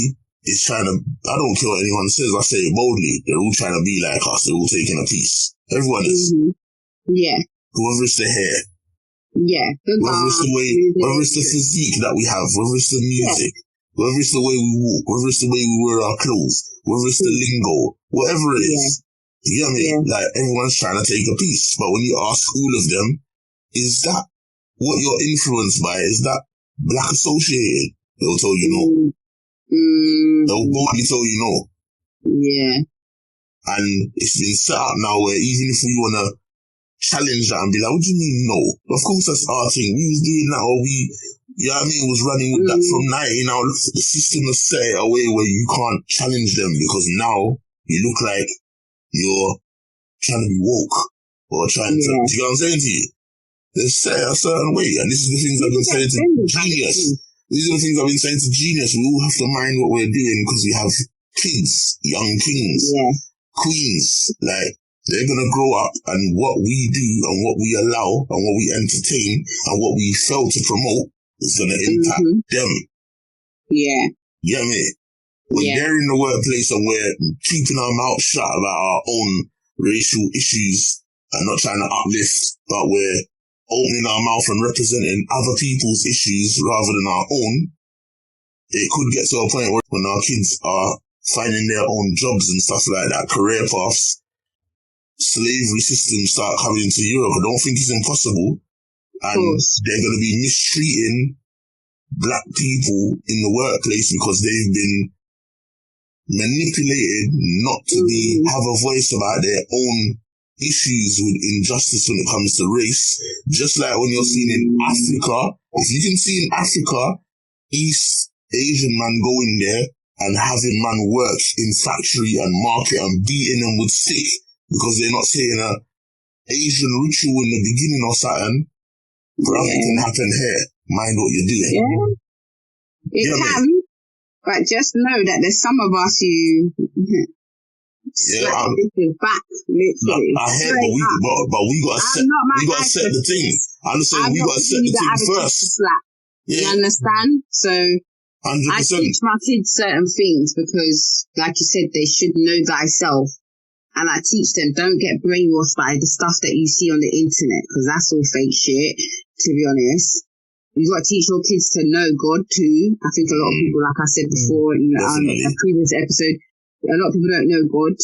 is trying to, I don't care what anyone says, I say it boldly, they're all trying to be like us, they're all taking a piece. Everyone is. Yeah. Whoever it's the hair. Yeah. Whether it's the way, whether it's the physique that we have, whether it's the music, whether it's the way we walk, whether it's the way we wear our clothes, whether it's the lingo, whatever it is. You know what I mean? Like, everyone's trying to take a piece. But when you ask all of them, is that what you're influenced by? Is that black associated? They'll tell you no. They'll boldly tell you no. Yeah. And it's been set up now where even if we want to challenge that and be like, what do you mean no? Of course that's our thing. We was doing that, or we, you know what I mean, was running with that from 90. Now the system has set it away where you can't challenge them, because now you look like you're trying to be woke, or trying to, do you know what I'm saying to you? They're set a certain way, and this is the things I've been saying to Genius. These are the things I've been saying to Genius. We all have to mind what we're doing, because we have kids, young kings, queens, like, they're going to grow up, and what we do and what we allow and what we entertain and what we fail to promote is going to impact them. Yeah. You know what I mean? When they're in the workplace and we're keeping our mouth shut about our own racial issues and not trying to uplift, but we're opening our mouth and representing other people's issues rather than our own, it could get to a point where when our kids are finding their own jobs and stuff like that, career paths, slavery systems start coming into Europe. I don't think it's impossible. And they're going to be mistreating black people in the workplace because they've been manipulated not to have a voice about their own issues with injustice when it comes to race. Just like when you're seeing in Africa, if you can see in Africa, East Asian man going there and having man work in factory and market and beating them with stick because they're not saying a Asian ritual in the beginning or something, brother, it can happen here. Mind what you're doing. It can. But just know that there's some of us who slap this back, literally. I hear, but we got to set the thing. I'm saying we got to set the thing first. You understand? So 100%. I teach my kids certain things because, like you said, they should know thyself. And I teach them, don't get brainwashed by the stuff that you see on the internet, because that's all fake shit, to be honest. You've got to teach your kids to know God too. I think a lot of people, like I said before in a previous episode, a lot of people don't know God,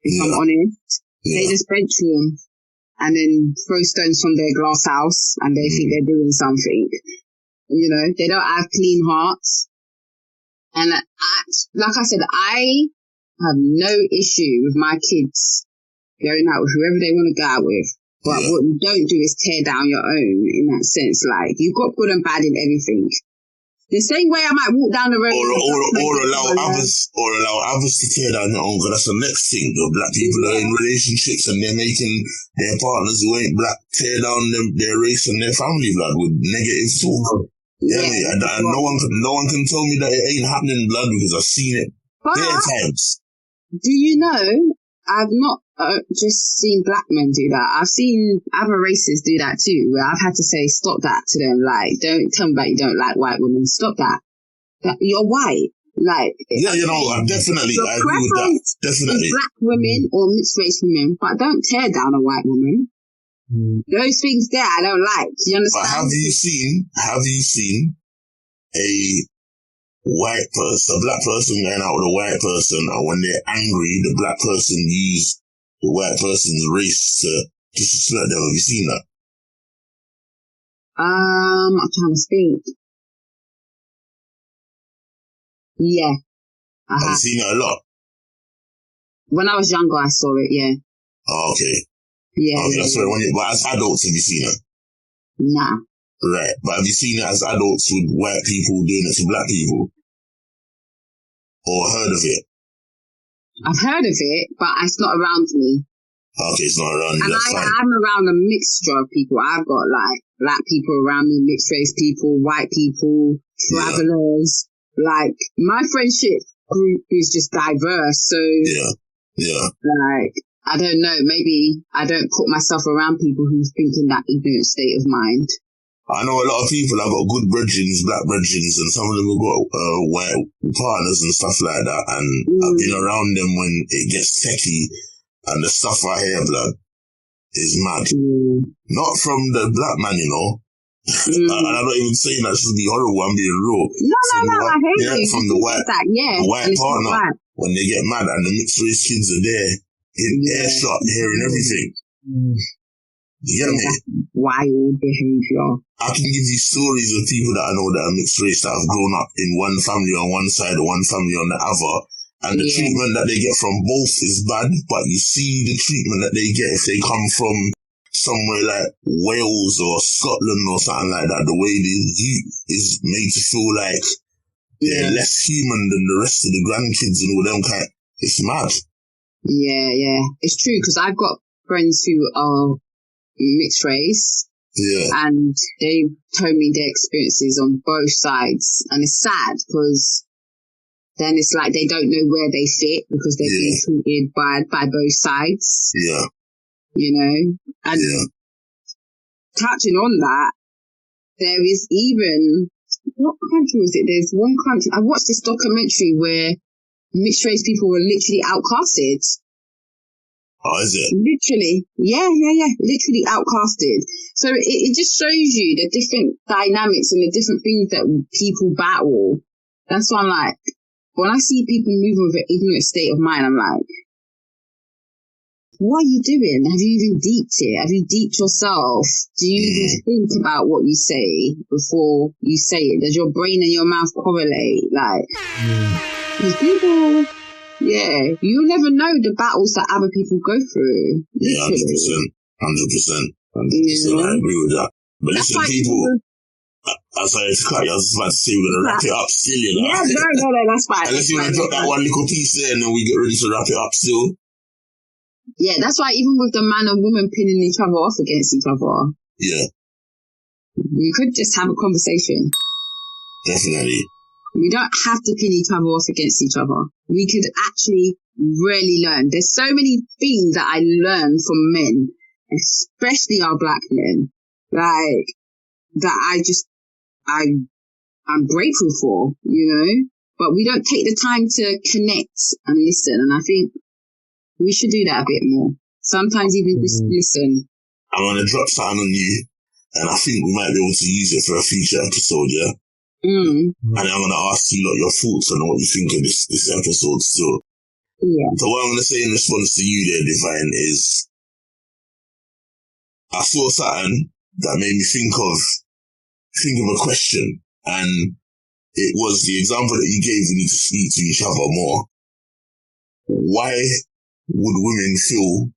if I'm honest. They just bench warm and then throw stones from their glass house and they think they're doing something. You know, they don't have clean hearts. And like I said, I have no issue with my kids going out with whoever they want to go out with. But what you don't do is tear down your own in that sense. Like, you've got good and bad in everything. The same way I might walk down the road or allow others to tear down their own, because that's the next thing. The black people are in relationships and they're making their partners who ain't black tear down their race and their family blood with negative talk. And no one can tell me that it ain't happening, blood, because I've seen it bare times. Do you know, I've not just seen black men do that. I've seen other races do that too, where I've had to say, stop that to them. Like, don't tell me that you don't like white women. Stop that. You're white. Like, definitely. I agree with that. Definitely. Black women or mixed race women, but don't tear down a white woman. Those things there I don't like. Do you understand? But have you seen a black person going out with a white person, and when they're angry, the black person use the white person's race to disrespect them? Have you seen that? I'm trying to think. Yeah. Have you seen it a lot? When I was younger, I saw it, yeah. Oh, okay. Yeah. Sorry, but as adults, have you seen it? Nah. Right. But have you seen it as adults with white people doing it to black people? Or heard of it? I've heard of it, but it's not around me. Okay, it's not around you. And I'm around a mixture of people. I've got like black people around me, mixed race people, white people, travelers. Like, my friendship group is just diverse. So Yeah. Like, I don't know, maybe I don't put myself around people who think in that ignorant state of mind. I know a lot of people have got good brethrens, black brethrens, and some of them have got white partners and stuff like that. And I've been around them when it gets techie, and the stuff I hear, blood, is mad. Not from the black man, you know. And I'm not even saying that just to be horrible, I'm being real. No, I hate you. From the white, the white partner, when they get mad and the mixed race kids are there, in earshot, hearing everything. You get me? Wild behaviour. I can give you stories of people that I know that are mixed race that have grown up in one family on one side or one family on the other. And the treatment that they get from both is bad, but you see the treatment that they get if they come from somewhere like Wales or Scotland or something like that. The way the youth is made to feel like they're less human than the rest of the grandkids and all them kind. It's mad. Yeah. It's true, because I've got friends who are mixed race. Yeah. And they told me their experiences on both sides. And it's sad because then it's like they don't know where they fit because they're being treated by both sides. Yeah. You know? And touching on that, there is even, what country was it? There's one country, I watched this documentary where mixed race people were literally outcasted. Oh, is it? Literally. Yeah. Literally outcasted. So it just shows you the different dynamics and the different things that people battle. That's why I'm like, when I see people moving with an ignorant state of mind, I'm like, what are you doing? Have you even deeped it? Have you deeped yourself? Do you even think about what you say before you say it? Does your brain and your mouth correlate? Like, because people, you'll never know the battles that other people go through. Yeah, 100%. 100%. I agree with that. But listen, people, I'm sorry to cut you. I was just about to say we're going to wrap it up still, you know? Yeah, no, that's fine. Unless you want to drop that one little piece there and then we get ready to wrap it up still. Yeah, that's why even with the man and woman pinning each other off against each other. Yeah. We could just have a conversation. Definitely. We don't have to pin each other off against each other. We could actually really learn. There's so many things that I learned from men, especially our black men, like, that I'm grateful for, you know? But we don't take the time to connect and listen. And I think we should do that a bit more. Sometimes even just listen. I'm going to drop something on you, and I think we might be able to use it for a future episode, yeah? And I'm going to ask you your thoughts on what you think of this episode still. Yeah. So what I'm going to say in response to you there, Divine, is I saw something that made me think of a question, and it was the example that you gave. We need to speak to each other more. Why would women feel?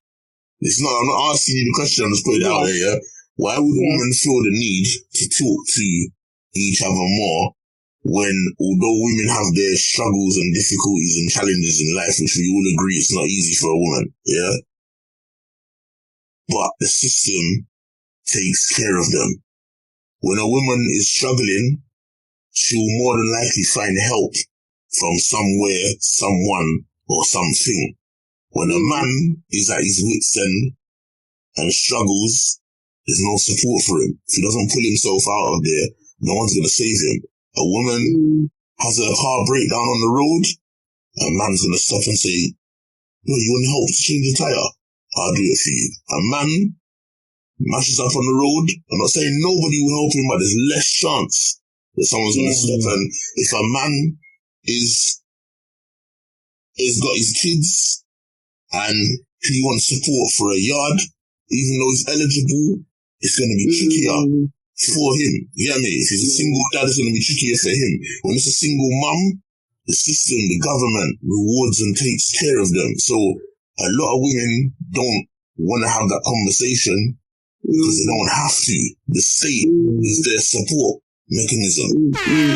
I'm not asking you the question. I'm just putting it out there. Yeah? Why would women feel the need to talk to each other more when, although women have their struggles and difficulties and challenges in life, which we all agree it's not easy for a woman, yeah? But the system takes care of them. When a woman is struggling, she'll more than likely find help from somewhere, someone, or something. When a man is at his wit's end and struggles, there's no support for him. If he doesn't pull himself out of there, no one's going to save him. A woman has a car breakdown on the road, a man's going to stop and say, "No, you want help to change the tyre? I'll do it for you." A man mashes up on the road. I'm not saying nobody will help him, but there's less chance that someone's going to stop. And if a man is got his kids and he wants support for a yard, even though he's eligible, it's going to be trickier for him. You get me? If he's a single dad, it's going to be trickier for him. When it's a single mum, the system, the government rewards and takes care of them. So a lot of women don't want to have that conversation because they don't have to. The state is their support mechanism. Do you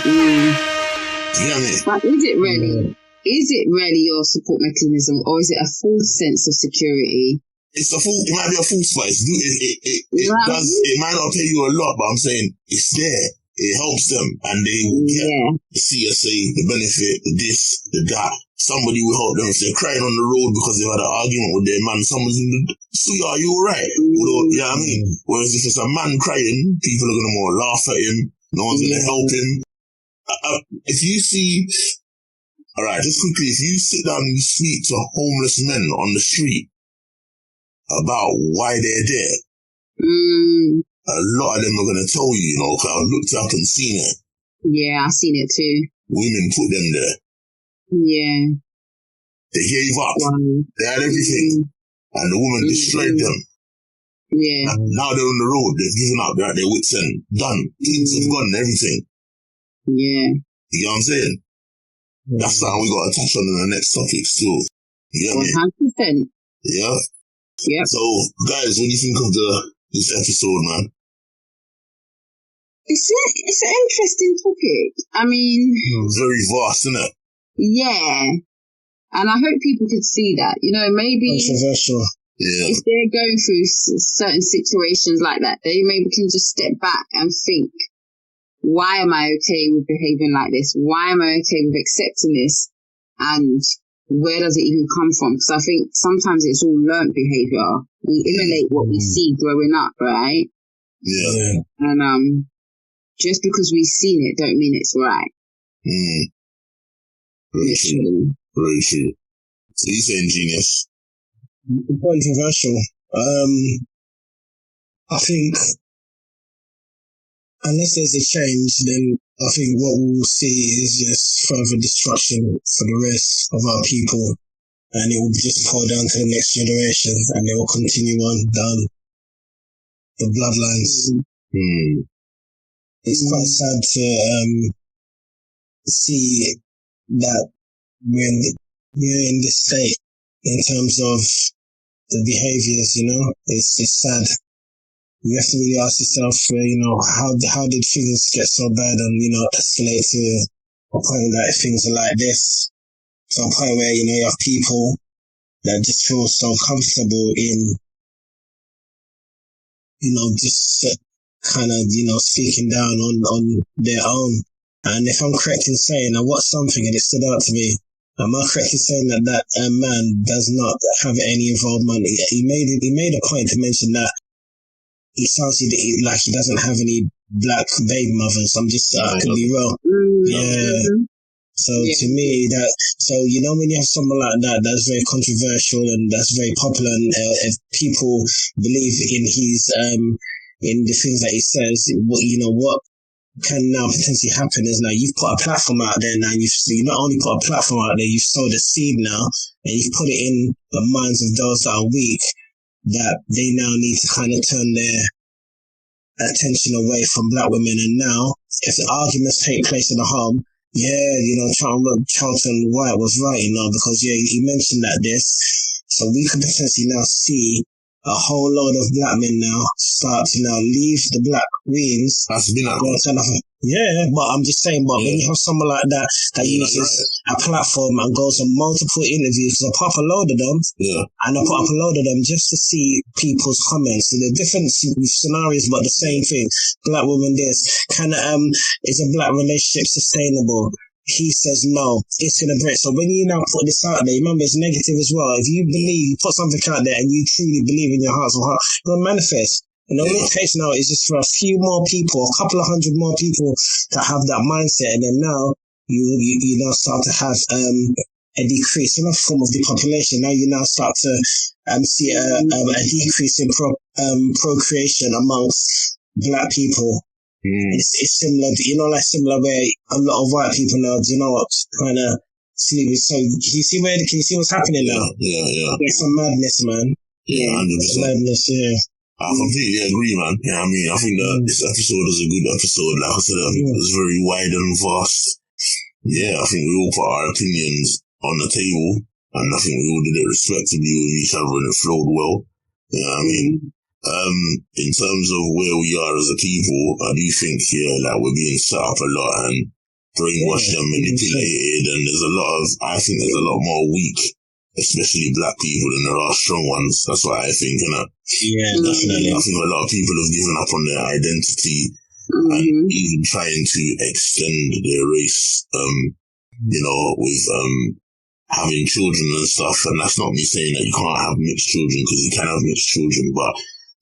get me? But is it really? Is it really your support mechanism, or is it a false sense of security? It's a full. It might be a false, but it might not pay you a lot. But I'm saying it's there. it helps them, and they will get the CSA, the benefit, the this, the that. Somebody will help them if they're crying on the road because they've had an argument with their man. Someone's in the, sweetheart, are you alright? You know what I mean? Whereas if it's a man crying, people are going to more laugh at him. No one's going to help him. If you see, alright, just quickly, if you sit down and you speak to homeless men on the street about why they're there, a lot of them are going to tell you, you know, because I've looked up and seen it. Yeah, I've seen it too. Women put them there. Yeah. They gave up. They had everything. And the woman destroyed them. Yeah. Now they're on the road. They've given up. They're at their wits' end. Done. Kids have gone and everything. Yeah. You know what I'm saying? That's something we got to touch on in the next topic still. You get me? 100%. Yeah? Yep. So, guys, what do you think of this episode, man? It's an interesting topic. I mean... Very vast, isn't it? Yeah. And I hope people could see that. You know, maybe... Controversial. Yeah. If they're going through certain situations like that, they maybe can just step back and think, why am I okay with behaving like this? Why am I okay with accepting this? And where does it even come from? Because I think sometimes it's all learnt behavior. We emulate what we see growing up, right? Yeah. And just because we've seen it don't mean it's right. Very true. Very true. So you're saying genius? Controversial. I think unless there's a change, then I think what we'll see is just further destruction for the rest of our people, and it will just pour down to the next generation, and they will continue on down the bloodlines. It's quite sad to see that we're in this state in terms of the behaviors, you know. It's sad. You have to really ask yourself, you know, how did things get so bad and, you know, escalate to a point that things are like this? To a point where, you know, you have people that just feel so comfortable in, you know, just kind of, you know, speaking down on their own. And if I'm correct in saying, I watched something and it stood out to me. Am I correct in saying that man does not have any involvement? He made a point to mention that he sounds like he doesn't have any black baby mothers. I could be wrong. Yeah. So to me, so you know, when you have someone like that, that's very controversial and that's very popular, and if people believe in his in the things that he says, what can now potentially happen is now you've put a platform out there now, you not only put a platform out there, you've sowed a seed now, and you've put it in the minds of those that are weak, that they now need to kind of turn their attention away from black women. And now, if the arguments take place in the home, you know, Charleston White was right, you know, because he mentioned that so we could potentially now see a whole load of black men now start to now leave the black queens. That's been like but I'm just saying, but when you have someone like that uses a platform and goes on multiple interviews, I put up a load of them, and I put up a load of them just to see people's comments. So they're different scenarios, but the same thing. Black woman this, is a black relationship sustainable? He says no, it's gonna break. So when you now put this out there, remember it's negative as well. If you believe, you put something out there and you truly believe in your heart, you'll manifest. And all it takes now is just for a few more people, a couple of hundred more people that have that mindset, and then now you now start to have a decrease in a form of depopulation. Now you now start to see a decrease in procreation amongst black people. It's similar, you know, like similar where a lot of white people now, you know what, kind of sleep. So can you see what's happening now? Yeah. It's some madness, man. Yeah, 100%. Madness, yeah. I completely agree, man. Yeah, I mean, I think that this episode is a good episode. Like I said, it was very wide and vast. Yeah, I think we all put our opinions on the table, and I think we all did it respectably with each other, and it flowed well. You know what I mean? In terms of where we are as a people, I do think, like we're being set up a lot and brainwashed and manipulated, and I think there's a lot more weak, especially black people, than there are strong ones. That's what I think, innit? Yeah, definitely. I think a lot of people have given up on their identity, and even trying to extend their race, with having children and stuff. And that's not me saying that you can't have mixed children, because you can have mixed children, but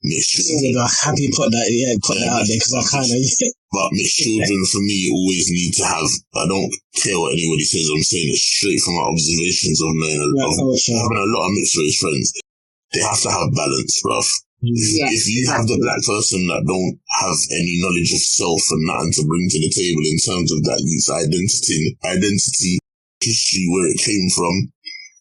mixed children. I'm happy put that out there, because I kind of. But mixed children for me always need to have. I don't care what anybody says. I'm saying it straight from my observations of having a lot of mixed race friends. They have to have balance, bruv. If you have the black person that don't have any knowledge of self and nothing to bring to the table in terms of that youth's identity, history, where it came from,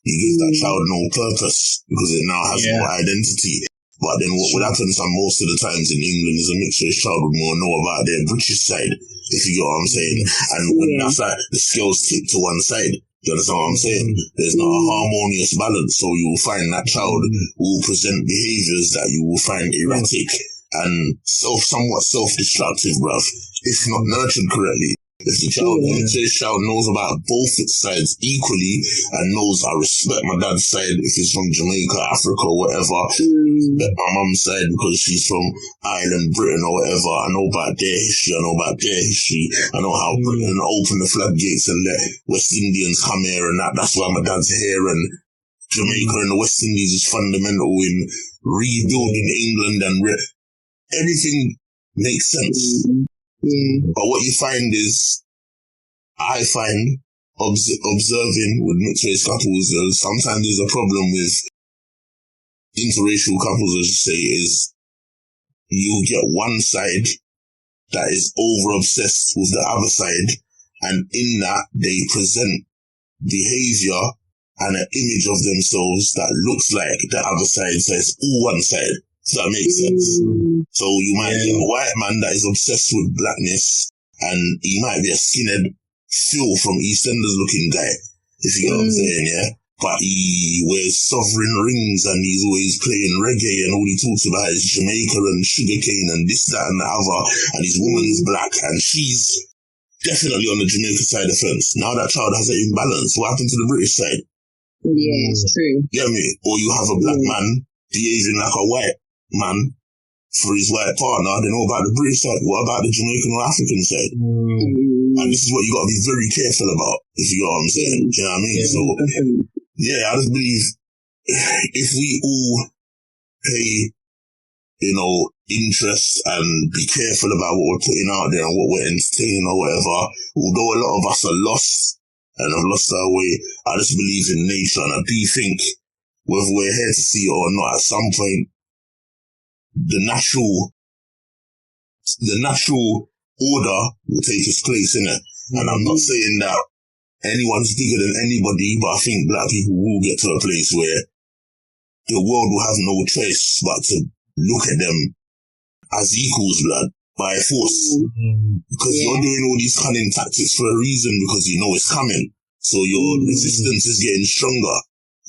you give that child no purpose, because it now has no identity. But then what would happen most of the times in England is a mixed race child would more know about their British side, if you get what I'm saying. And when that's like the scales tip to one side, you understand what I'm saying? There's not a harmonious balance, so you will find that child will present behaviours that you will find erratic and somewhat self-destructive, bruv, if not nurtured correctly. If the child knows about both its sides equally and knows I respect my dad's side if he's from Jamaica, Africa, whatever, my mum's side because she's from Ireland, Britain, or whatever, I know about their history, I know how Britain opened the floodgates and let West Indians come here and that's why my dad's here, and Jamaica and the West Indies is fundamental in rebuilding England, and everything makes sense. But what you find is, I find observing with mixed race couples, sometimes there's a problem with interracial couples, as you say, is you get one side that is over obsessed with the other side, and in that they present behavior and an image of themselves that looks like the other side, so it's all one side. Does that make sense? So you might get a white man that is obsessed with blackness, and he might be a skinhead Phil from EastEnders looking guy, if you get what I'm saying, yeah? But he wears sovereign rings and he's always playing reggae, and all he talks about is Jamaica and sugarcane and this, that and the other, and his woman's black and she's definitely on the Jamaica side of the fence. Now that child has an imbalance. What happened to the British side? Yeah, it's true. You get me? Or you have a black man behaving like a white man for his white partner, they know about the British side. What about the Jamaican or African side? And this is what you got to be very careful about, if you know what I'm saying. Do you know what I mean? So, I just believe if we all pay, interest and be careful about what we're putting out there and what we're entertaining or whatever, although a lot of us are lost and have lost our way, I just believe in nature, and I do think whether we're here to see it or not, at some point, the natural order will take its place, innit? And I'm not saying that anyone's bigger than anybody, but I think black people will get to a place where the world will have no choice but to look at them as equals, blood, by force. Because you're doing all these cunning tactics for a reason, because you know it's coming. So your resistance is getting stronger.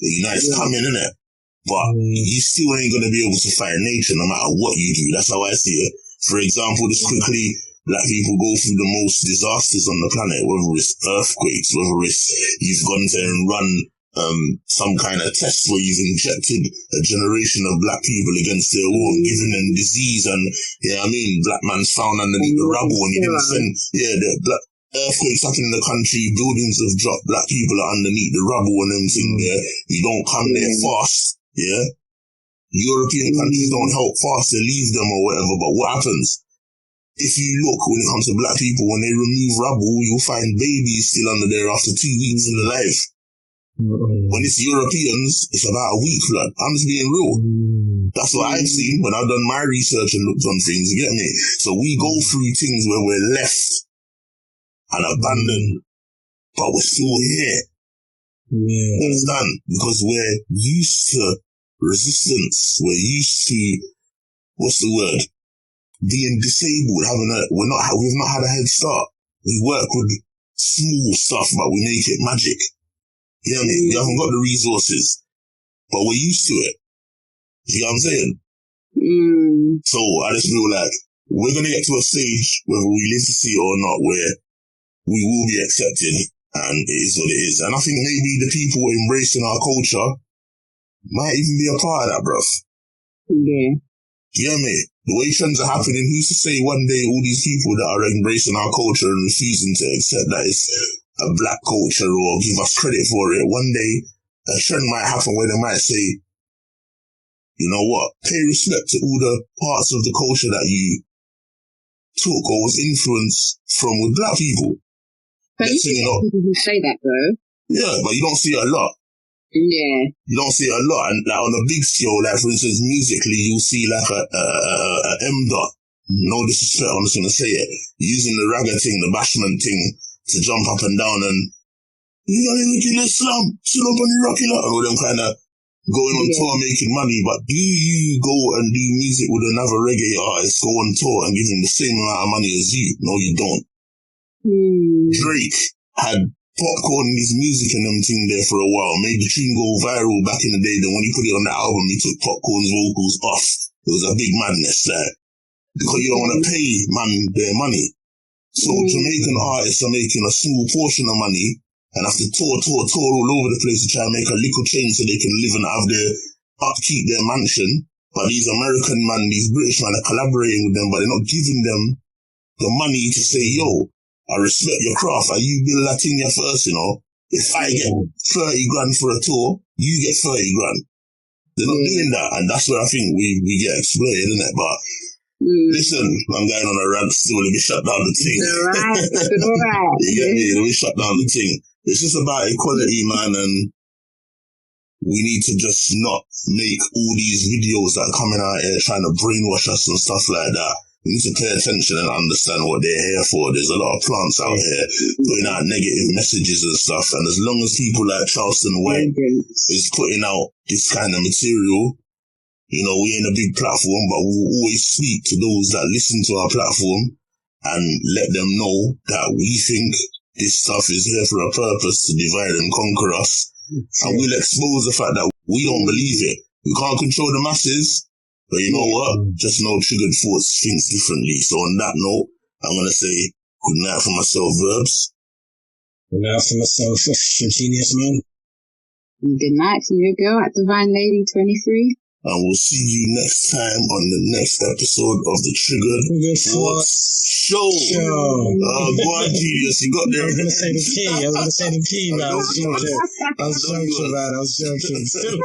You know it's coming, innit? But you still ain't going to be able to fight nature no matter what you do. That's how I see it. For example, just quickly, black people go through the most disasters on the planet, whether it's earthquakes, whether it's you've gone there and run some kind of test where you've injected a generation of black people against their will, giving them disease, and black man's found underneath the rubble, and you didn't send, the black earthquakes happen in the country, buildings have dropped, black people are underneath the rubble and everything there. You don't come there fast. Yeah, European countries don't help fast, they leave them or whatever, but what happens? If you look, when it comes to black people, when they remove rubble, you'll find babies still under there after 2 weeks in their life. When it's Europeans, it's about a week, blood. I'm just being real. That's what I've seen when I've done my research and looked on things, you get me? So we go through things where we're left and abandoned, but we're still here. Understand? Because we're used to resistance. We're used to, being disabled. We've not had a head start. We work with small stuff, but we make it magic. You know what I mean? We haven't got the resources, but we're used to it. You know what I'm saying? So I just feel like we're going to get to a stage, whether we live to see it or not, where we will be accepted. And it is what it is. And I think maybe the people embracing our culture might even be a part of that, bruv. Yeah. Yeah, mate. The way trends are happening, who's to say one day all these people that are embracing our culture and refusing to accept that it's a black culture or give us credit for it, one day a trend might happen where they might say, you know what, pay respect to all the parts of the culture that you took or was influenced from with black people. But you see people who say that, though. Yeah, but you don't see it a lot. Yeah. You don't see it a lot. And like on a big scale, like for instance, musically, you'll see like a M dot. No disrespect, I'm just gonna say it. Using the ragga thing, the bashment thing, to jump up and down and you got to kill Islam, sit up on the rocky lot, and all them kind of going on tour making money. But do you go and do music with another reggae artist, go on tour and give him the same amount of money as you? No, you don't. Drake had popcorn in his music and them thing there for a while, made the tune go viral back in the day. Then when he put it on the album, he took popcorn's vocals off. It was a big madness there. Because you don't want to pay man their money. So Jamaican artists are making a small portion of money and have to tour all over the place to try and make a little change so they can live and have their upkeep their mansion. But these American man, these British man are collaborating with them, but they're not giving them the money to say, yo, I respect your craft. You build Latinia first, you know. If I get 30 grand for a tour, you get 30 grand. They're not doing that, and that's where I think we get exploited, isn't it? But listen, I'm going on a rant still. Let me shut down the thing. Right. You get me? Let me shut down the thing. It's just about equality, man, and we need to just not make all these videos that are coming out here trying to brainwash us and stuff like that. We need to pay attention and understand what they're here for. There's a lot of plants out here putting out negative messages and stuff, and as long as people like Charleston White is putting out this kind of material, you know, we ain't a big platform, but we'll always speak to those that listen to our platform and let them know that we think this stuff is here for a purpose to divide and conquer us. And we'll expose the fact that we don't believe it. We can't control the masses, but you know what? Just know Triggered Thoughts thinks differently. So on that note, I'm going to say good night for myself, Verbz. Good night for myself, Geniusman. Good night from your girl at Divine Lady 23. And we'll see you next time on the next episode of the Triggered Thoughts Show. Go on, Genius, you got there. I was going to say the key, man. I was joking.